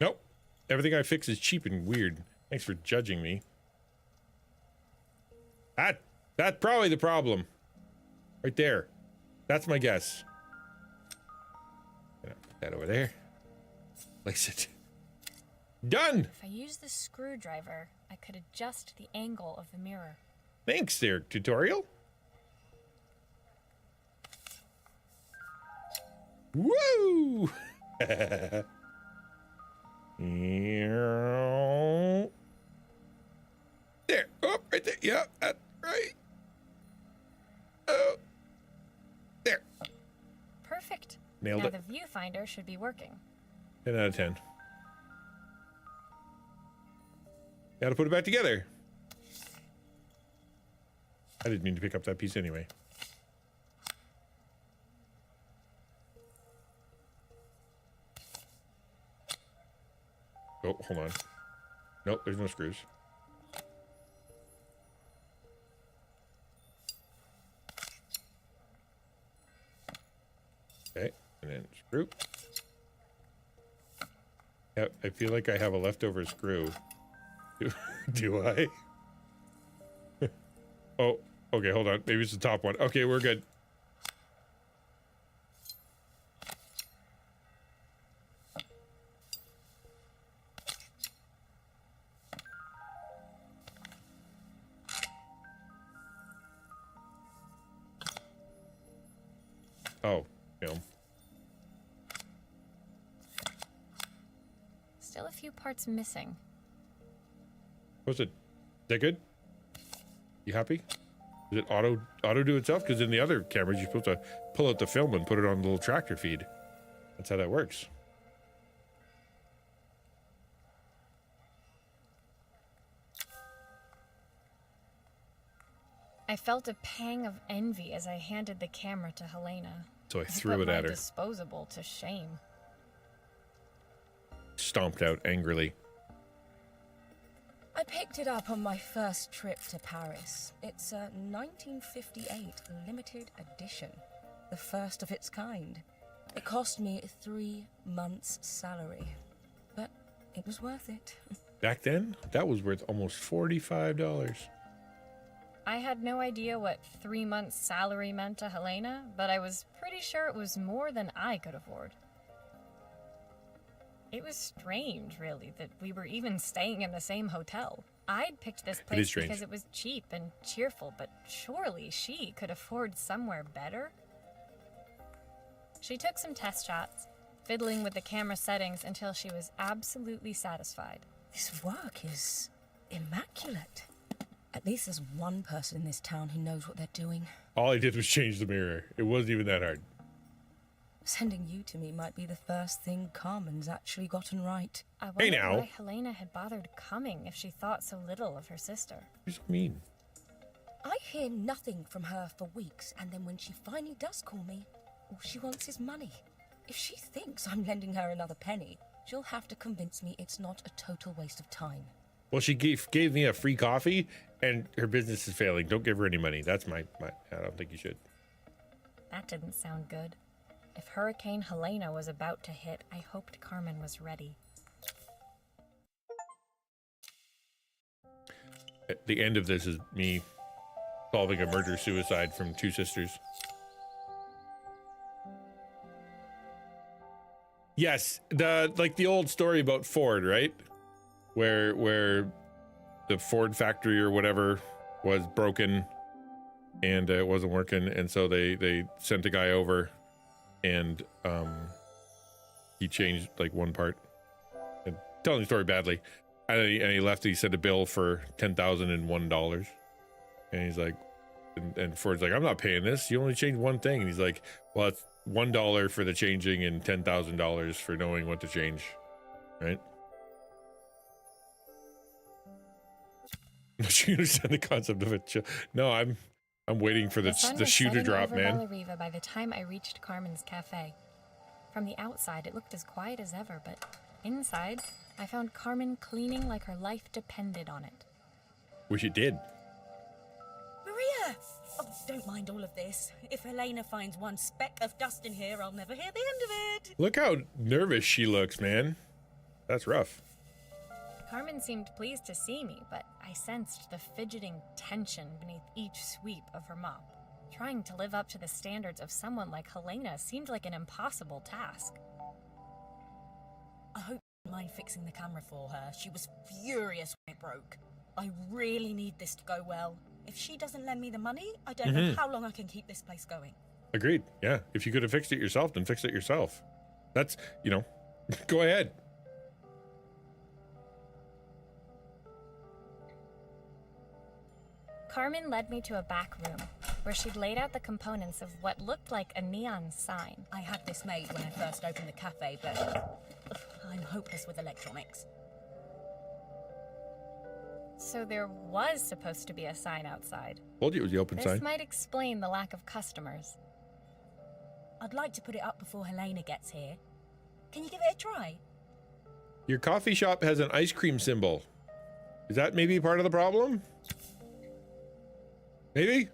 Nope. Everything I fix is cheap and weird. Thanks for judging me. That's probably the problem. Right there. That's my guess. Gonna put that over there. Place it. Done! If I use the screwdriver, I could adjust the angle of the mirror. Thanks there, tutorial. Woo! There. Oh, right there. Yeah, that's right. Oh. There. Perfect. Nailed now it. the viewfinder should be working. 10 out of 10. Gotta put it back together. I didn't mean to pick up that piece anyway. Oh, hold on. Nope, there's no screws. Okay, and then screw. Yep, I feel like I have a leftover screw. Do I? Oh, okay, hold on. Maybe it's the top one. Okay, we're good. Oh, film. Still a few parts missing. What's it? Is that good? You happy? Does it auto do itself? Because in the other cameras, you're supposed to pull out the film and put it on the little tractor feed. That's how that works. I felt a pang of envy as I handed the camera to Helena. So I threw it at her. Disposable to shame. Stomped out angrily. I picked it up on my first trip to Paris. It's a 1958 limited edition, the first of its kind. It cost me 3 months' salary, but it was worth it. Back then, that was worth almost $45. I had no idea what 3 months' salary meant to Helena, but I was pretty sure it was more than I could afford. It was strange, really, that we were even staying in the same hotel. I'd picked this place because it was cheap and cheerful, but surely she could afford somewhere better? She took some test shots, fiddling with the camera settings until she was absolutely satisfied. This work is immaculate. At least there's one person in this town who knows what they're doing. All I did was change the mirror. It wasn't even that hard. Sending you to me might be the first thing Carmen's actually gotten right. I wondered why Helena had bothered coming if she thought so little of her sister. You're so mean. I hear nothing from her for weeks, and then when she finally does call me, all she wants is money. If she thinks I'm lending her another penny, she'll have to convince me it's not a total waste of time. Well, she gave me a free coffee, and her business is failing. Don't give her any money. That's my I don't think you should. That didn't sound good. If Hurricane Helena was about to hit, I hoped Carmen was ready. At the end of this is me solving a murder-suicide from two sisters. Yes, the old story about Ford, right? Where the Ford factory or whatever was broken and it wasn't working, and so they sent a guy over and he changed like one part. And telling the story badly. And he left, he sent a bill for $10,001. And he's like, and Ford's like, I'm not paying this. You only changed one thing. And he's like, well, it's $1 for the changing and $10,000 for knowing what to change. Right? You understand the concept of it. No, I'm waiting for the shoe to drop, man. Bellariva by the time I reached Carmen's cafe. From the outside, it looked as quiet as ever, but inside, I found Carmen cleaning like her life depended on it. Wish it did. Maria! Oh, don't mind all of this. If Helena finds one speck of dust in here, I'll never hear the end of it. Look how nervous she looks, man. That's rough. Carmen seemed pleased to see me, but I sensed the fidgeting tension beneath each sweep of her mop. Trying to live up to the standards of someone like Helena seemed like an impossible task. I hope you don't mind fixing the camera for her. She was furious when it broke. I really need this to go well. If she doesn't lend me the money, I don't know how long I can keep this place going. Agreed. Yeah. If you could have fixed it yourself, then fix it yourself. That's, go ahead. Carmen led me to a back room, where she'd laid out the components of what looked like a neon sign. I had this made when I first opened the cafe, but I'm hopeless with electronics. So there was supposed to be a sign outside. Told you it was the open sign. This might explain the lack of customers. I'd like to put it up before Helena gets here. Can you give it a try? Your coffee shop has an ice cream symbol. Is that maybe part of the problem? Maybe?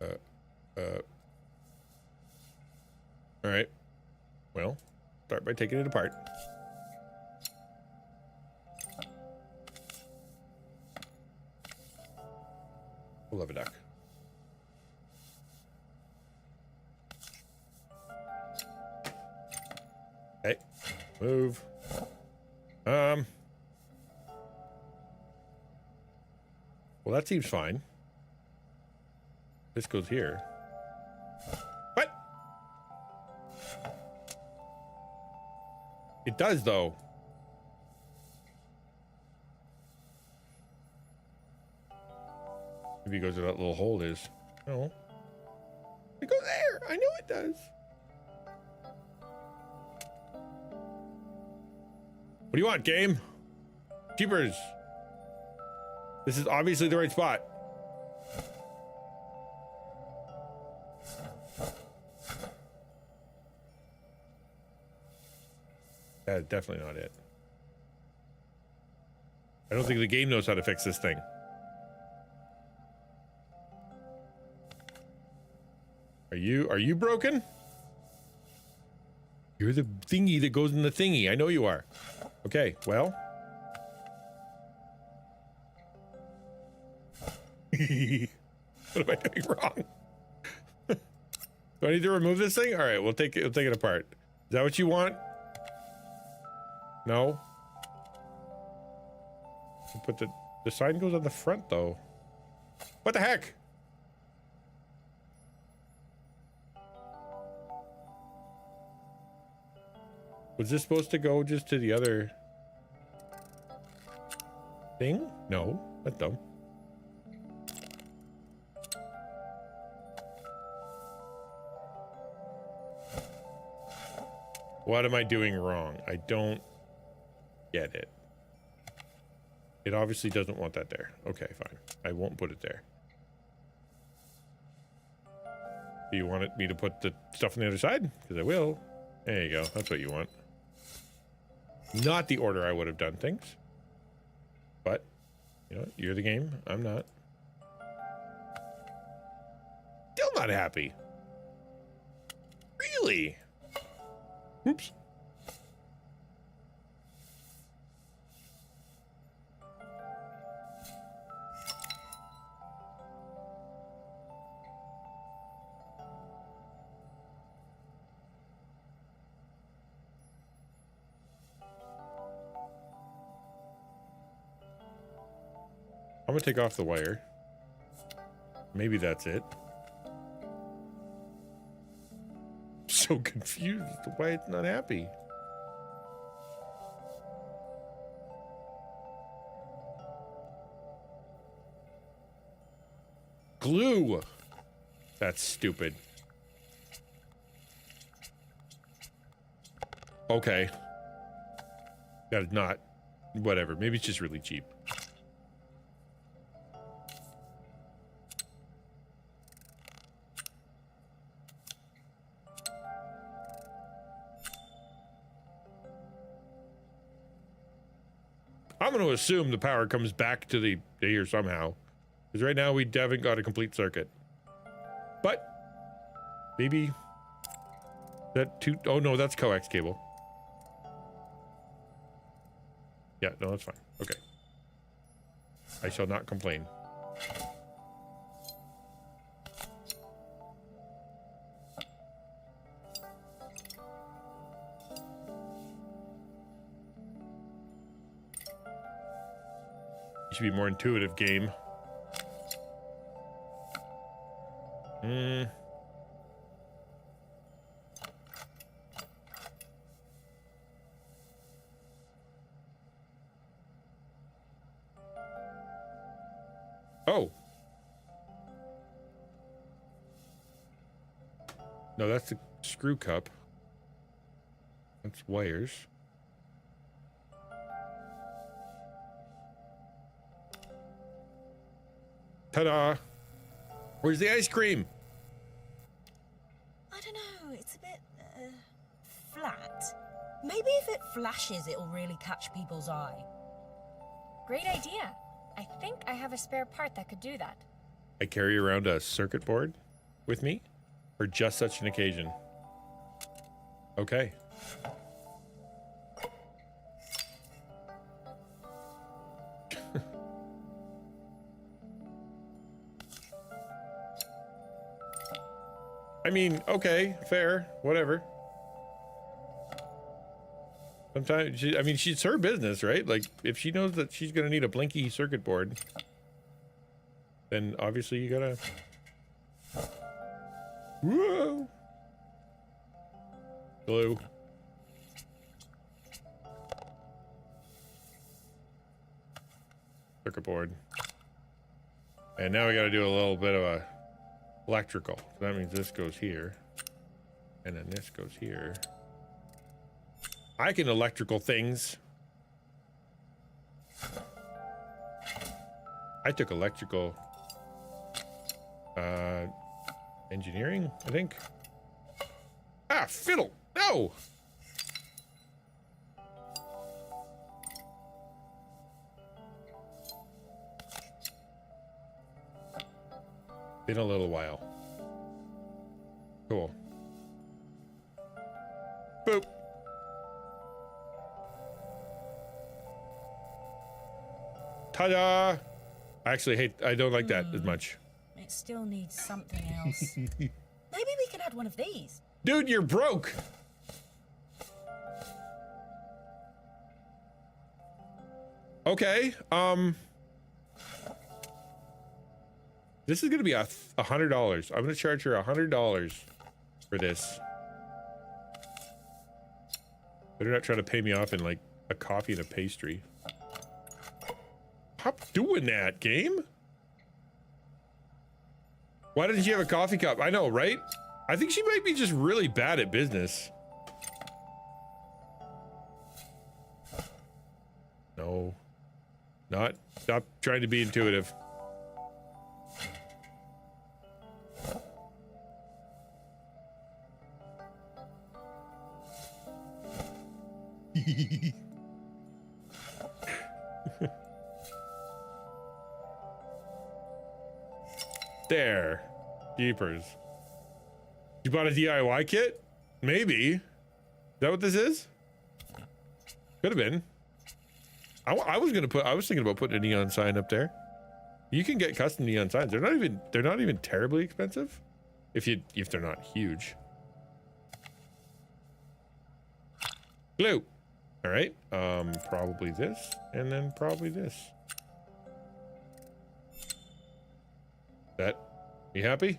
All right. Well, start by taking it apart. We'll have a duck. Okay, move. Well, that seems fine. This goes here. What? It does, though. Maybe it goes where that little hole is. No. It goes there. I know it does. What do you want, game? Keepers. This is obviously the right spot. That's definitely not it. I don't think the game knows how to fix this thing. Are you broken? You're the thingy that goes in the thingy. I know you are. Okay, well. What am I doing wrong? Do I need to remove this thing? All right, we'll take it apart. Is that what you want? No. But the sign goes on the front though. What the heck? Was this supposed to go just to the other thing? No, that's dumb. What am I doing wrong? I don't get it. It obviously doesn't want that there. Okay, fine. I won't put it there. Do you want me to put the stuff on the other side? Because I will. There you go. That's what you want. Not the order I would have done things. But, you know, you're the game. I'm not. Still not happy. Really? Oops. I'm gonna take off the wire. Maybe that's it. So confused as to why it's not happy. Glue. That's stupid. Okay. That is not. Whatever. Maybe it's just really cheap. I'm going to assume the power comes back to the here somehow. Because right now we haven't got a complete circuit. But maybe that oh no, that's coax cable. Yeah, no, that's fine. Okay. I shall not complain. You should be more intuitive, game. Oh. No, that's the screw cup. That's wires. Ta-da! Where's the ice cream? I don't know, it's a bit, flat. Maybe if it flashes, it'll really catch people's eye. Great idea. I think I have a spare part that could do that. I carry around a circuit board with me for just such an occasion. Okay. I mean, okay, fair, whatever. Sometimes, I mean, she's her business, right? Like, if she knows that she's gonna need a blinky circuit board, then obviously you gotta... Whoa! Blue. Circuit board. And now we gotta do a little bit of a electrical. So that means this goes here. And then this goes here. I can electrical things. I took electrical engineering, I think. Ah, fiddle! No! Been a little while. Cool. Boop. Ta-da! I don't like that as much. It still needs something else. Maybe we can add one of these. Dude, you're broke! Okay, this is gonna be $100. I'm gonna charge her $100 for this. Better not try to pay me off in like a coffee and a pastry. Stop doing that, game. Why didn't you have a coffee cup? I know, right? I think she might be just really bad at business. No. Stop trying to be intuitive. There. Jeepers. You bought a DIY kit? Maybe. Is that what this is? Could have been. I was thinking about putting a neon sign up there. You can get custom neon signs. They're not even terribly expensive. If they're not huge. Glue. All right. Probably this, and then probably this. That. You happy?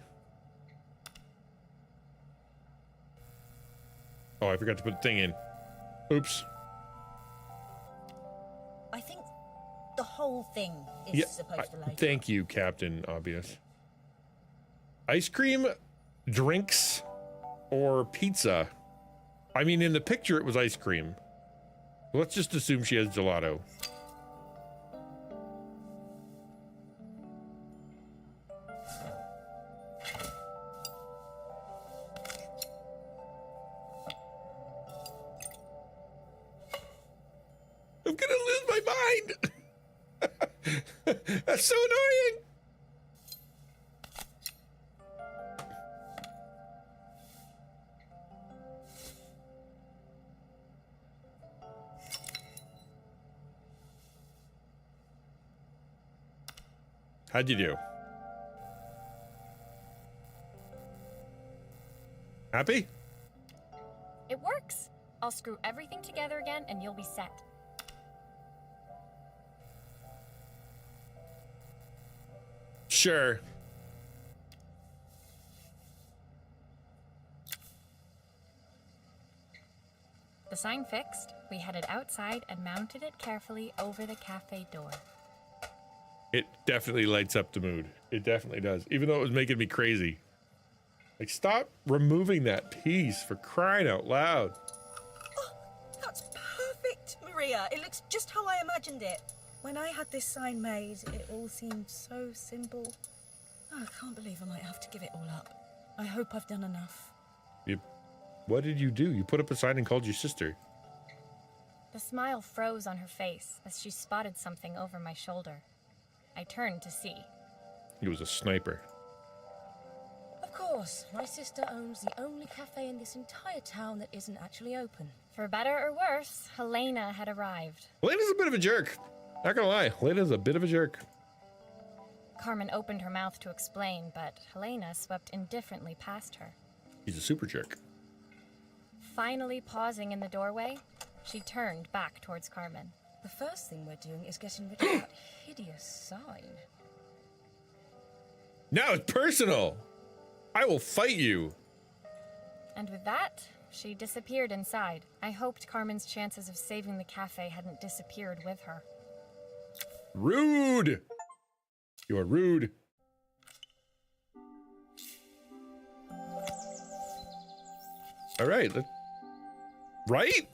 Oh, I forgot to put the thing in. Oops. I think the whole thing is supposed to light. Thank you, Captain Obvious. Ice cream, drinks, or pizza? I mean, in the picture it was ice cream. Let's just assume she has gelato. I'm gonna lose my mind! That's so annoying! How'd you do? Happy? It works. I'll screw everything together again and you'll be set. Sure. The sign fixed, we headed outside and mounted it carefully over the cafe door. It definitely lights up the mood. It definitely does. Even though it was making me crazy. Like, stop removing that piece, for crying out loud. Oh, that's perfect, Maria. It looks just how I imagined it. When I had this sign made, it all seemed so simple. Oh, I can't believe I might have to give it all up. I hope I've done enough. What did you do? You put up a sign and called your sister. The smile froze on her face as she spotted something over my shoulder. I turned to see. He was a sniper. Of course, my sister owns the only cafe in this entire town that isn't actually open. For better or worse, Helena had arrived. Helena's a bit of a jerk. Not gonna lie, Helena's a bit of a jerk. Carmen opened her mouth to explain, but Helena swept indifferently past her. He's a super jerk. Finally pausing in the doorway, she turned back towards Carmen. The first thing we're doing is getting rid of that hideous sign. Now it's personal. I will fight you. And with that, she disappeared inside. I hoped Carmen's chances of saving the cafe hadn't disappeared with her. Rude. You are rude. All right. Right?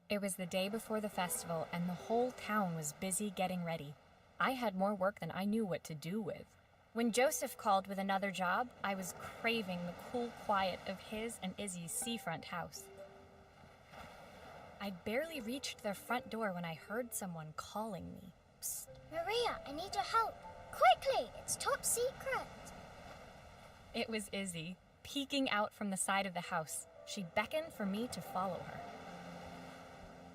It was the day before the festival, and the whole town was busy getting ready. I had more work than I knew what to do with. When Joseph called with another job, I was craving the cool quiet of his and Izzy's seafront house. I'd barely reached their front door when I heard someone calling me. Psst, Maria, I need your help. Quickly, it's top secret. It was Izzy, peeking out from the side of the house. She beckoned for me to follow her.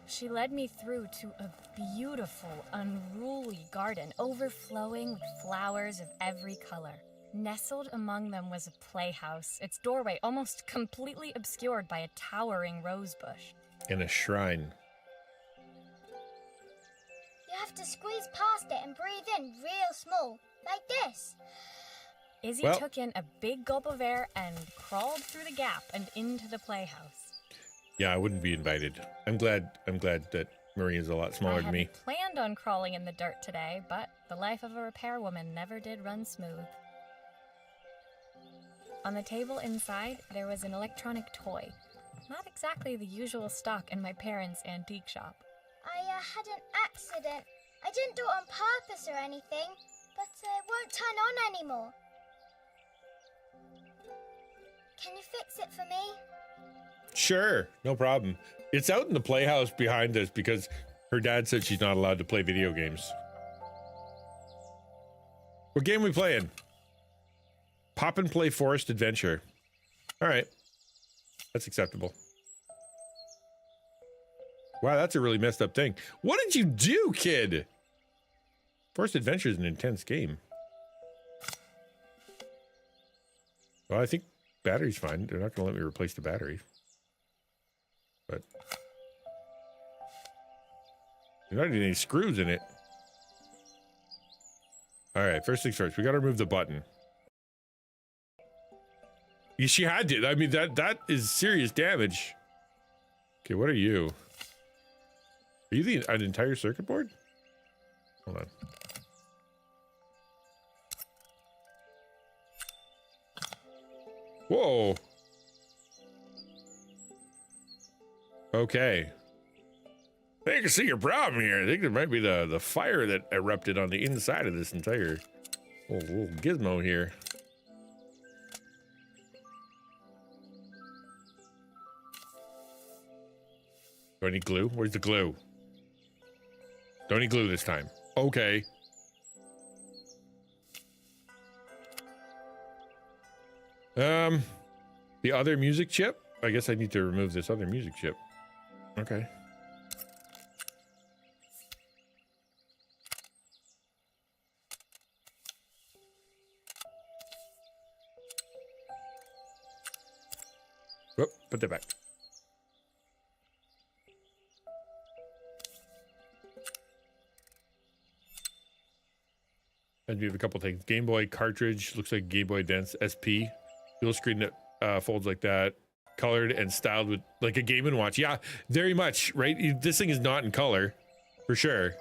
She led me through to a beautiful, unruly garden overflowing with flowers of every color. Nestled among them was a playhouse, its doorway almost completely obscured by a towering rose bush. In a shrine. You have to squeeze past it and breathe in real small, like this. Izzy took in a big gulp of air and crawled through the gap and into the playhouse. Yeah, I wouldn't be invited. I'm glad that Maria's a lot smaller than me. I hadn't planned on crawling in the dirt today, but the life of a repairwoman never did run smooth. On the table inside, there was an electronic toy. Not exactly the usual stock in my parents' antique shop. I had an accident. I didn't do it on purpose or anything, but it won't turn on anymore. Can you fix it for me? Sure, no problem. It's out in the playhouse behind us because her dad said she's not allowed to play video games. What game are we playing? Pop and Play Forest Adventure. All right. That's acceptable. Wow, that's a really messed up thing. What did you do, kid? Forest Adventure is an intense game. Well, I think battery's fine. They're not going to let me replace the battery. But there's not any screws in it. All right, first things first. We got to remove the button. Yeah, she had to. I mean, that is serious damage. Okay, what are you? Are you an entire circuit board? Hold on. Whoa. Okay. I can see your problem here. I think it might be the fire that erupted on the inside of this entire little gizmo here. Do I need glue? Where's the glue? Don't need glue this time. Okay. The other music chip? I guess I need to remove this other music chip. Okay. Whoop, put that back. And we have a couple things. Game Boy cartridge, looks like Game Boy Advance SP. Dual screen that folds like that. Colored and styled with like a Game & Watch. Yeah, very much, right? This thing is not in color, for sure.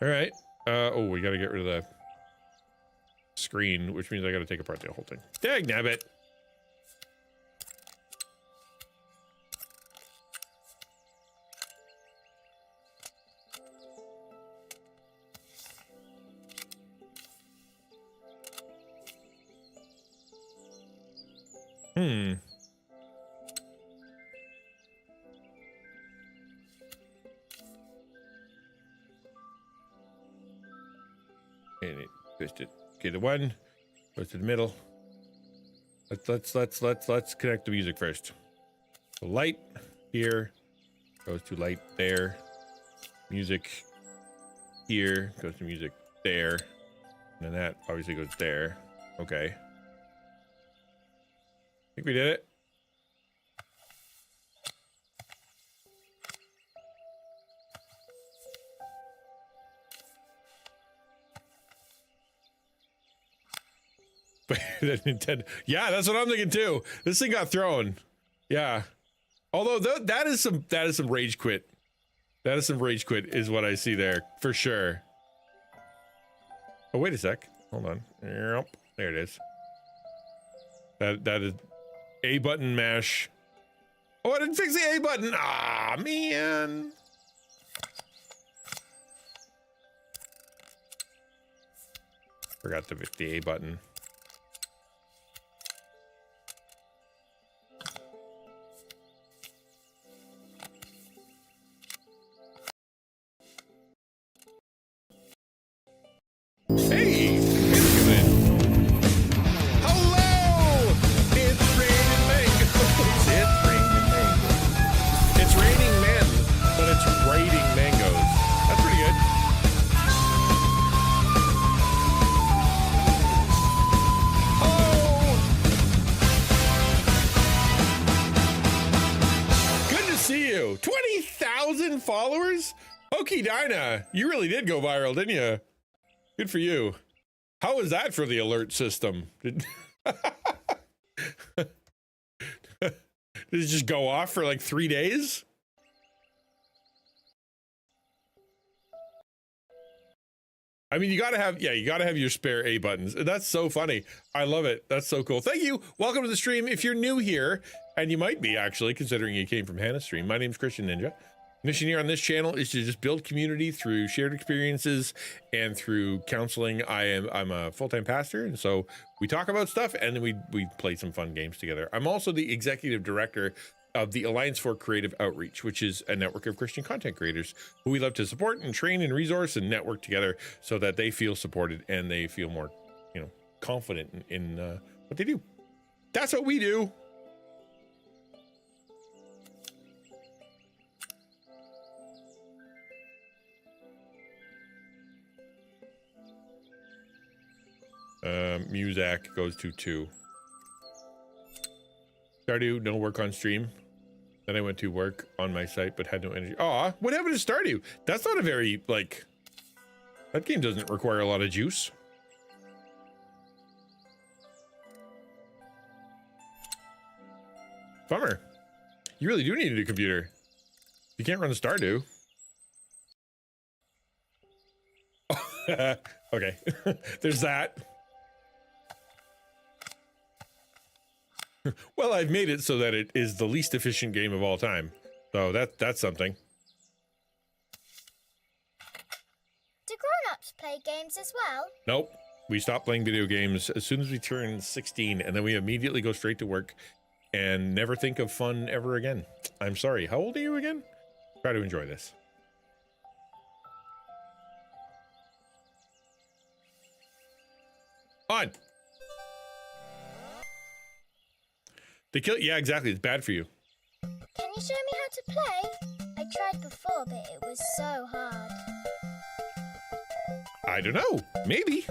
All right. Oh, we got to get rid of the screen, which means I got to take apart the whole thing. Dagnabbit. And it twisted. Okay, the one goes to the middle. Let's connect the music first. The light here goes to light there. Music here goes to music there. And that obviously goes there. Okay. I think we did it. That Nintendo. Yeah, that's what I'm thinking too. This thing got thrown. Yeah. Although that is some rage quit. That is some rage quit is what I see there for sure. Oh, wait a sec. Hold on. Yep. There it is. That is A button mash. Oh, I didn't fix the A button. Ah, man. Forgot to fix the A button. Hey, it's good. Hello! It's raining mangoes. It's raining mangoes. It's raining men, but it's raining mangoes. That's pretty good. Oh! Good to see you. 20,000 followers? Okie Dinah, you really did go viral, didn't you? Good for you. How was that for the alert system? Did it just go off for like 3 days? I mean, you gotta have your spare A buttons. That's so funny. I love it. That's so cool. Thank you. Welcome to the stream. If you're new here, and you might be actually, considering you came from Hannah's stream, my name's XtianNinja. Mission here on this channel is to just build community through shared experiences and through counseling. I'm a full-time pastor, and so we talk about stuff and then we play some fun games together. I'm also the executive director of the Alliance for Creative Outreach, which is a network of Christian content creators who we love to support and train and resource and network together so that they feel supported and they feel more, confident in what they do. That's what we do. Muzak goes to 2. Stardew, no work on stream. Then I went to work on my site, but had no energy. Aw, what happened to Stardew? That's not a very, that game doesn't require a lot of juice. Bummer. You really do need a new computer. You can't run Stardew. Okay, there's that. Well, I've made it so that it is the least efficient game of all time. So that's something. Do grown-ups play games as well? Nope. We stopped playing video games as soon as we turn 16, and then we immediately go straight to work and never think of fun ever again. I'm sorry. How old are you again? Try to enjoy this. On. They kill. Yeah, exactly. It's bad for you. Can you show me how to play? I tried before, but it was so hard. I don't know. Maybe.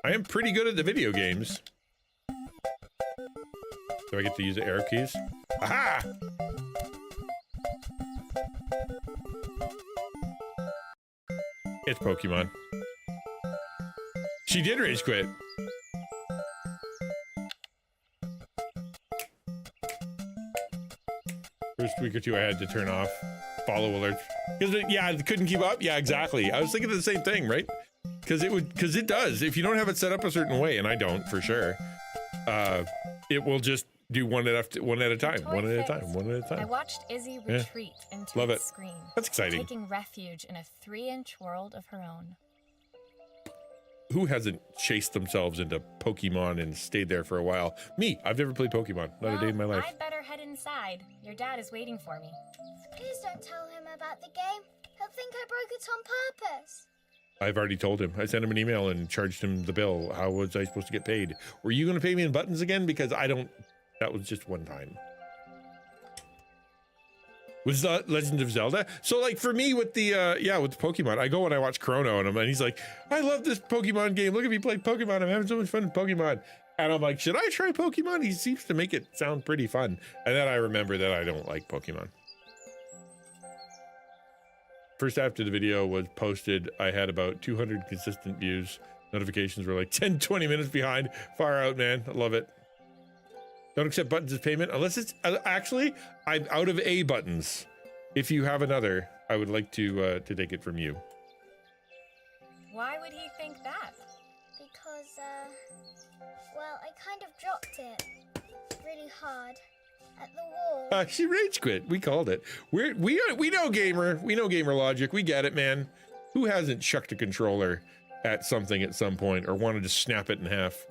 I am pretty good at the video games. Do I get to use the arrow keys? Aha! It's Pokemon. She did rage quit. First week or two, I had to turn off follow alerts because I couldn't keep up. Yeah, exactly. I was thinking of the same thing, right? Because it does. If you don't have it set up a certain way, and I don't for sure, it will just do one at a time. I watched Izzy retreat into Love the it. screen. That's exciting. Taking refuge in a 3-inch world of her own. Who hasn't chased themselves into Pokemon and stayed there for a while? Me. I've never played Pokemon. Not a day in my life. I'd better head inside. Your dad is waiting for me. Please don't tell him about the game. He'll think I broke it on purpose. I've already told him. I sent him an email and charged him the bill. How was I supposed to get paid? Were you going to pay me in buttons again? Because I don't. That was just one time. Was the Legend of Zelda? So like for me with the with the Pokemon, I go and I watch Chrono and he's like, I love this Pokemon game. Look at me play Pokemon. I'm having so much fun with Pokemon. And I'm like, should I try Pokemon? He seems to make it sound pretty fun. And then I remember that I don't like Pokemon. First after the video was posted, I had about 200 consistent views. Notifications were like 10, 20 minutes behind. Far out, man. I love it. Don't accept buttons as payment unless it's actually I'm out of A buttons. If you have another, I would like to take it from you. Why would he think that? Because, well, I kind of dropped it really hard at the wall. She rage quit. We called it. We know gamer. We know gamer logic. We get it, man. Who hasn't chucked a controller at something at some point or wanted to snap it in half?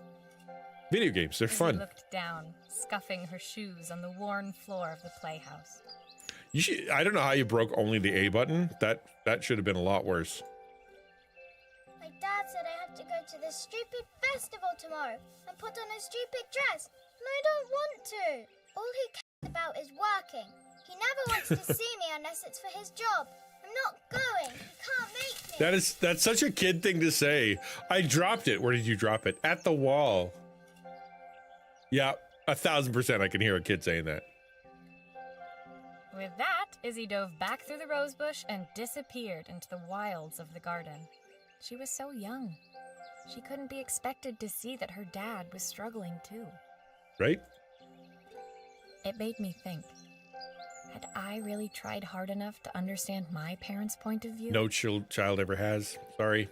Video games, they're fun. Izzy looked down, scuffing her shoes on the worn floor of the playhouse. I don't know how you broke only the A button. That should have been a lot worse. My dad said I have to go to this stupid festival tomorrow and put on a stupid dress, and I don't want to. All he cares about is working. He never wants to see me unless it's for his job. I'm not going. He can't make me. That's such a kid thing to say. I dropped it. Where did you drop it? At the wall. Yeah, 1000% I can hear a kid saying that. With that, Izzy dove back through the rosebush and disappeared into the wilds of the garden. She was so young. She couldn't be expected to see that her dad was struggling too. Right? It made me think. Had I really tried hard enough to understand my parents' point of view? No child ever has. Sorry.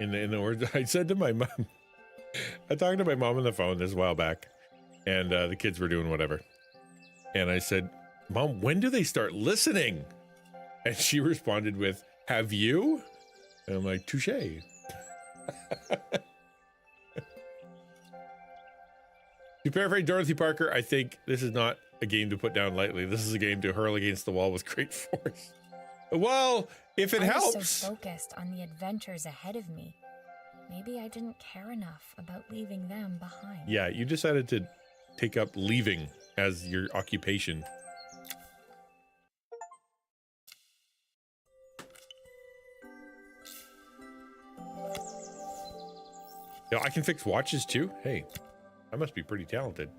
In the words I said to my mom. I talked to my mom on the phone this a while back, and the kids were doing whatever. And I said, Mom, when do they start listening? And she responded with, have you? And I'm like, touche. To paraphrase Dorothy Parker, I think this is not a game to put down lightly. This is a game to hurl against the wall with great force. Well, if it helps. I was so focused on the adventures ahead of me. Maybe I didn't care enough about leaving them behind. Yeah, you decided to take up leaving as your occupation. Yeah, I can fix watches too. Hey, I must be pretty talented.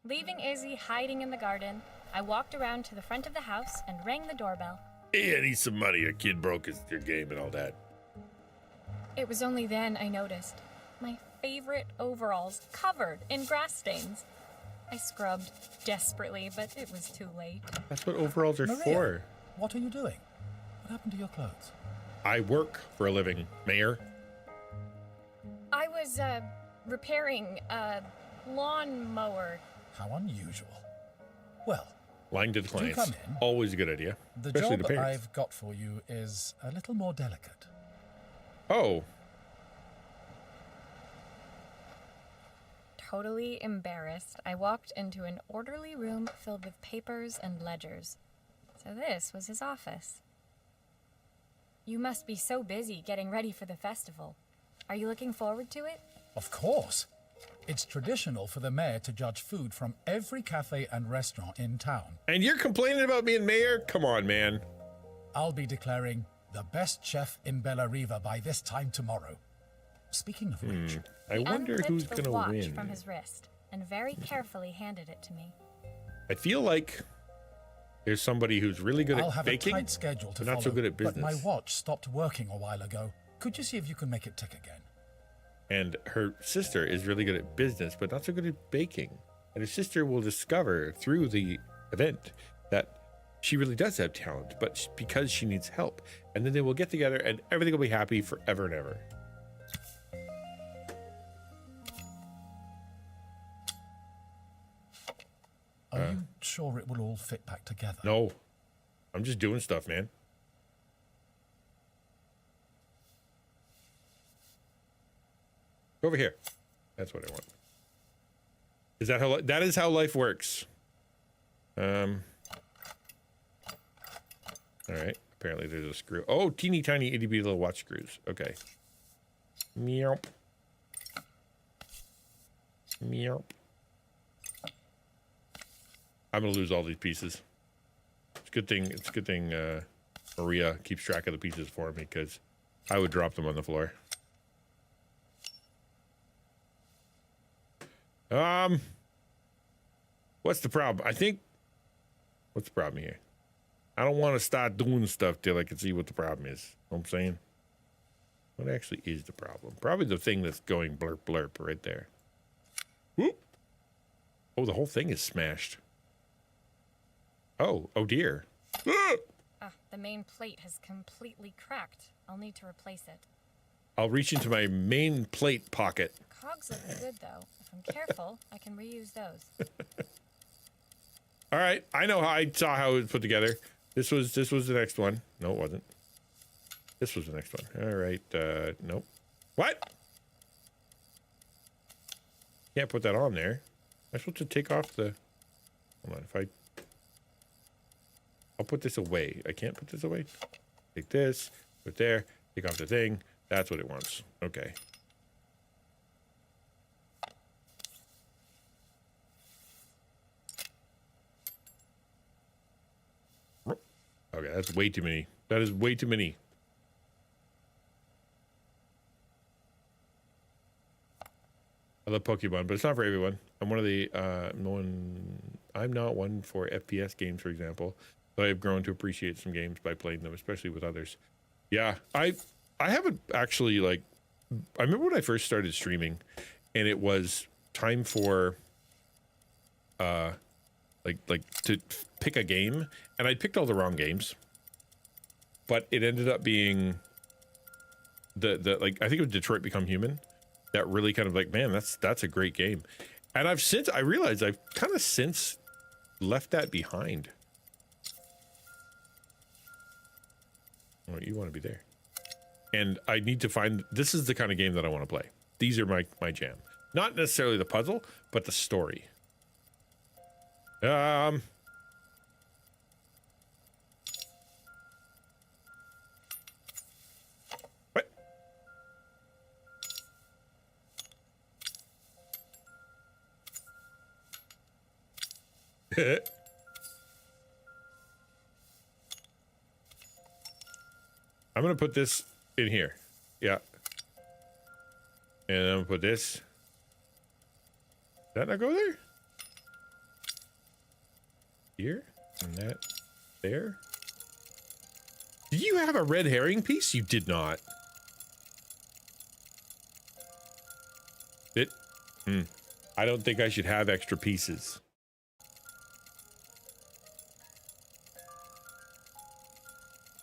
Leaving Izzy hiding in the garden, I walked around to the front of the house and rang the doorbell. Hey, I need some money. Your kid broke your game and all that. It was only then I noticed my favorite overalls covered in grass stains. I scrubbed desperately, but it was too late. That's what overalls are Maria, for. what are you doing? What happened to your clothes? I work for a living, Mayor. I was, repairing a lawnmower. How unusual. Well, Lying to the clients. come in. Always a good idea. the Especially job to parents. I've got for you is a little more delicate. Oh, Totally embarrassed, I walked into an orderly room filled with papers and ledgers. So this was his office. You must be so busy getting ready for the festival. Are you looking forward to it? Of course. It's traditional for the mayor to judge food from every cafe and restaurant in town. and you're complaining about being mayor? Come on, man. I'll be declaring the best chef in Bella Riva by this time tomorrow. Speaking of which, I wonder Unclipped who's the gonna watch win. from his wrist and very carefully handed it to me. I feel like there's somebody who's really good I'll at have baking, a tight schedule to but follow, not so good at but my business. watch stopped working a while ago. Could you see if you can make it tick again? And her sister is really good at business, but not so good at baking. And her sister will discover through the event that she really does have talent, but because she needs help. And then they will get together and everything will be happy forever and ever. Are you sure it will all fit back together? No, I'm just doing stuff, man. Go over here. That's what I want. Is that how that is how life works? All right. Apparently there's a screw. Oh, teeny tiny itty bitty little watch screws. Okay. Meow. Meow. I'm gonna lose all these pieces. It's a good thing Maria keeps track of the pieces for me, because I would drop them on the floor. What's the problem? What's the problem here? I don't want to start doing stuff till I can see what the problem is. Know what I'm saying? What actually is the problem? Probably the thing that's going blurp blurp right there. Whoop. Oh, the whole thing is smashed. Oh dear. The main plate has completely cracked. I'll need to replace it. I'll reach into my main plate pocket. The cogs look good, though. If I'm careful, I can reuse those. All right, I know how I saw how it was put together. This was the next one. No, it wasn't. This was the next one. All right, nope. What? Can't put that on there. Am I supposed to take off the... Hold on, I'll put this away. I can't put this away. Take this, put there, take off the thing. That's what it wants. Okay. Okay, that's way too many. That is way too many. I love Pokemon, but it's not for everyone. I'm one of the I'm not one for FPS games, for example. But I've grown to appreciate some games by playing them, especially with others. Yeah, I haven't actually, like, I remember when I first started streaming, and it was time for like to pick a game, and I picked all the wrong games, but it ended up being the like, I think it was Detroit Become Human, that really kind of like, man, that's a great game. And I realized I've kind of since left that behind. Oh, you want to be there. And I need to find, this is the kind of game that I want to play. These are my jam. Not necessarily the puzzle, but the story. What? I'm gonna put this in here. Yeah. And I'm gonna put this. Did that not go there? Here? And that there? Did you have a red herring piece? You did not. I don't think I should have extra pieces.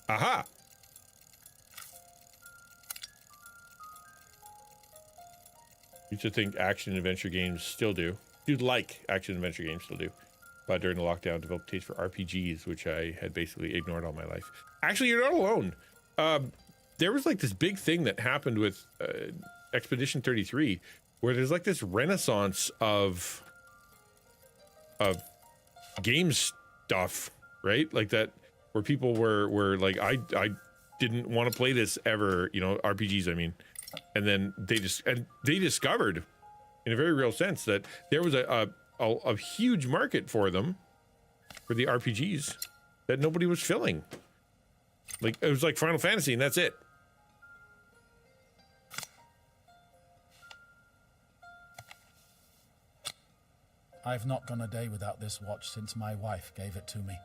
Aha! Used to think action adventure games still do. You'd like action adventure games still do. But during the lockdown, developed taste for RPGs, which I had basically ignored all my life. Actually, you're not alone. There was like this big thing that happened with Expedition 33, where there's like this renaissance of game stuff, right? Like that, where people were like, I didn't want to play this ever, you know, RPGs, I mean. And then they discovered, in a very real sense, that there was a huge market for them, for the RPGs, that nobody was filling. Like, it was like Final Fantasy, and that's it. I've not gone a day without this watch since my wife gave it to me.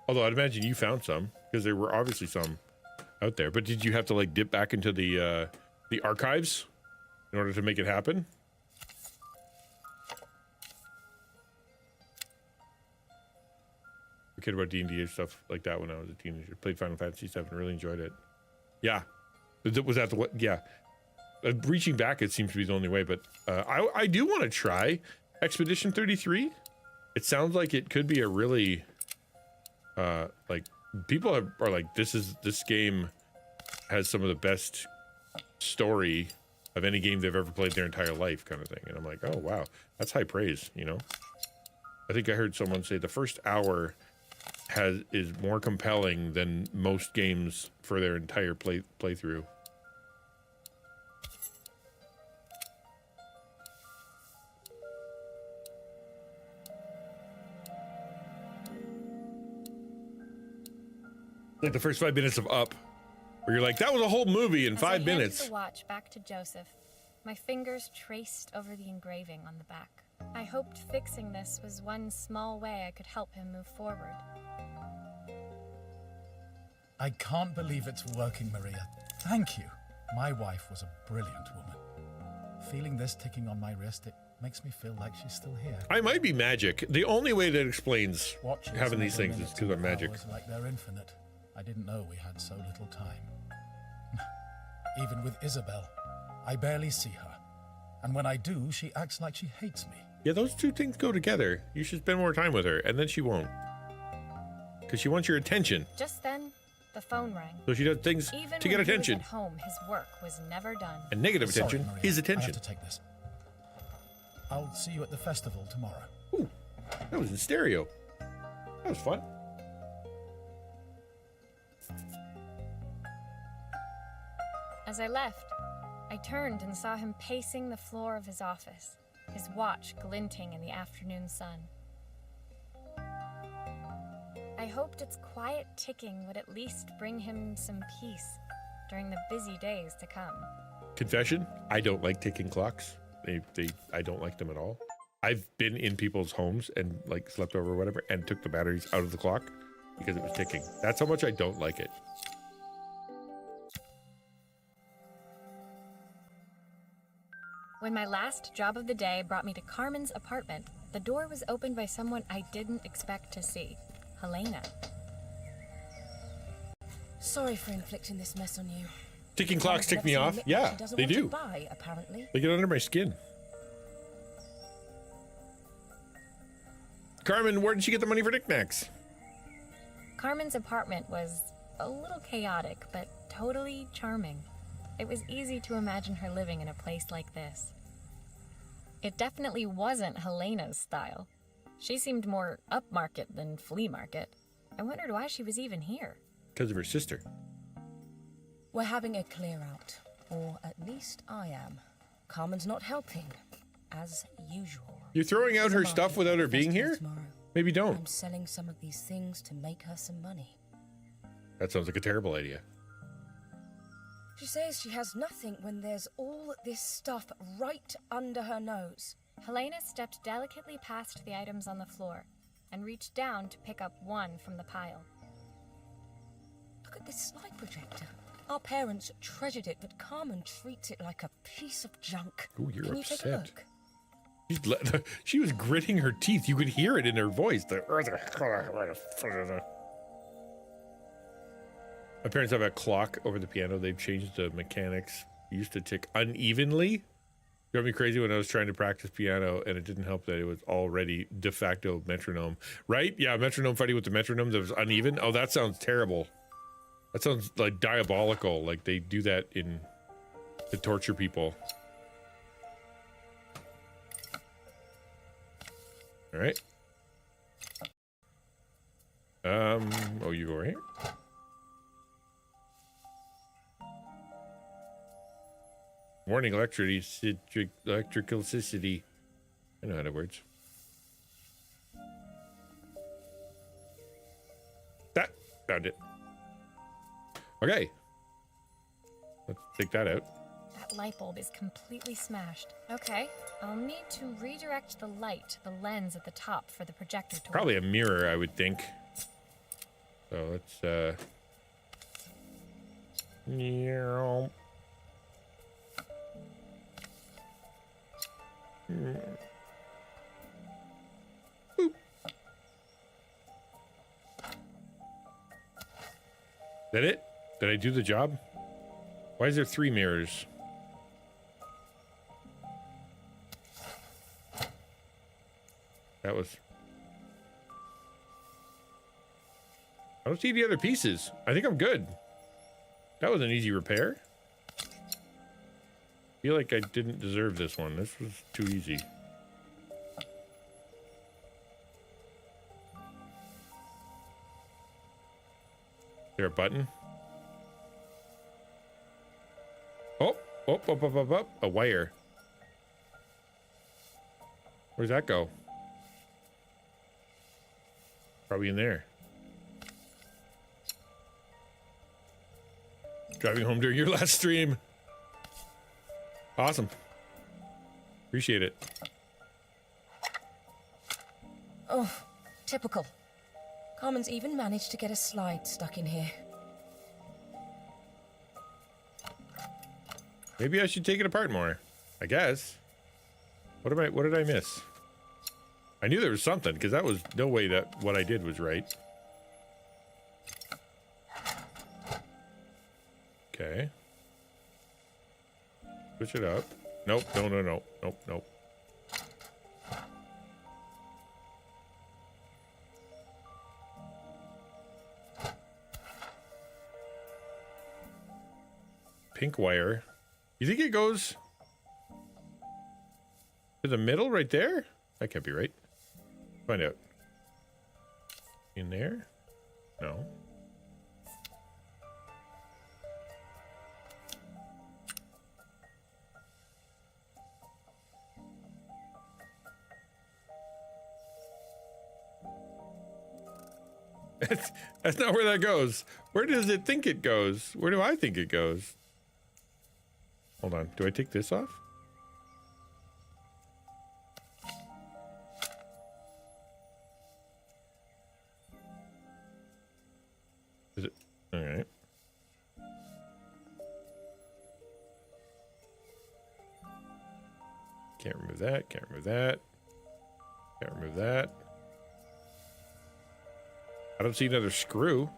Although I'd imagine you found some, because there were obviously some out there. But did you have to like dip back into the archives in order to make it happen? I cared about D&D and stuff like that when I was a teenager. Played Final Fantasy VII, really enjoyed it. Yeah, was that the what? Yeah, reaching back, it seems to be the only way. But I do want to try Expedition 33. It sounds like it could be a really like, people are like, this game has some of the best story of any game they've ever played their entire life, kind of thing. And I'm like, oh wow, that's high praise, you know. I think I heard someone say the first hour is more compelling than most games for their entire playthrough. Like the first 5 minutes of Up, where you're like, that was a whole movie in 5 minutes. I handed the watch back to Joseph. My fingers traced over the engraving on the back. I hoped fixing this was one small way I could help him move forward. I can't believe it's working, Maria. Thank you. My wife was a brilliant woman. Feeling this ticking on my wrist, it makes me feel like she's still here. I might be magic. The only way that explains Watches having these measure things is minutes because I'm and magic. hours like they're infinite. I didn't know we had so little time. Even with Isabel, I barely see her. And when I do, she acts like she hates me. Yeah, those two things go together. You should spend more time with her, and then she won't. Because she wants your attention. Just then, the phone rang. So she does things Even to get when attention. He was at home, his work was never done. And negative Sorry, attention Maria. is I attention. have to take this. I'll see you at the festival tomorrow. Ooh, that was in stereo. That was fun. As I left, I turned and saw him pacing the floor of his office, his watch glinting in the afternoon sun. I hoped its quiet ticking would at least bring him some peace during the busy days to come. Confession, I don't like ticking clocks. I don't like them at all. I've been in people's homes and like slept over or whatever and took the batteries out of the clock because it was ticking. That's how much I don't like it. When my last job of the day brought me to Carmen's apartment, the door was opened by someone I didn't expect to see, Helena. Sorry for inflicting this mess on you. Ticking clocks tick me off. Yeah, they do. Buy, apparently. They get under my skin. Carmen, where did she get the money for knickknacks? Carmen's apartment was a little chaotic, but totally charming. It was easy to imagine her living in a place like this. It definitely wasn't Helena's style. She seemed more upmarket than flea market. I wondered why she was even here. Because of her sister. We're having a clear out. Or at least I am. Carmen's not helping, as usual. You're throwing out her stuff without her being here? Tomorrow. Maybe don't. I'm selling some of these things to make her some money. That sounds like a terrible idea. She says she has nothing when there's all this stuff right under her nose. Helena stepped delicately past the items on the floor and reached down to pick up one from the pile. Look at this slide projector. Our parents treasured it, but Carmen treats it like a piece of junk. Ooh, you're Can you upset. take a look? She was gritting her teeth. You could hear it in her voice. My parents have a clock over the piano. They've changed the mechanics. It used to tick unevenly. Drove me crazy when I was trying to practice piano, and it didn't help that it was already de facto metronome. Right? Yeah, metronome fighting with the metronome that was uneven. Oh, that sounds terrible. That sounds like diabolical. Like they do that to torture people. All right. Oh, you go right here? Warning, electricity. I know how to words. That found it. Okay. Let's take that out. That light bulb is completely smashed. Okay, I'll need to redirect the light to the lens at the top for the projector to Probably a mirror, I would think. So let's yeah. Boop. That it? Did I do the job? Why is there 3 mirrors? That was... I don't see the other pieces. I think I'm good. That was an easy repair. I feel like I didn't deserve this one. This was too easy. there a button? Oh, up. A wire. Where's that go? Probably in there. Driving home during your last stream. Awesome. Appreciate it. Oh, typical. Carmen's even managed to get a slide stuck in here. Maybe I should take it apart more. I guess. What did I miss? I knew there was something, because that was no way that what I did was right. Okay. Switch it up. Nope, no. Nope. Pink wire. You think it goes to the middle right there? That can't be right. Find out. In there? No. That's not where that goes. Where does it think it goes? Where do I think it goes? Hold on. Do I take this off? Is it? All right. Can't remove that. Can't remove that. Can't remove that. I don't see another screw.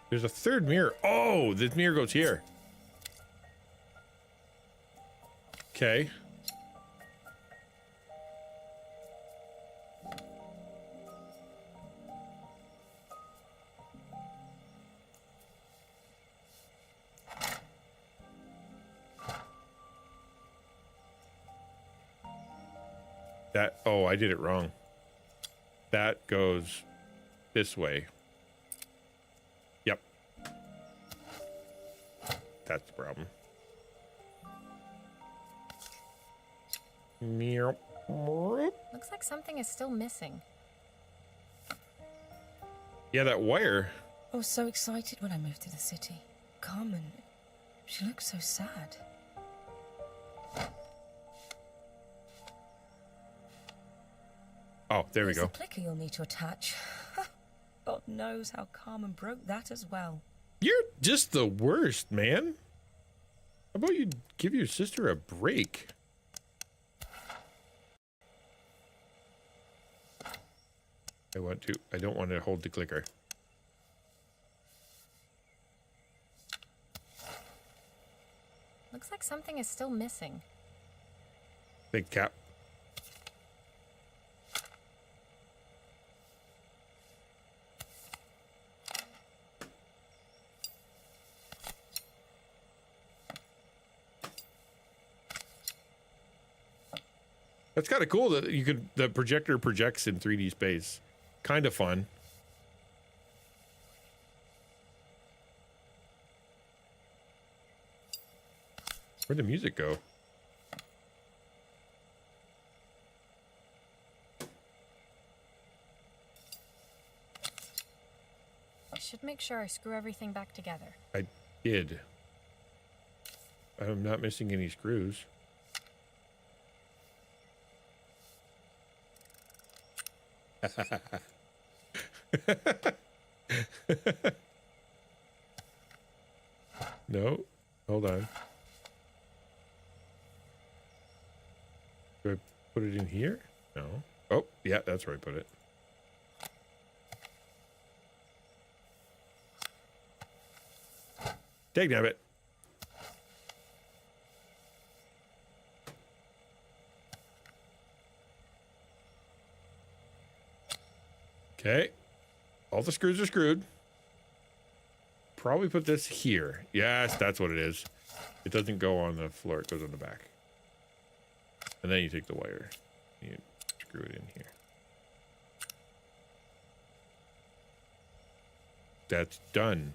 There's a third mirror. Oh, this mirror goes here. Okay. Oh, I did it wrong. That goes this way. Yep. That's the problem. Looks like something is still missing. Yeah, that wire. I was so excited when I moved to the city. Carmen, she looks so sad. Oh, there we go. There's a clicker you'll need to attach. God knows how Carmen broke that as well. You're just the worst, man. How about you give your sister a break? I don't want to hold the clicker. Looks like something is still missing. Big cap. That's kind of cool that the projector projects in 3D space. Kind of fun. Where'd the music go? I should make sure I screw everything back together. I did. I'm not missing any screws. No, hold on. Do I put it in here? No. Oh, yeah, that's where I put it. Dagnabbit. Okay. All the screws are screwed. probably put this here. Yes, that's what it is. It doesn't go on the floor. It goes on the back. And then you take the wire. You screw it in here. That's done.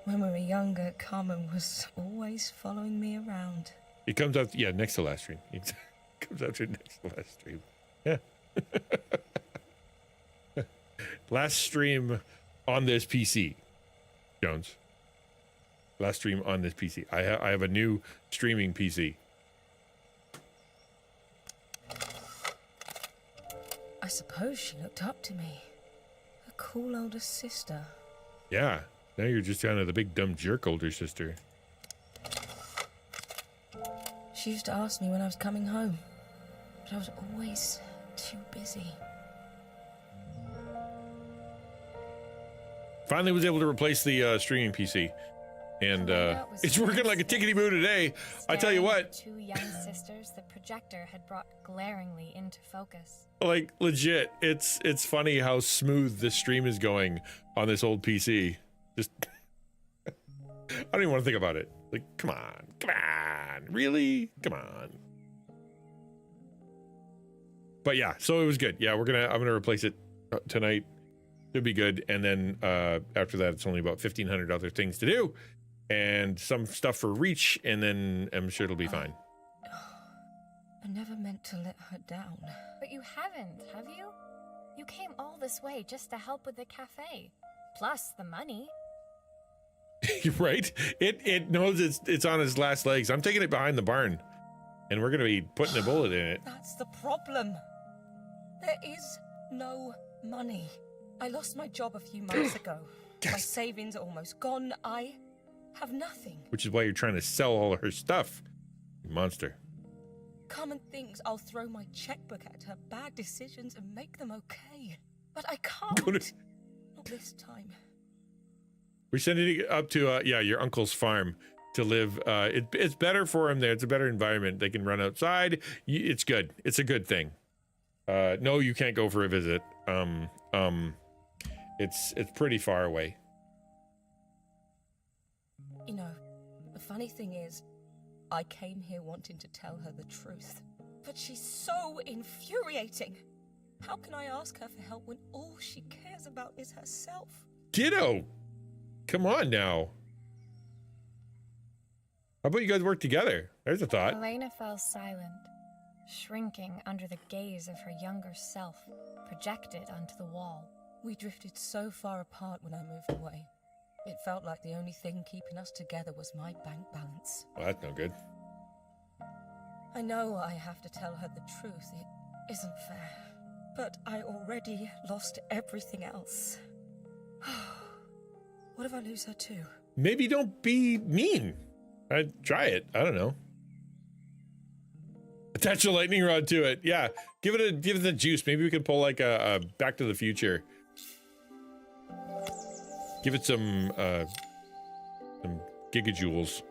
When we were younger, Carmen was always following me around. It comes out, yeah, next to last stream. It comes out to next to last stream. Yeah. Last stream on this PC, Jones. Last stream on this PC. I have a new streaming PC. I suppose she looked up to me. A cool older sister. Yeah. Now you're just kind of the big dumb jerk older sister. She used to ask me when I was coming home, but I was always too busy. Finally was able to replace the streaming PC. And it's working like a tickety-boo today. I tell you what. Two young sisters, the projector had brought glaringly into focus. Like, legit, it's funny how smooth this stream is going on this old PC. Just, I don't even want to think about it. Like, come on, really? Come on. But yeah, so it was good. Yeah, I'm gonna replace it tonight. It'll be good. And then after that, it's only about 1,500 other things to do. And some stuff for Reach, and then I'm sure it'll be fine. I never meant to let her down. But you haven't, have you? You came all this way just to help with the cafe. Plus the money. Right? It knows it's on its last legs. I'm taking it behind the barn. And we're gonna be putting a bullet in it. That's the problem. There is no money. I lost my job a few months ago. Yes. My savings are almost gone. I have nothing. Which is why you're trying to sell all her stuff. You monster. Carmen thinks I'll throw my checkbook at her bad decisions and make them okay. But I can't. Not this time. We're sending it up to your uncle's farm to live. It's better for him there. It's a better environment. They can run outside. It's good. It's a good thing. No, you can't go for a visit. It's pretty far away. You know, the funny thing is, I came here wanting to tell her the truth. But she's so infuriating. How can I ask her for help when all she cares about is herself? Kiddo! Come on now. How about you guys work together? There's a thought. Elena fell silent, shrinking under the gaze of her younger self, projected onto the wall. We drifted so far apart when I moved away. It felt like the only thing keeping us together was my bank balance. Well, that's no good. I know I have to tell her the truth. It isn't fair. But I already lost everything else. What if I lose her too? Maybe don't be mean. I'd try it. I don't know. Attach a lightning rod to it. Yeah, give it the juice. Maybe we could pull like a Back to the Future. Give it some gigajoules.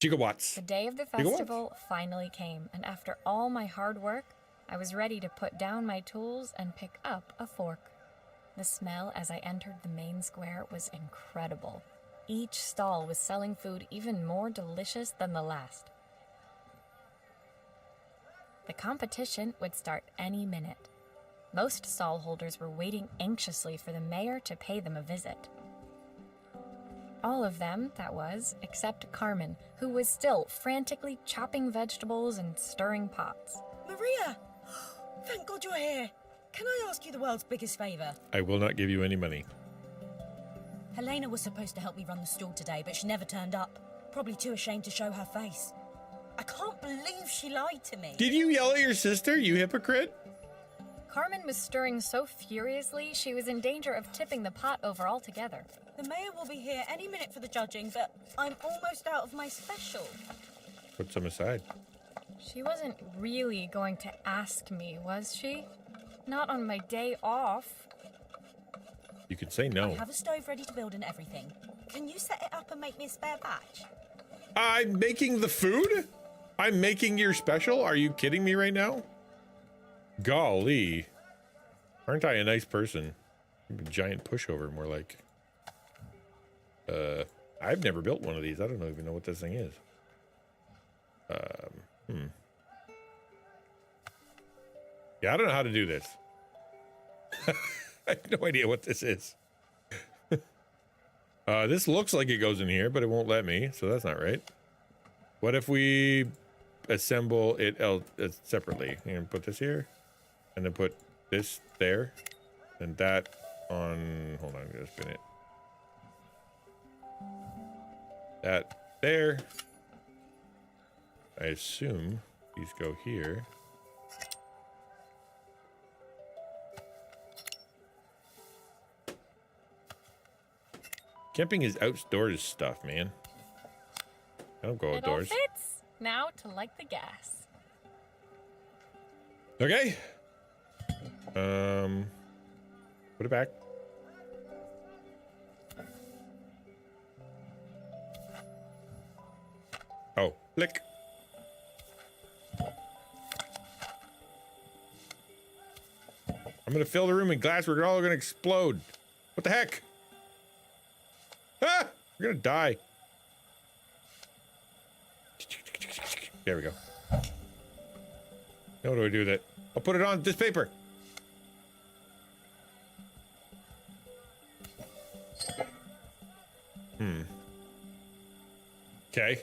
Gigawatts. The day of the festival finally came, and after all my hard work, I was ready to put down my tools and pick up a fork. The smell as I entered the main square was incredible. Each stall was selling food even more delicious than the last. The competition would start any minute. Most stall holders were waiting anxiously for the mayor to pay them a visit. All of them, that was, except Carmen, who was still frantically chopping vegetables and stirring pots. Maria! Thank God you're here. Can I ask you the world's biggest favour? I will not give you any money. Helena was supposed to help me run the stall today, but she never turned up. Probably too ashamed to show her face. I can't believe she lied to me. Did you yell at your sister, you hypocrite? Carmen was stirring so furiously she was in danger of tipping the pot over altogether. The mayor will be here any minute for the judging, but I'm almost out of my special. Put some aside. She wasn't really going to ask me, was she? Not on my day off. You could say no. I have a stove ready to build and everything. Can you set it up and make me a spare batch? I'm making the food? I'm making your special? Are you kidding me right now? Golly. Aren't I a nice person? I'm a giant pushover, more like. I've never built one of these. I don't even know what this thing is. Yeah, I don't know how to do this. I have no idea what this is. This looks like it goes in here, but it won't let me, so that's not right. What if we assemble it separately? I'm gonna put this here, and then put this there, and that on. Hold on, I'm gonna spin it. That there. I assume these go here. Camping is outdoors stuff, man. I don't go outdoors. It all fits. Now to light the gas. Okay. Put it back. Oh, lick. I'm gonna fill the room with glass. We're all gonna explode. What the heck? Ah! We're gonna die. There we go. Now what do I do with it? I'll put it on this paper. Okay.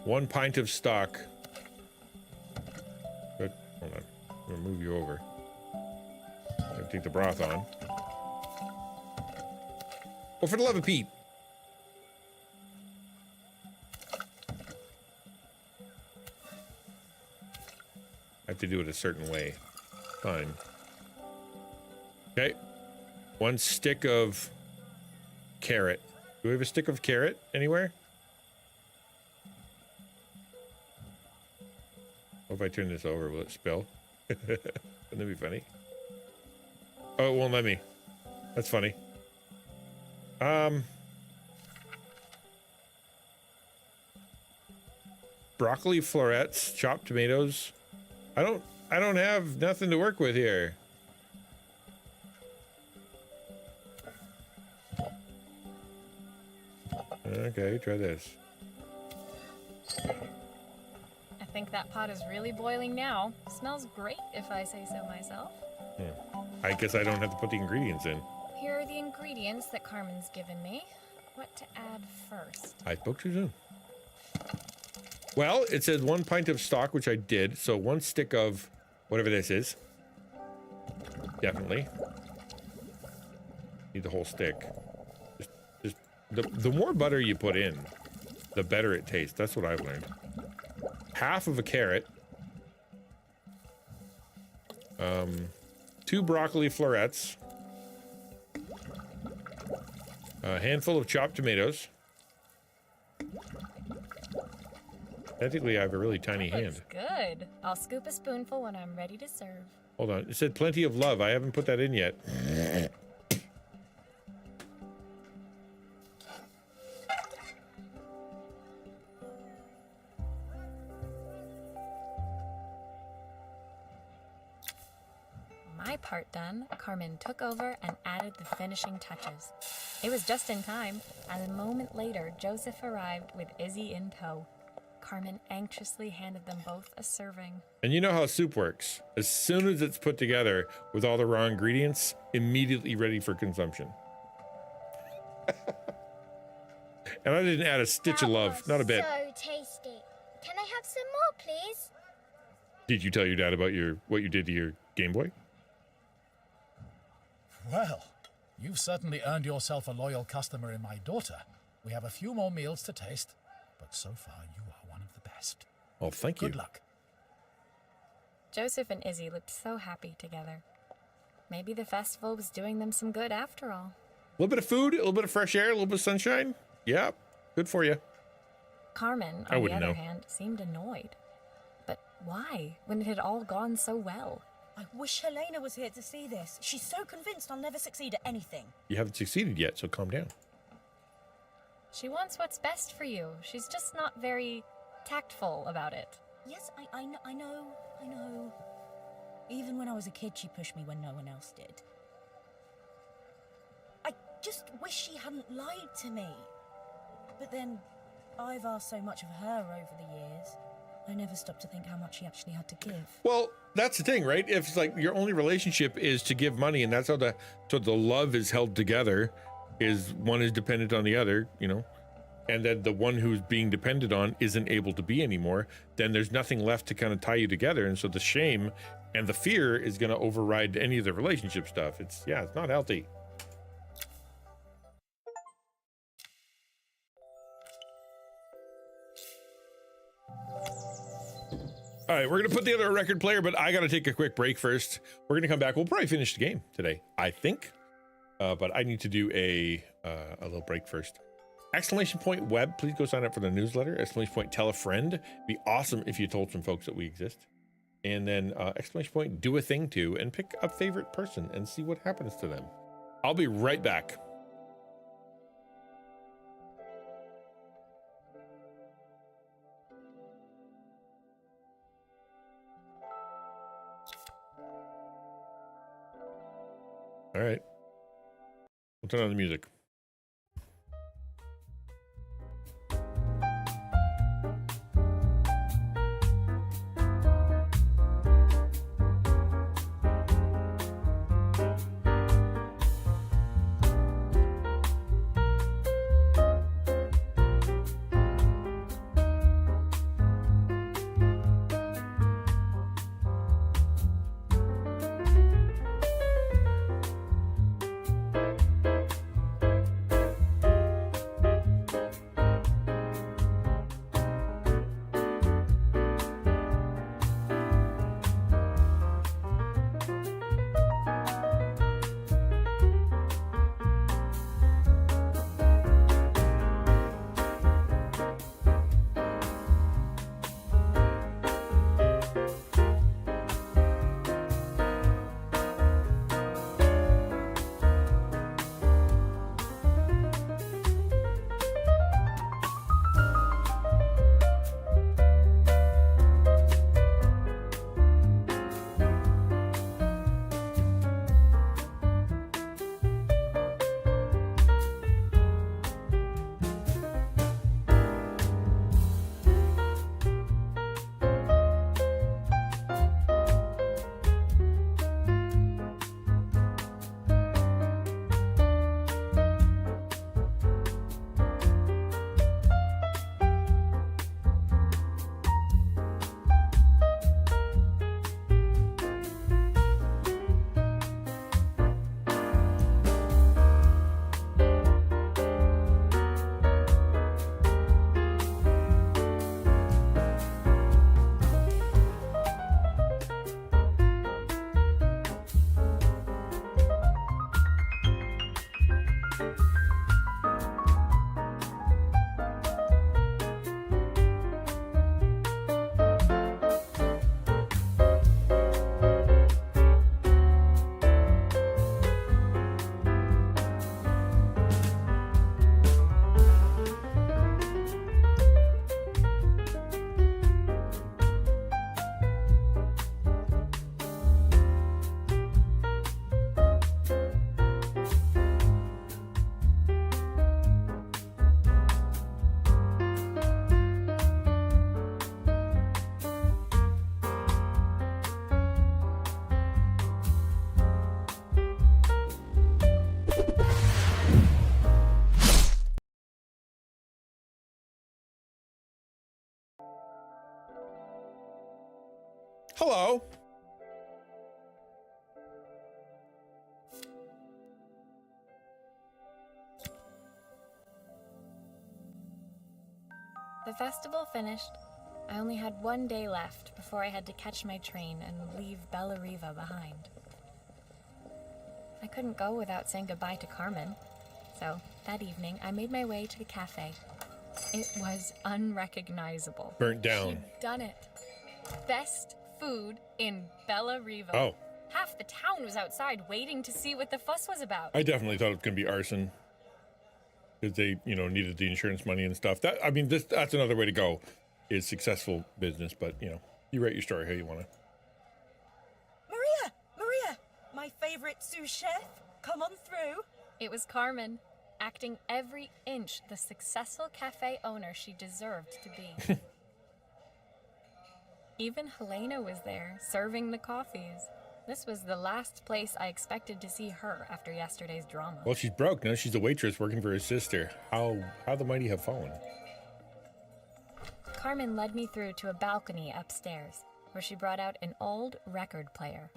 1 pint of stock. Good. Hold on. I'm gonna move you over. I'm gonna take the broth on. Oh, for the love of Pete. I have to do it a certain way. Fine. Okay. 1 stick of carrot. Do we have a stick of carrot anywhere? Oh, if I turn this over, will it spill? Wouldn't that be funny? Oh, it won't let me. That's funny. Broccoli florets, chopped tomatoes. I don't have nothing to work with here. Okay, try this. I think that pot is really boiling now. Smells great, if I say so myself. I guess I don't have to put the ingredients in. Here are the ingredients that Carmen's given me. What to add first? I spoke too soon. Well, it says 1 pint of stock, which I did. So 1 stick of whatever this is. Definitely. Need the whole stick. Just the more butter you put in, the better it tastes. That's what I've learned. Half of a carrot. 2 broccoli florets. A handful of chopped tomatoes. Technically, I have a really tiny hand. Good. I'll scoop a spoonful when I'm ready to serve. Hold on. It said plenty of love. I haven't put that in yet. My part done, Carmen took over and added the finishing touches. It was just in time, and a moment later, Joseph arrived with Izzy in tow. Carmen anxiously handed them both a serving. And you know how soup works. As soon as it's put together with all the raw ingredients, immediately ready for consumption. And I didn't add a stitch of love, not a bit. So tasty. Can I have some more, please? Did you tell your dad about what you did to your Game Boy? Well, you've certainly earned yourself a loyal customer in my daughter. We have a few more meals to taste, but so far you are one of the best. Oh, thank you. Good luck. Joseph and Izzy looked so happy together. Maybe the festival was doing them some good after all. A little bit of food, a little bit of fresh air, a little bit of sunshine. Yeah, good for you. Carmen, on the other hand, seemed annoyed. But why, when it had all gone so well? I wish Helena was here to see this. She's so convinced I'll never succeed at anything. You haven't succeeded yet, so calm down. She wants what's best for you. She's just not very tactful about it. Yes, I know. Even when I was a kid, she pushed me when no one else did. I just wish she hadn't lied to me. But then, I've asked so much of her over the years. I never stopped to think how much she actually had to give. Well, that's the thing, right? If it's like your only relationship is to give money, and that's how the love is held together, is one is dependent on the other, you know, and then the one who's being depended on isn't able to be anymore, then there's nothing left to kind of tie you together. And so the shame and the fear is going to override any of the relationship stuff. It's not healthy. All right, we're going to put the other record player, but I got to take a quick break first. We're going to come back. We'll probably finish the game today, I think. But I need to do a little break first. Exclamation point web, please go sign up for the newsletter. Exclamation point tell a friend. It'd be awesome if you told some folks that we exist. And then exclamation point do a thing to, and pick a favorite person and see what happens to them. I'll be right back. All right. We'll turn on the music. Hello. The festival finished. I only had one day left before I had to catch my train and leave Bella Riva behind. I couldn't go without saying goodbye to Carmen, so that evening I made my way to the cafe. It was unrecognizable. Burnt down. She'd done it. Best food in Bella Riva. Oh. Half the town was outside waiting to see what the fuss was about. I definitely thought it was going to be arson. because they, needed the insurance money and stuff. That's another way to go, is successful business. But you write your story how you want to. Maria, my favorite sous chef, come on through. It was Carmen, acting every inch the successful cafe owner she deserved to be. Even Helena was there, serving the coffees. This was the last place I expected to see her after yesterday's drama. Well, she's broke now. She's a waitress working for her sister. How the mighty have fallen. Carmen led me through to a balcony upstairs, where she brought out an old record player.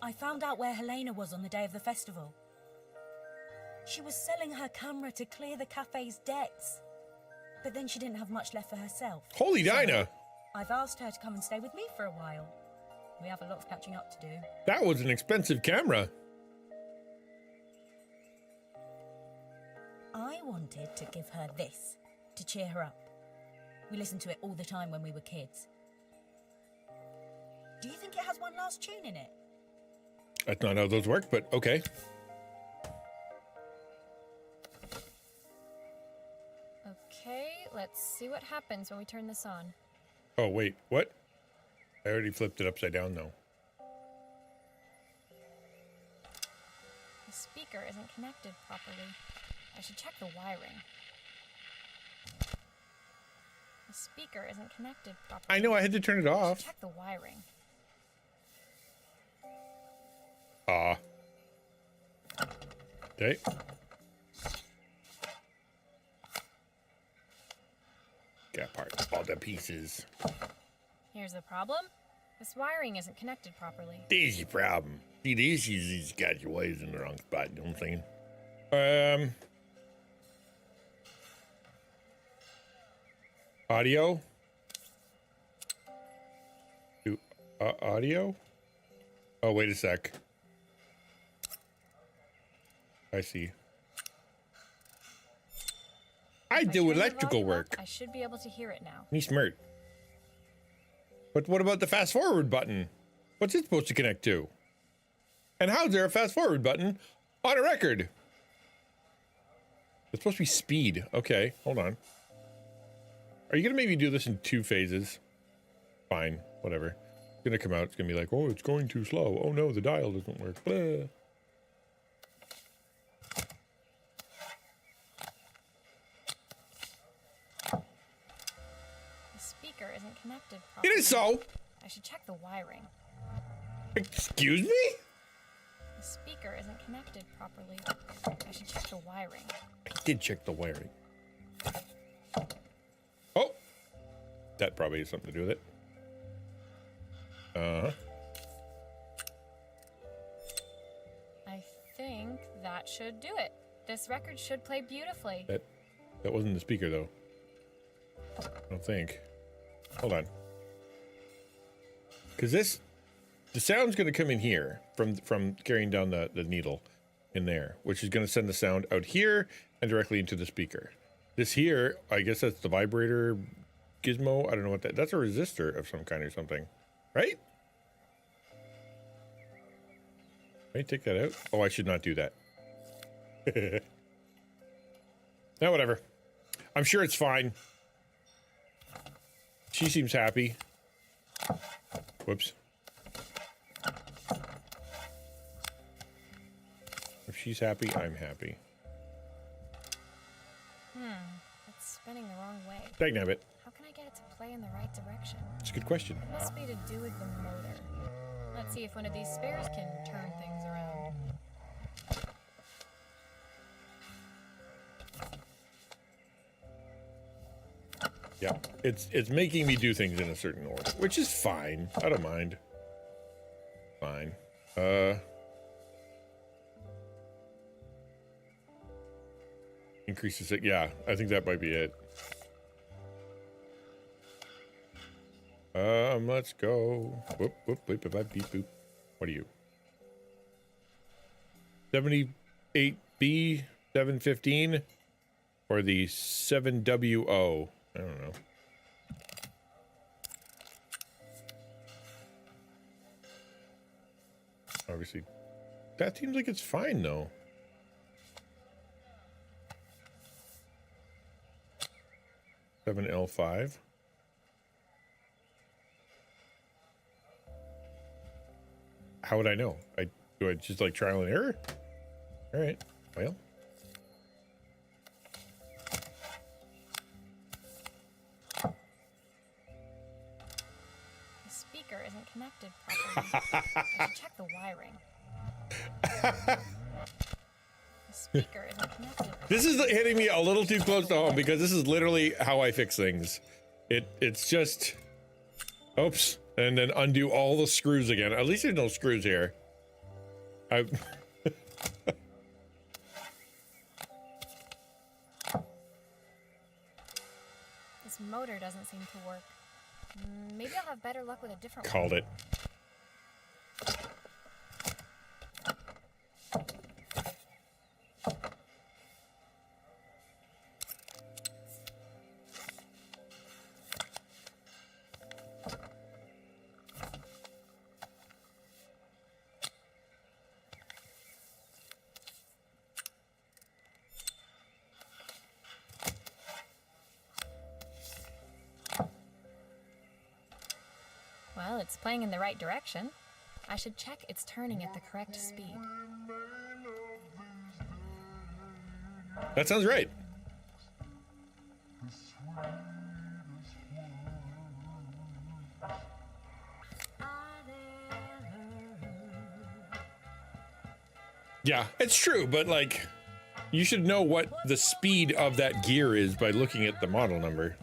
I found out where Helena was on the day of the festival. She was selling her camera to clear the cafe's debts. But then she didn't have much left for herself. Holy Dinah! I've asked her to come and stay with me for a while. We have a lot of catching up to do. That was an expensive camera. I wanted to give her this to cheer her up. We listened to it all the time when we were kids. Do you think it has one last tune in it? That's not how those work, but okay. Okay, let's see what happens when we turn this on. Oh, wait, what? I already flipped it upside down, though. The speaker isn't connected properly. I should check the wiring. The speaker isn't connected properly. I know, I had to turn it off. Check the wiring. Okay. Got parts, all the pieces. Here's the problem. This wiring isn't connected properly. There's your problem. See, the issue is he's got your wires in the wrong spot, you know what I'm saying? Audio? Audio? Oh, wait a sec. I see. I If do turn the electrical volume up, work. I should be able to hear it now. Me smart. But what about the fast forward button? What's it supposed to connect to? And how's there a fast forward button on a record? It's supposed to be speed. Okay, hold on. Are you gonna maybe do this in 2 phases? Fine, whatever. It's gonna come out, it's gonna be like, oh, it's going too slow. Oh no, the dial doesn't work. Blah. The speaker isn't connected It properly. is so. I should check the wiring. Excuse me? The speaker isn't connected properly. I should check the wiring. I did check the wiring. Oh! That probably has something to do with it. Uh-huh. I think that should do it. This record should play beautifully. That wasn't the speaker, though. I don't think. Hold on. Because the sound's going to come in here from carrying down the needle in there, which is going to send the sound out here and directly into the speaker. This here, I guess that's the vibrator gizmo. I don't know what that's a resistor of some kind or something, right? Let me take that out. Oh, I should not do that. No, whatever. I'm sure it's fine. She seems happy. Whoops. If she's happy, I'm happy. It's spinning the wrong way. Dagnabbit. How can I get it to play in the right direction? It's a good question. It must be to do with the motor. Let's see if one of these spares can turn things around. Yeah, it's making me do things in a certain order, which is fine. I don't mind. Fine. Increases it. Yeah, I think that might be it. Let's go. Whoop, whoop, whoop, beep, beep, boop. What are you? 78B 715 or the 7WO? I don't know. Obviously, that seems like it's fine though. 7L5. How would I know? Do I just like trial and error? All right. Well. The speaker isn't connected properly. I should check the wiring. The speaker isn't connected. This is hitting me a little too close to home because this is literally how I fix things. It's just, oops, and then undo all the screws again. At least there's no screws here. This motor doesn't seem to work. Maybe I'll have better luck with a different Called one. it. Well, it's playing in the right direction. I should check it's turning at the correct speed. That sounds right. Yeah, it's true, but like, you should know what the speed of that gear is by looking at the model number.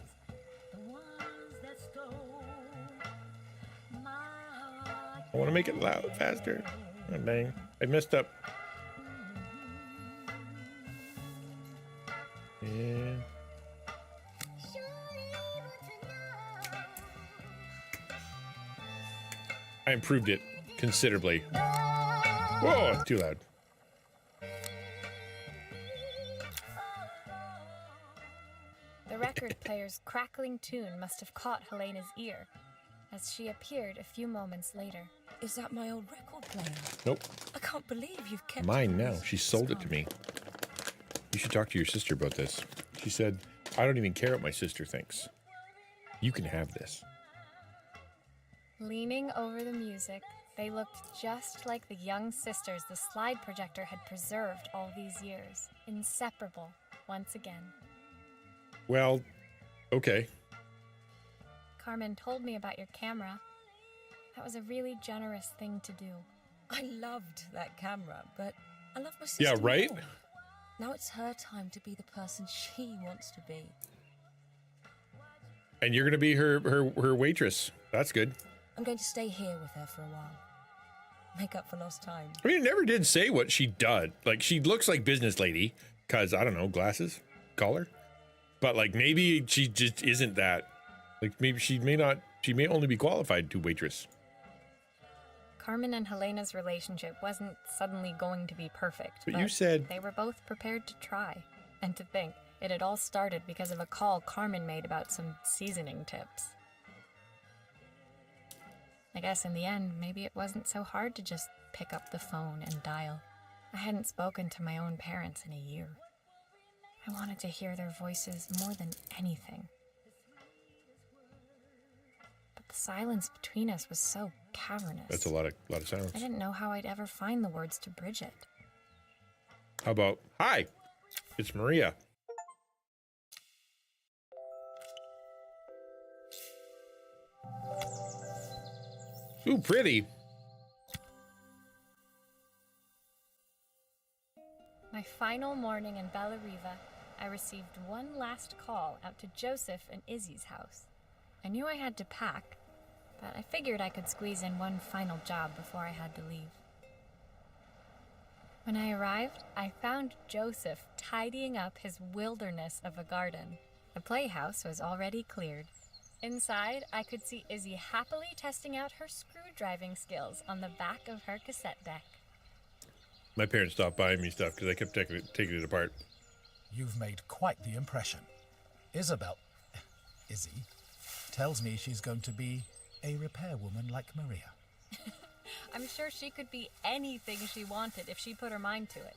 I want to make it loud, faster. Oh, dang. I messed up. Yeah. I improved it considerably. Whoa, too loud. The record player's crackling tune must have caught Helena's ear, as she appeared a few moments later. Is that my old record player? Nope. I can't believe you've kept Mine it. now. She sold it to me. You should talk to your sister about this. She said, I don't even care what my sister thinks. You can have this. Leaning over the music, they looked just like the young sisters the slide projector had preserved all these years. Inseparable, once again. Well, okay. Carmen told me about your camera. That was a really generous thing to do. I loved that camera, but I love my sister. Yeah, right? more. Now it's her time to be the person she wants to be. And you're going to be her waitress. That's good. I'm going to stay here with her for a while. Make up for lost time. I mean, it never did say what she did. Like, she looks like business lady, because, I don't know, glasses, collar. But, like, maybe she just isn't that. Like, maybe she may only be qualified to waitress. Carmen and Helena's relationship wasn't suddenly going to be perfect. But you said... They were both prepared to try. And to think, it had all started because of a call Carmen made about some seasoning tips. I guess in the end, maybe it wasn't so hard to just pick up the phone and dial. I hadn't spoken to my own parents in a year. I wanted to hear their voices more than anything. But the silence between us was so cavernous. That's a lot of silence. I didn't know how I'd ever find the words to bridge it. How about, hi, it's Maria. Ooh, pretty. My final morning in Bella Riva, I received one last call out to Joseph and Izzy's house. I knew I had to pack, but I figured I could squeeze in one final job before I had to leave. When I arrived, I found Joseph tidying up his wilderness of a garden. The playhouse was already cleared. Inside, I could see Izzy happily testing out her screw-driving skills on the back of her cassette deck. My parents stopped buying me stuff because I kept taking it apart. You've made quite the impression. Izzy, tells me she's going to be a repairwoman like Maria. I'm sure she could be anything she wanted if she put her mind to it.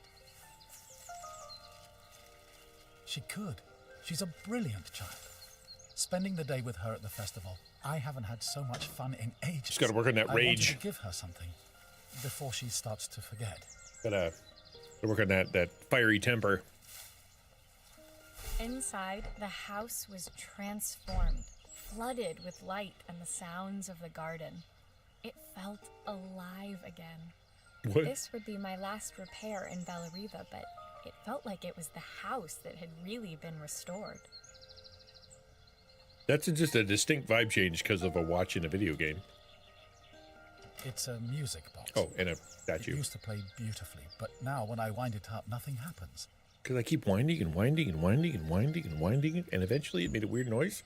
She could. She's a brilliant child. Spending the day with her at the festival, I haven't had so much fun in ages. Just gotta work on that I wanted rage. to give her something before she starts to forget. Gotta work on that fiery temper. Inside, the house was transformed, flooded with light and the sounds of the garden. It felt alive again. What? This would be my last repair in Bellariva, but it felt like it was the house that had really been restored. That's just a distinct vibe change because of a watch in a video game. It's a music box. Oh, and a It statue. used to play beautifully, but now when I wind it up, nothing happens. Because I keep winding and winding and winding and winding and winding it, and eventually it made a weird noise.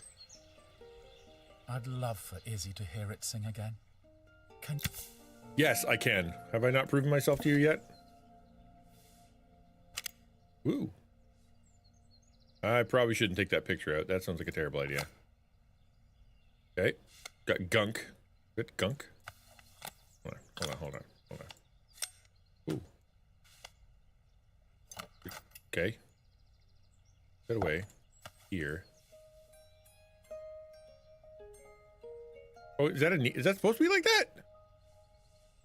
I'd love for Izzy to hear it sing again. Can Yes, I can. Have I not proven myself to you yet? Ooh. I probably shouldn't take that picture out. That sounds like a terrible idea. Okay. Got gunk. Good gunk. Hold on. Ooh. Okay. Put away. Here. Oh, is that supposed to be like that?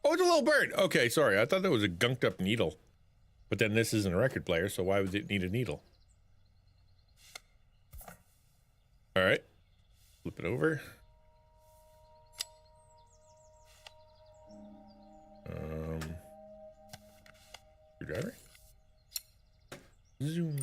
Oh, it's a little bird. Okay, sorry. I thought that was a gunked up needle. But then this isn't a record player, so why would it need a needle? All right. Flip it over. Screwdriver. Zoom.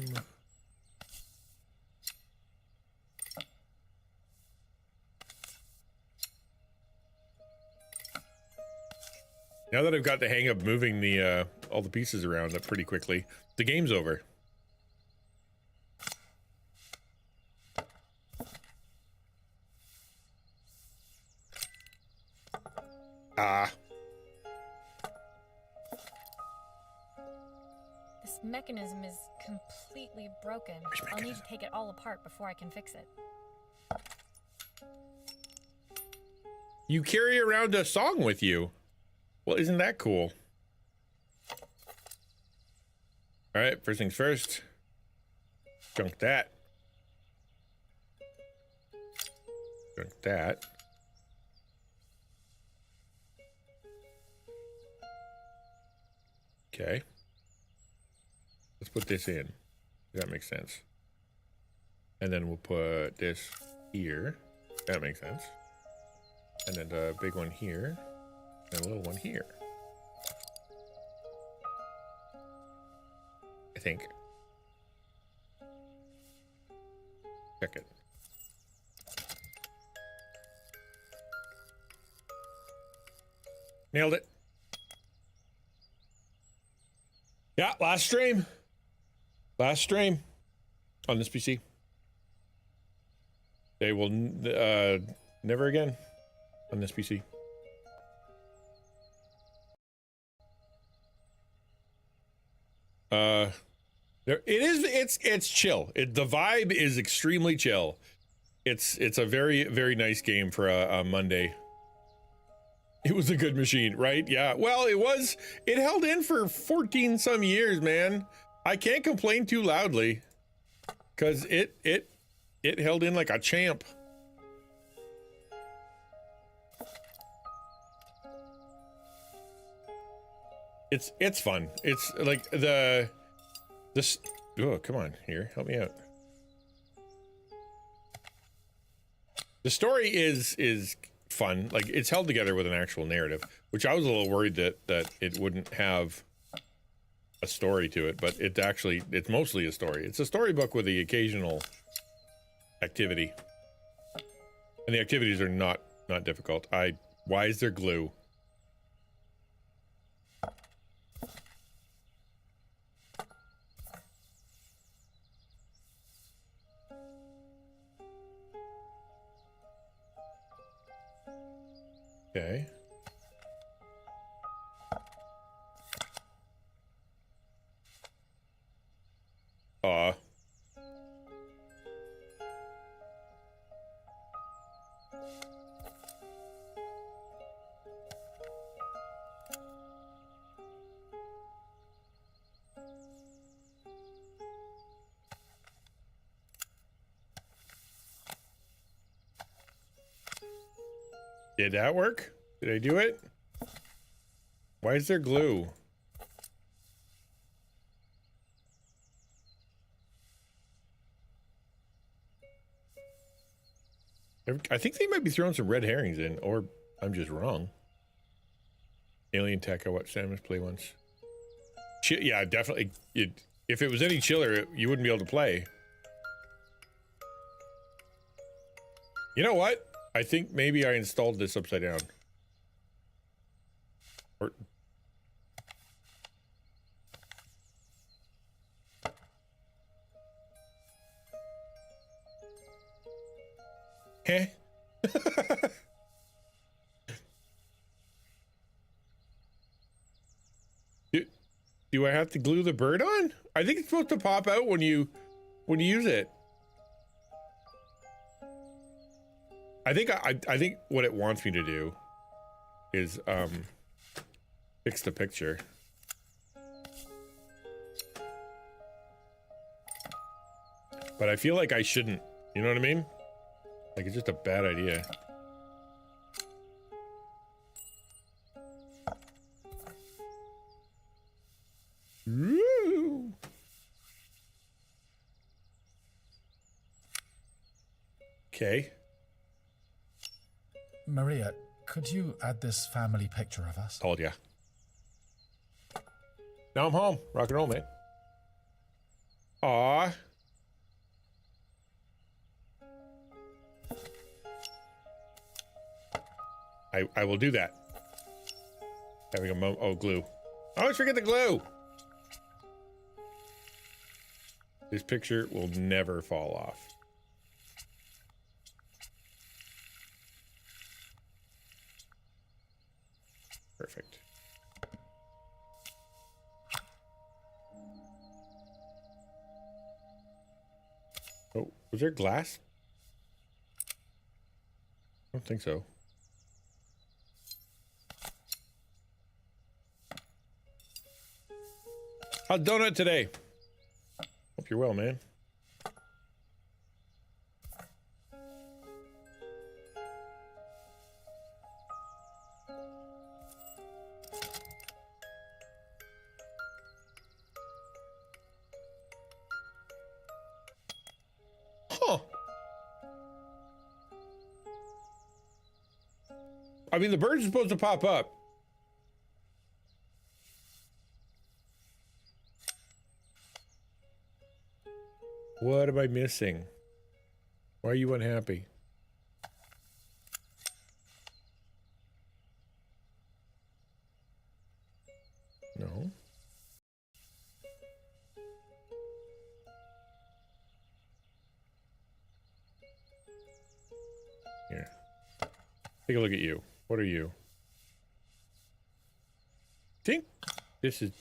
Now that I've got the hang of moving the all the pieces around pretty quickly, the game's over. This mechanism is completely broken. Which I'll need to mechanism? take it all apart before I can fix it. You carry around a song with you. Well, isn't that cool? All right, first things first. Junk that. Junk that. Okay. Let's put this in. That makes sense. And then we'll put this here. That makes sense. And then the big one here. And a little one here. I think. Check it. Nailed it. Yeah, last stream. Last stream on this PC. They will never again on this PC. It's chill. The vibe is extremely chill. It's a very, very nice game for a Monday. It was a good machine, right? Yeah. Well, it held in for 14 some years, man. I can't complain too loudly because it held in like a champ. It's fun. It's like this. Oh, come on here. Help me out. The story is fun. Like, it's held together with an actual narrative, which I was a little worried that it wouldn't have a story to it, but it's mostly a story. It's a storybook with the occasional activity. And the activities are not difficult. Why is there glue? Okay. Aw. Did that work? Did I do it? Why is there glue? I think they might be throwing some red herrings in, or I'm just wrong. Alien Tech, I watched Samus play once. Yeah, definitely. If it was any chiller, you wouldn't be able to play. You know what? I think maybe I installed this upside down. Or... Heh. Do I have to glue the bird on? I think it's supposed to pop out when you use it. I think what it wants me to do is fix the picture. But I feel like I shouldn't. You know what I mean? Like it's just a bad idea. Woo! Okay. Maria, could you add this family picture of us? Told ya. Now I'm home. Rock and roll, man. Aw. I will do that. Having a oh, glue. I always forget the glue. This picture will never fall off. Perfect. Oh, was there glass? I don't think so. How's donut today? Hope you're well, man. Huh. I mean, the bird's supposed to pop up. What am I missing? Why are you unhappy? No. Here. Take a look at you. What are you? Think this is...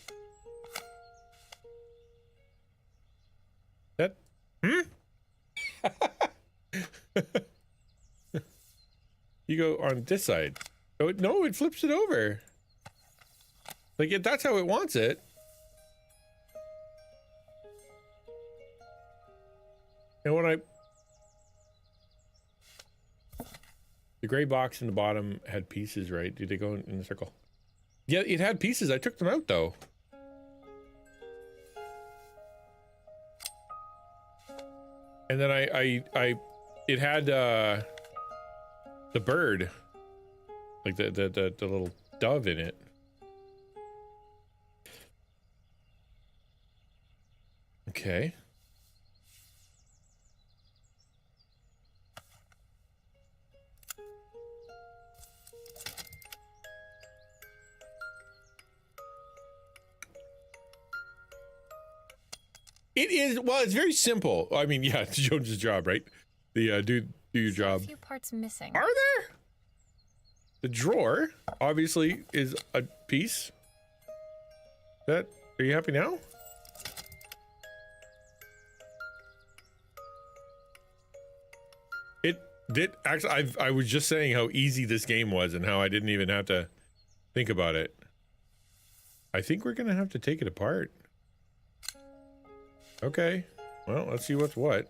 That... Hmm? You go on this side. Oh, no, it flips it over. Like, that's how it wants it. And when I... The gray box in the bottom had pieces, right? Did they go in the circle? Yeah, it had pieces. I took them out, though. And then it had the bird, like the little dove in it. Okay. It is, well, it's very simple. I mean, yeah, it's Jones's job, right? The do your job. A few parts missing. Are there? The drawer obviously is a piece. Are you happy now? It did actually. I was just saying how easy this game was and how I didn't even have to think about it. I think we're gonna have to take it apart. Okay, well, let's see what's what.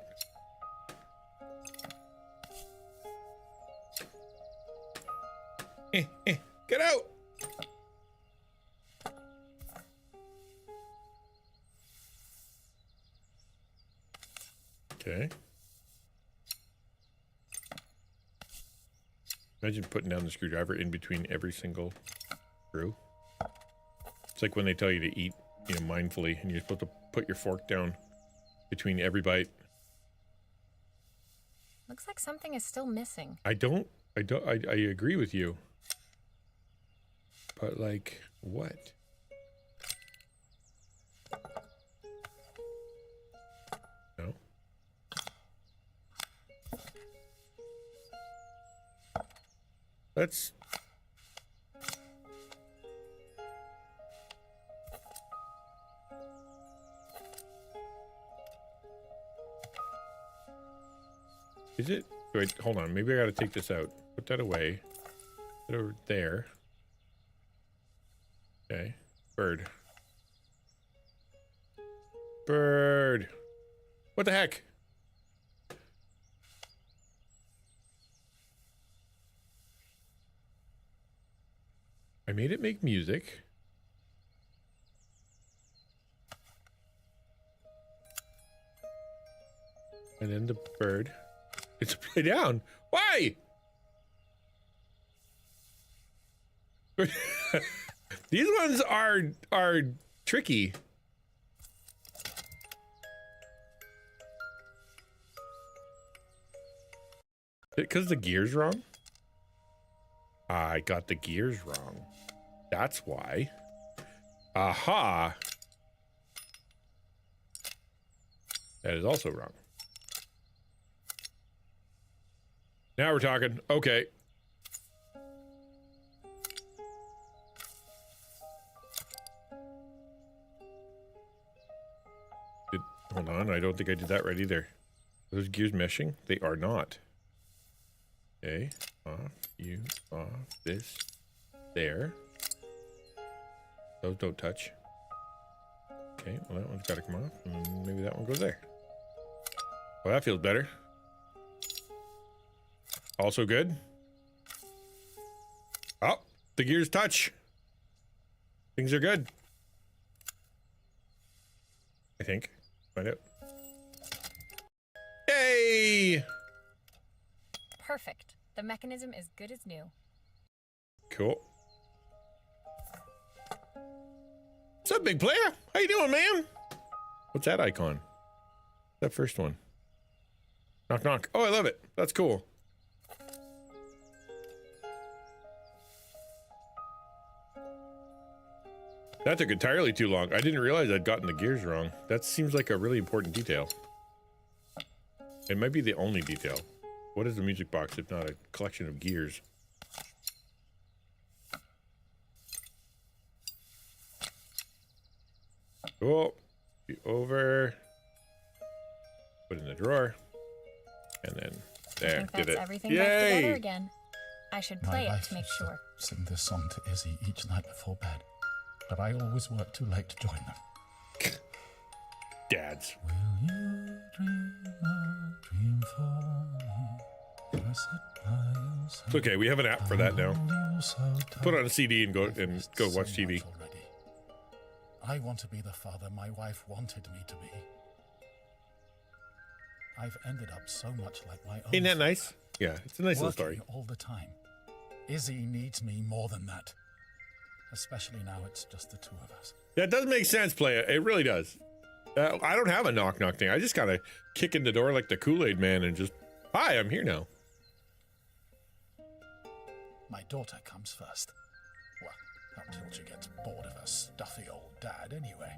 Get out! Okay. Imagine putting down the screwdriver in between every single screw. It's like when they tell you to eat, you know, mindfully, and you're supposed to put your fork down between every bite. Looks like something is still missing. I agree with you. But like, what? No. Let's... Is it? Wait, hold on. Maybe I gotta take this out. Put that away. Put it over there. Okay. Bird. Bird. What the heck? I made it make music. And then the bird. It's upside down. Why? These ones are tricky. Because the gear's wrong? I got the gears wrong. That's why. Aha. That is also wrong. Now we're talking. Okay. Hold on. I don't think I did that right either. Are those gears meshing? They are not. Okay. Off. You. Off. This. There. Those don't touch. Okay. Well, that one's got to come off. And maybe that one goes there. Well, that feels better. Also good. Oh, the gears touch. Things are good. I think. Find out. Yay! Perfect. The mechanism is good as new. Cool. What's up, big player? How you doing, man? What's that icon? That first one. Knock, knock. Oh, I love it. That's cool. That took entirely too long. I didn't realize I'd gotten the gears wrong. That seems like a really important detail. It might be the only detail. What is a music box if not a collection of gears? Cool. Be over. Put in the drawer. And then there. I think Did that's it. everything back Yay! together again. I should play it to make sure. Sing this song to Izzy each night before bed, but I always work too late to join them. Dads. Will you dream a dream for me? I sit by your side. It's okay. We have an app for that now. Hold you so tight. Put on a CD and go I've missed watch so TV. much already. I want to be the father my wife wanted me to be. I've ended up so much like my own. Isn't that nice? Yeah, it's a nice little story. Working all the time. Izzy needs me more than that. Especially now it's just the two of us. That does make sense, Playa. It really does. I don't have a knock knock thing. I just gotta kick in the door like the Kool-Aid man and just, hi, I'm here now. My daughter comes first. Well, until she gets bored of her stuffy old dad anyway.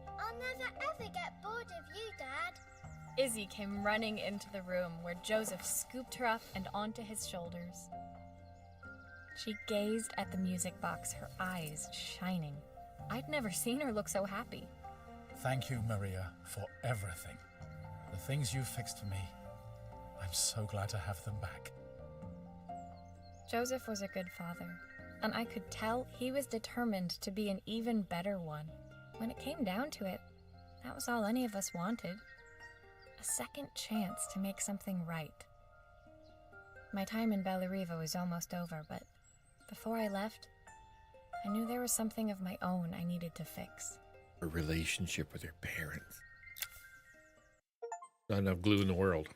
I'll never ever get bored of you, Dad. Izzy came running into the room where Joseph scooped her up and onto his shoulders. She gazed at the music box, her eyes shining. I'd never seen her look so happy. Thank you, Maria, for everything. The things you fixed for me. I'm so glad to have them back. Joseph was a good father, and I could tell he was determined to be an even better one. When it came down to it, that was all any of us wanted. A second chance to make something right. My time in Bellariva was almost over, but before I left, I knew there was something of my own I needed to fix. Her relationship with her parents. Not enough glue in the world.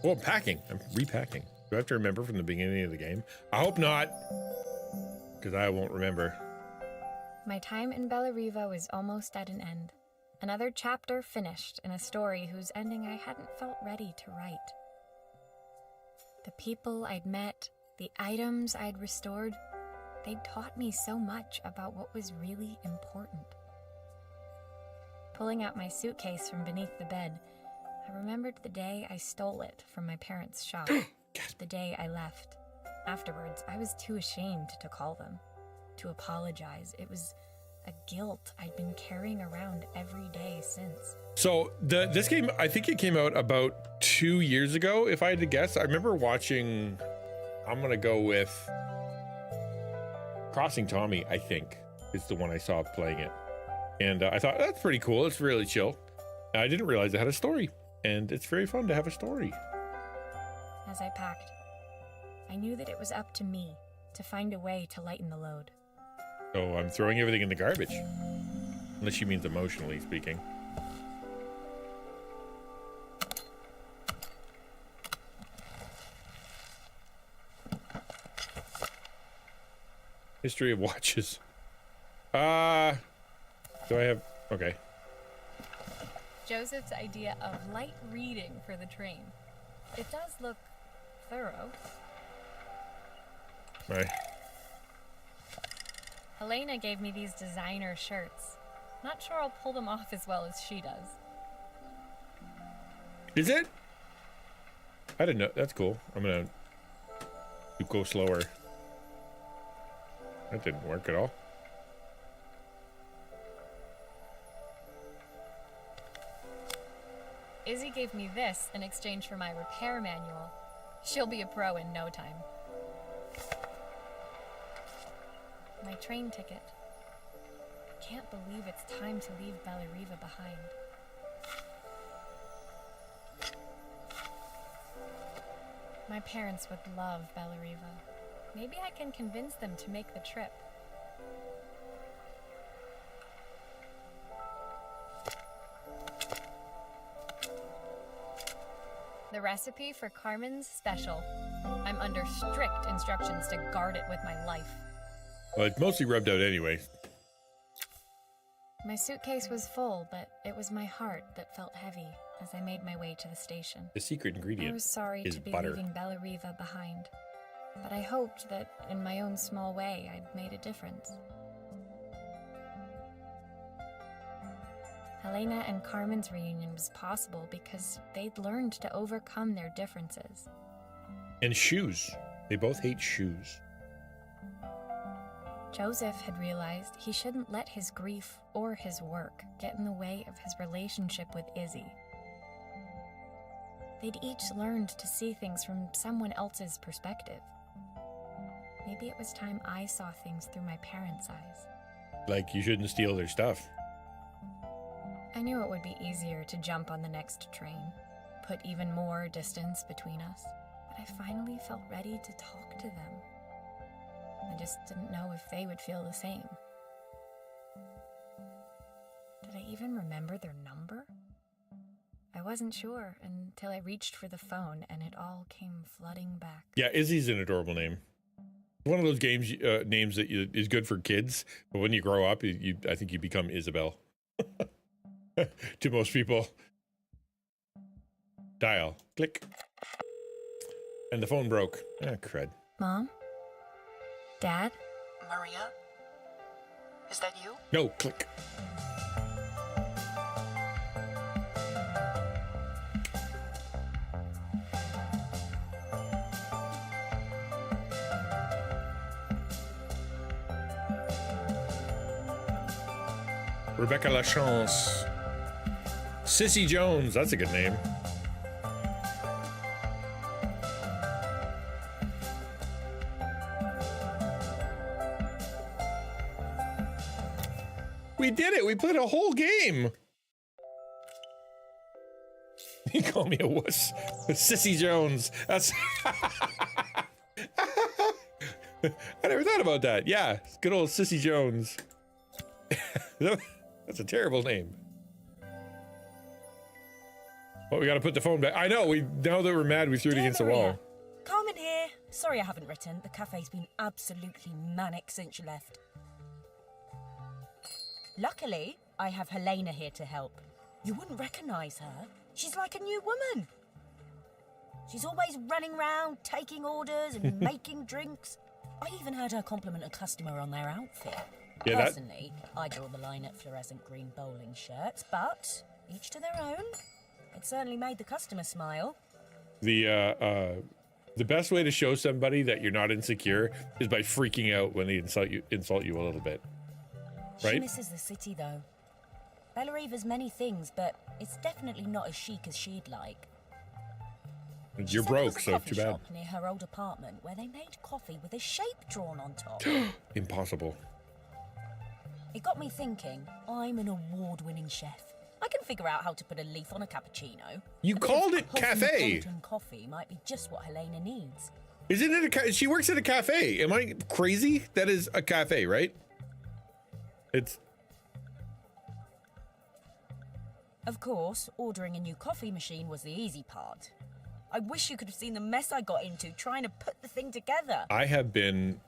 Oh, I'm packing. I'm repacking. Do I have to remember from the beginning of the game? I hope not, because I won't remember. My time in Bellariva was almost at an end. Another chapter finished in a story whose ending I hadn't felt ready to write. The people I'd met, the items I'd restored, they'd taught me so much about what was really important. Pulling out my suitcase from beneath the bed, I remembered the day I stole it from my parents' shop. The day I left. Afterwards, I was too ashamed to call them, to apologize. It was a guilt I'd been carrying around every day since. So this game, I think it came out about 2 years ago, if I had to guess. I remember watching, I'm going to go with Crossing Tommy, I think, is the one I saw playing it. And I thought, that's pretty cool. It's really chill. I didn't realize it had a story. And it's very fun to have a story. As I packed, I knew that it was up to me to find a way to lighten the load. So I'm throwing everything in the garbage. Unless she means emotionally speaking. History of watches. Do I have... Okay. Joseph's idea of light reading for the train. It does look thorough. Right. Helena gave me these designer shirts. Not sure I'll pull them off as well as she does. Is it? I didn't know. That's cool. I'm gonna go slower. That didn't work at all. Izzy gave me this in exchange for my repair manual. She'll be a pro in no time. My train ticket. I can't believe it's time to leave Bellariva behind. My parents would love Bellariva. Maybe I can convince them to make the trip. The recipe for Carmen's special. I'm under strict instructions to guard it with my life. Well, it's mostly rubbed out anyway. My suitcase was full, but it was my heart that felt heavy as I made my way to the station. The secret ingredient I was sorry is to be butter. leaving Bellariva behind, but I hoped that in my own small way I'd made a difference. Helena and Carmen's reunion was possible because they'd learned to overcome their differences. And shoes. They both hate shoes. Joseph had realized he shouldn't let his grief or his work get in the way of his relationship with Izzy. They'd each learned to see things from someone else's perspective. Maybe it was time I saw things through my parents' eyes. Like you shouldn't steal their stuff. I knew it would be easier to jump on the next train, put even more distance between us, but I finally felt ready to talk to them. I just didn't know if they would feel the same. Did I even remember their number? I wasn't sure until I reached for the phone and it all came flooding back. Yeah, Izzy's an adorable name. One of those games names that is good for kids, but when you grow up, I think you become Isabel. To most people. Dial. Click. And the phone broke. Ah, crud. Mom? Dad? Maria? Is that you? No, click. Rebecca Lachance. Sissy Jones, that's a good name. We did it! We played a whole game! You call me a wuss. Sissy Jones. That's... I never thought about that. Yeah, good old Sissy Jones. That's a terrible name. Well, we gotta put the phone back. I know, now that we're mad, we threw it Dear against the Maria, wall. Carmen here. Sorry I haven't written. The cafe's been absolutely manic since you left. Luckily, I have Helena here to help. You wouldn't recognise her. She's like a new woman. She's always running around, taking orders and making drinks. I even heard her compliment a customer on their outfit. Yeah, Personally, I draw the line at fluorescent green bowling shirts, but each to their own. It certainly made the customer smile. The best way to show somebody that you're not insecure is by freaking out when they insult you a little bit. Right? She misses the city, though. Bellariva's many things, but it's definitely not as chic as she'd like. You're broke, so too bad. Shop near her old apartment where they made coffee with a shape drawn on top. Impossible. It got me thinking, I'm an award-winning chef. I can figure out how to put a leaf on a cappuccino. You called it cafe. Cosmopolitan coffee might be just what Helena needs. Isn't it she works at a cafe. Am I crazy? That is a cafe, right? It's... Of course, ordering a new coffee machine was the easy part. I wish you could have seen the mess I got into trying to put the thing together. I have been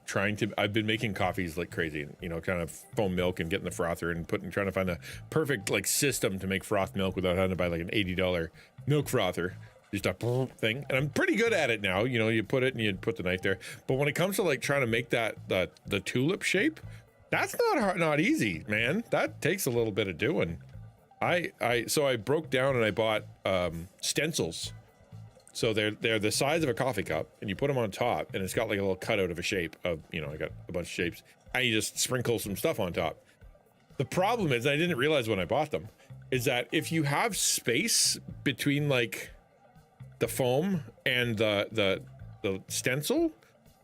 I've been making coffees like crazy, you know, kind of foam milk and getting the frother and trying to find the perfect like system to make froth milk without having to buy like an $80 milk frother. Just a thing. And I'm pretty good at it now. You know, you put it and you put the knife there. But when it comes to like trying to make the tulip shape, that's not easy, man. That takes a little bit of doing. So I broke down and I bought stencils. So they're the size of a coffee cup, and you put them on top, and it's got like a little cutout of a shape of, you know, I got a bunch of shapes, and you just sprinkle some stuff on top. The problem is, I didn't realize when I bought them, is that if you have space between like the foam and the stencil,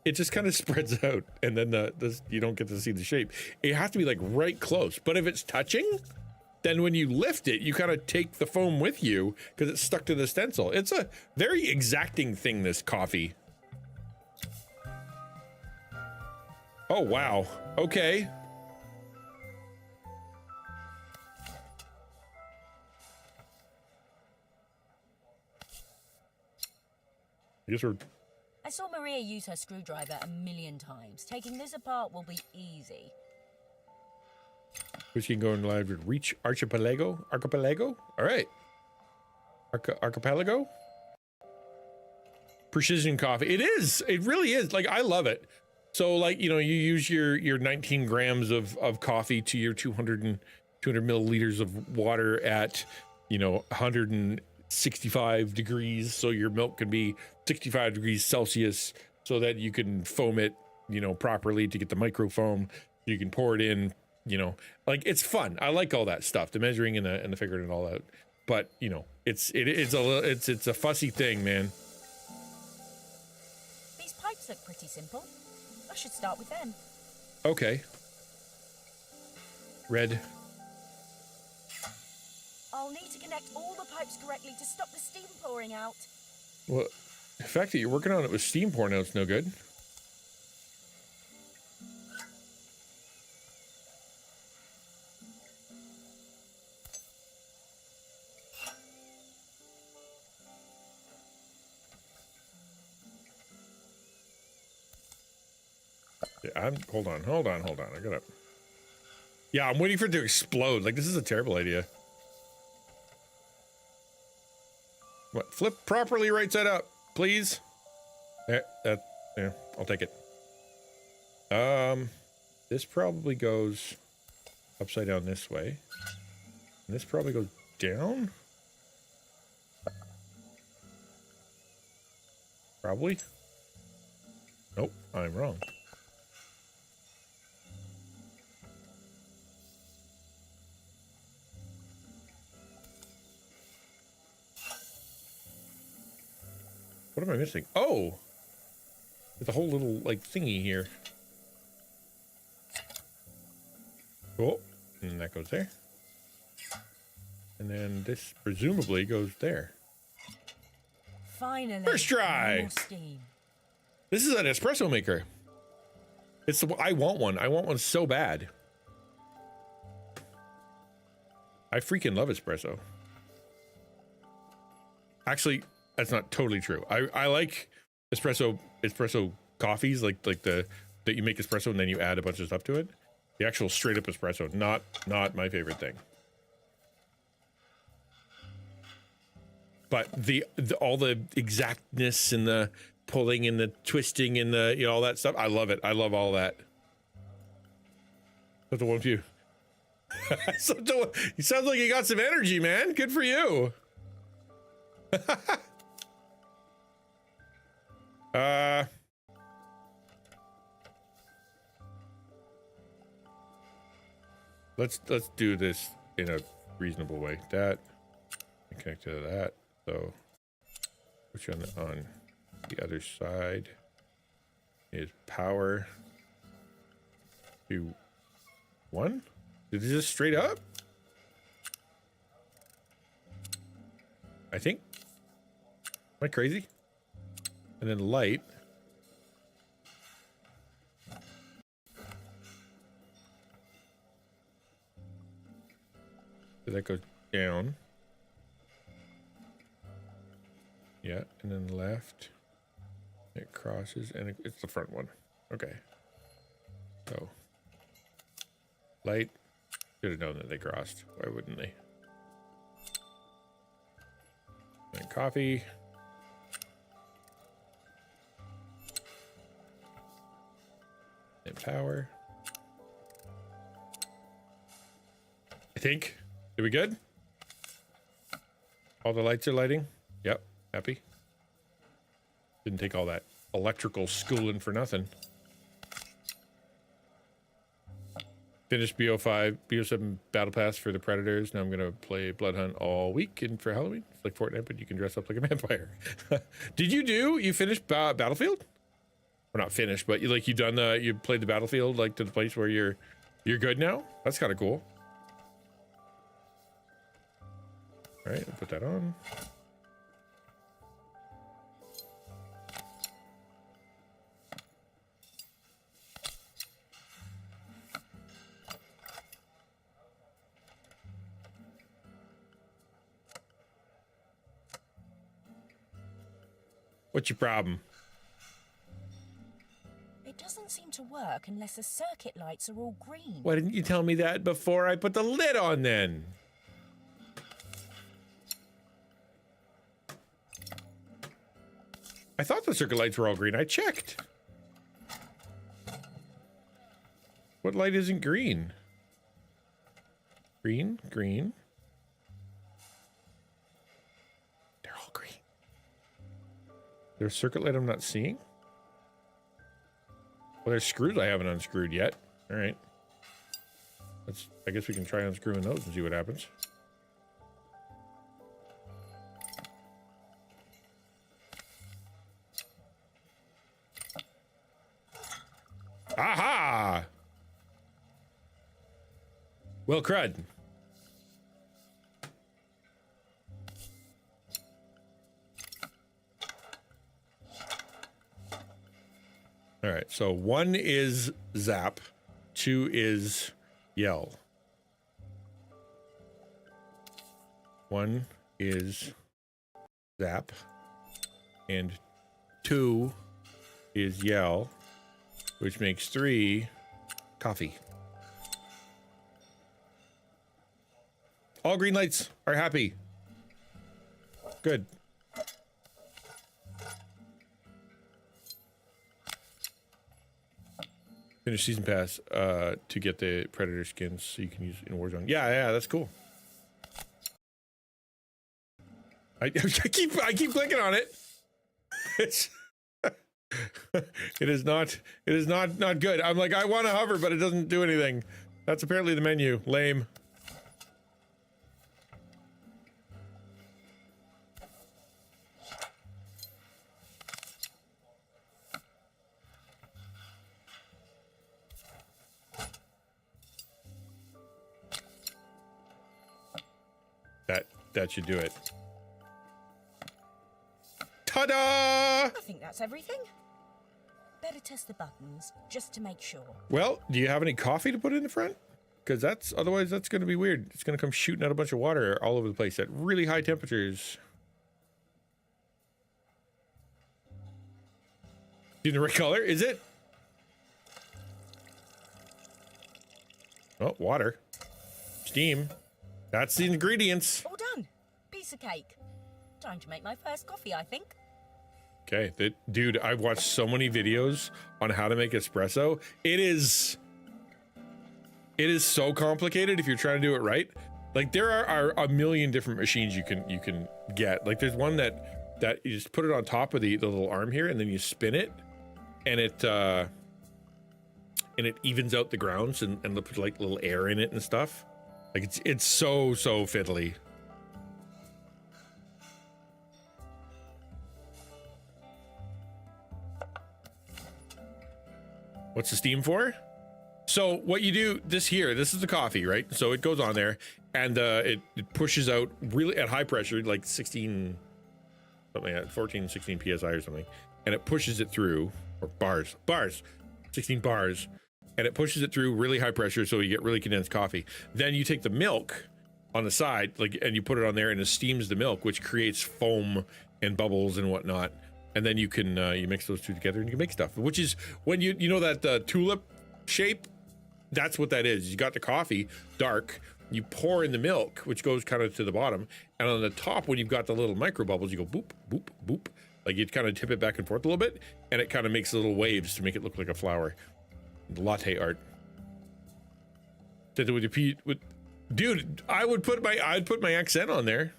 it just kind of spreads out, and then you don't get to see the shape. It has to be like right close, but if it's touching, then when you lift it, you kind of take the foam with you because it's stuck to the stencil. It's a very exacting thing, this coffee. Oh, wow. Okay. I guess I saw Maria use her screwdriver a million times. Taking this apart will be easy. Which you can go in live with Reach Archipelago? All right. Archipelago? Precision coffee. It is. It really is. Like, I love it. So, like, you know, you use your 19 grams of coffee to your 200 milliliters of water at, you know, 165 degrees. So your milk can be 65 degrees Celsius so that you can foam it, you know, properly to get the micro foam. You can pour it in. You know, like, it's fun. I like all that stuff, the measuring and the figuring and all that. But, you know, it's a fussy thing, man. These pipes look pretty simple. I should start with them. Okay. Red. I'll need to connect all the pipes correctly to stop the steam pouring out. Well, the fact that you're working on it with steam pouring out is no good. Hold on. I gotta. Yeah, I'm waiting for it to explode. Like, this is a terrible idea. What? Flip properly right side up, please. Yeah, I'll take it. This probably goes upside down this way. And this probably goes down. Probably. Nope, I'm wrong. What am I missing? Oh! There's a whole little, like, thingy here. Cool. And that goes there. And then this presumably goes there. Finally. First try. More steam. This is an espresso maker. I want one. I want one so bad. I freaking love espresso. Actually, that's not totally true. I like espresso coffees, like that you make espresso and then you add a bunch of stuff to it. The actual straight up espresso, not my favorite thing. But all the exactness and the pulling and the twisting and the all that stuff, I love it. I love all that. That's the one for you. You sounds like you got some energy, man. Good for you. Let's do this in a reasonable way. That connect to that. So put you on the other side is power to 1. Did it just straight up? I think. Am I crazy? And then light. So that goes down. Yeah, and then left. It crosses, and it's the front one. Okay. So light. Should have known that they crossed. Why wouldn't they? And coffee. And power. I think. Are we good? All the lights are lighting? Yep. Happy? Didn't take all that electrical schooling for nothing. Finished BO7 Battle Pass for the Predators. Now I'm going to play Blood Hunt all week and for Halloween. It's like Fortnite, but you can dress up like a vampire. Did you finished Battlefield? Or not finished, but you played the Battlefield like to the place where you're good now? That's kind of cool. All right, I'll put that on. What's your problem? It doesn't seem to work unless the circuit lights are all green. Why didn't you tell me that before I put the lid on then? I thought the circuit lights were all green. I checked. What light isn't green? Green, green. They're all green. There's a circuit light I'm not seeing? Well, there's screws I haven't unscrewed yet. All right. I guess we can try unscrewing those and see what happens. Aha! Well, crud. All right, so 1 is zap, 2 is yell. 1 is zap, and 2 is yell, which makes 3 coffee. All green lights are happy. Good. Finish season pass to get the predator skins so you can use in Warzone. Yeah, that's cool. I keep clicking on it. It's it is not good. I'm like, I want to hover, but it doesn't do anything. That's apparently the menu. Lame. That should do it. Ta-da! I think that's everything. Better test the buttons, just to make sure. Well, do you have any coffee to put in the front? Because otherwise that's going to be weird. It's going to come shooting out a bunch of water all over the place at really high temperatures. Do the right color? Is it? Oh, water. Steam. That's the ingredients. All done. Piece of cake. Time to make my first coffee, I think. Okay, dude, I've watched so many videos on how to make espresso. It is so complicated if you're trying to do it right. Like there are a million different machines you can get. Like there's one that you just put it on top of the little arm here, and then you spin it, and it evens out the grounds and puts like little air in it and stuff. Like it's so fiddly. What's the steam for? So what you do, this is the coffee, right? So it goes on there, and it pushes out really at high pressure, like 16, something like that, 14, 16 psi or something, and it pushes it through, or bars, 16 bars, and it pushes it through really high pressure, so you get really condensed coffee. Then you take the milk on the side, and you put it on there, and it steams the milk, which creates foam and bubbles and whatnot. And then you can you mix those two together and you can make stuff, which is when you know that tulip shape, that's what that is. You got the coffee dark, you pour in the milk, which goes kind of to the bottom, and on the top, when you've got the little micro bubbles, you go boop boop boop, like you kind of tip it back and forth a little bit, and it kind of makes little waves to make it look like a flower. Latte art. Did it with dude, I'd put my accent on there.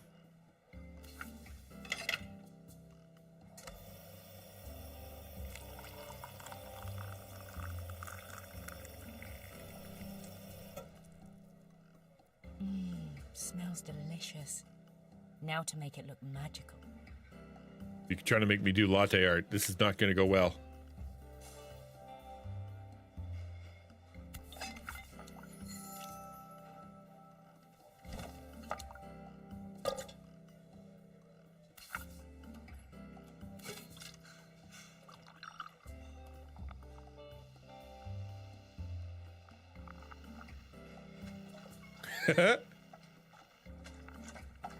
Smells delicious. Now to make it look magical. You're trying to make me do latte art. This is not going to go well.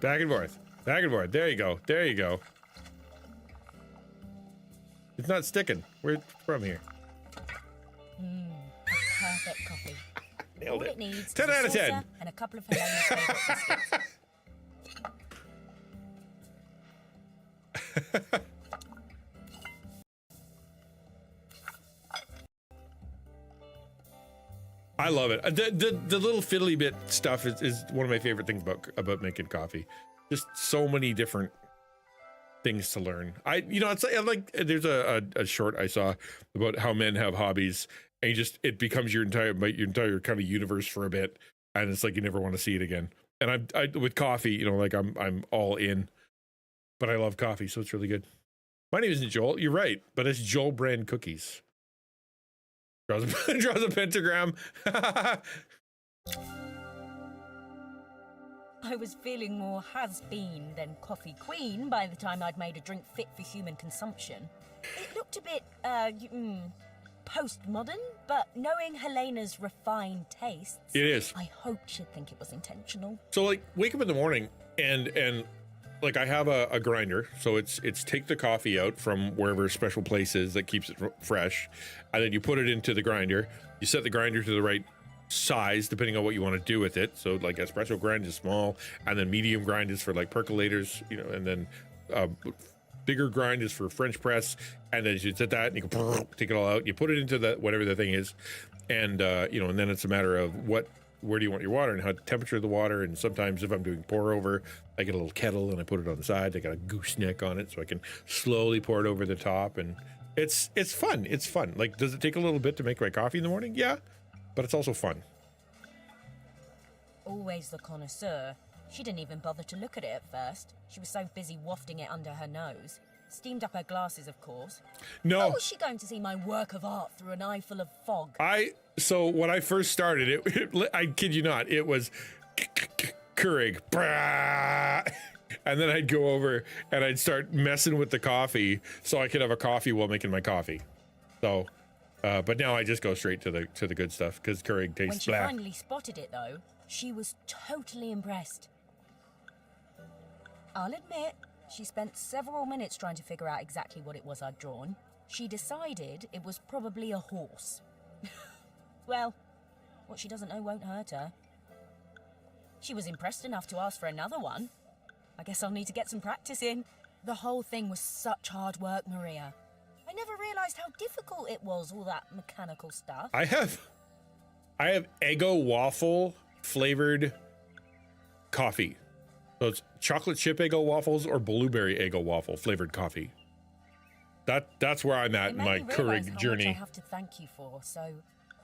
Back and forth. Back and forth. There you go. There you go. It's not sticking. Where's it from here? Perfect coffee. Nailed All it. it needs 10 is out a of 10. saucer and a couple of Helena's favorite biscuits. I love it. The little fiddly bit stuff is one of my favorite things about making coffee. Just so many different things to learn. It's like there's a short I saw about how men have hobbies, and it becomes your entire kind of universe for a bit, and it's like you never want to see it again. And I with coffee, like I'm all in, but I love coffee, so it's really good. My name isn't Joel. You're right, but it's Joel brand cookies. Draws a pentagram. I was feeling more has-been than coffee queen by the time I'd made a drink fit for human consumption. It looked a bit, postmodern, but knowing Helena's refined tastes... It is. I hoped she'd think it was intentional. So, like, wake up in the morning and like I have a grinder, so it's take the coffee out from wherever special place is that keeps it fresh, and then you put it into the grinder. You set the grinder to the right size depending on what you want to do with it. So like espresso grind is small, and then medium grind is for like percolators, and then bigger grind is for French press, and then you set that and you can take it all out. You put it into whatever the thing is, and and then it's a matter of where do you want your water and how temperature of the water. And sometimes if I'm doing pour over, I get a little kettle and I put it on the side. I got a gooseneck on it so I can slowly pour it over the top, and it's fun. It's fun. Like, does it take a little bit to make my coffee in the morning? Yeah, but it's also fun. Always the connoisseur. She didn't even bother to look at it at first. She was so busy wafting it under her nose. Steamed up her glasses, of course. No. How was she going to see my work of art through an eye full of fog? So when I first started, I kid you not, it was Keurig, and and then I'd go over and I'd start messing with the coffee so I could have a coffee while making my coffee. So, but now I just go straight to the good stuff because Keurig tastes When she blah. finally spotted it, though, she was totally impressed. I'll admit, she spent several minutes trying to figure out exactly what it was I'd drawn. She decided it was probably a horse. Well, what she doesn't know won't hurt her. She was impressed enough to ask for another one. I guess I'll need to get some practice in. The whole thing was such hard work, Maria. I never realised how difficult it was, all that mechanical stuff. I have Eggo waffle flavored coffee. So it's chocolate chip Eggo waffles or blueberry Eggo waffle flavored coffee. That's where I'm at in my Keurig journey. Much I have to thank you for, so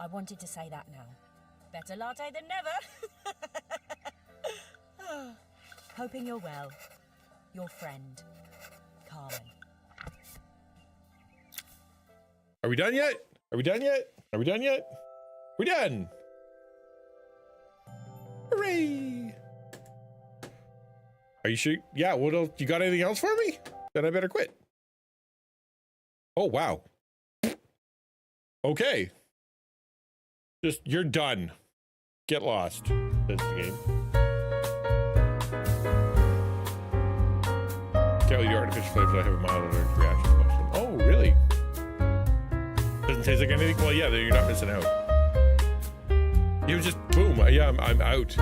I wanted to say that now. Better latte than never. Hoping you're well. Your friend, Carmen. Are we done yet? Are we done yet? Are we done yet? We're done. Hooray! Are you sure? Yeah, what else? You got anything else for me? Then I better quit. Oh, wow. Okay. Just, you're done. Get lost. That's the game. Can't leave the artificial flavors. I have a mild allergic reaction to most of them. Oh, really? Doesn't taste like anything? Well, yeah, then you're not missing out. You just, boom. Yeah, I'm out.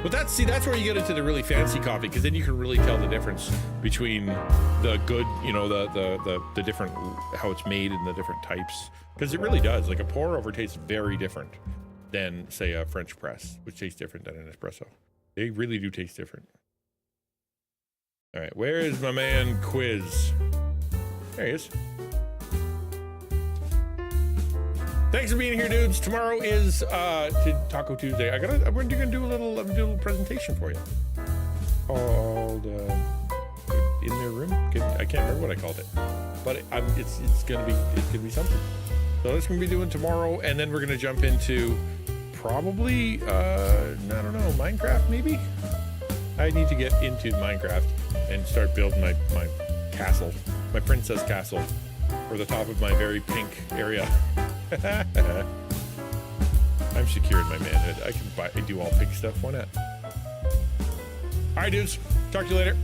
But that's where you get into the really fancy coffee, because then you can really tell the difference between the good, the different, how it's made and the different types. Because it really does. Like a pour over tastes very different than, say, a French press, which tastes different than an espresso. They really do taste different. All right, where is my man Quiz? There he is. Thanks for being here, dudes. Tomorrow is Taco Tuesday. I'm gonna do a little presentation for you called in their room. I can't remember what I called it, but it's gonna be something. So that's gonna be doing tomorrow, and then we're gonna jump into probably I don't know, Minecraft maybe. I need to get into Minecraft and start building my castle, my princess castle, for the top of my very pink area. I'm secure in my manhood. I can do all pink stuff. Why not? All right, dudes. Talk to you later.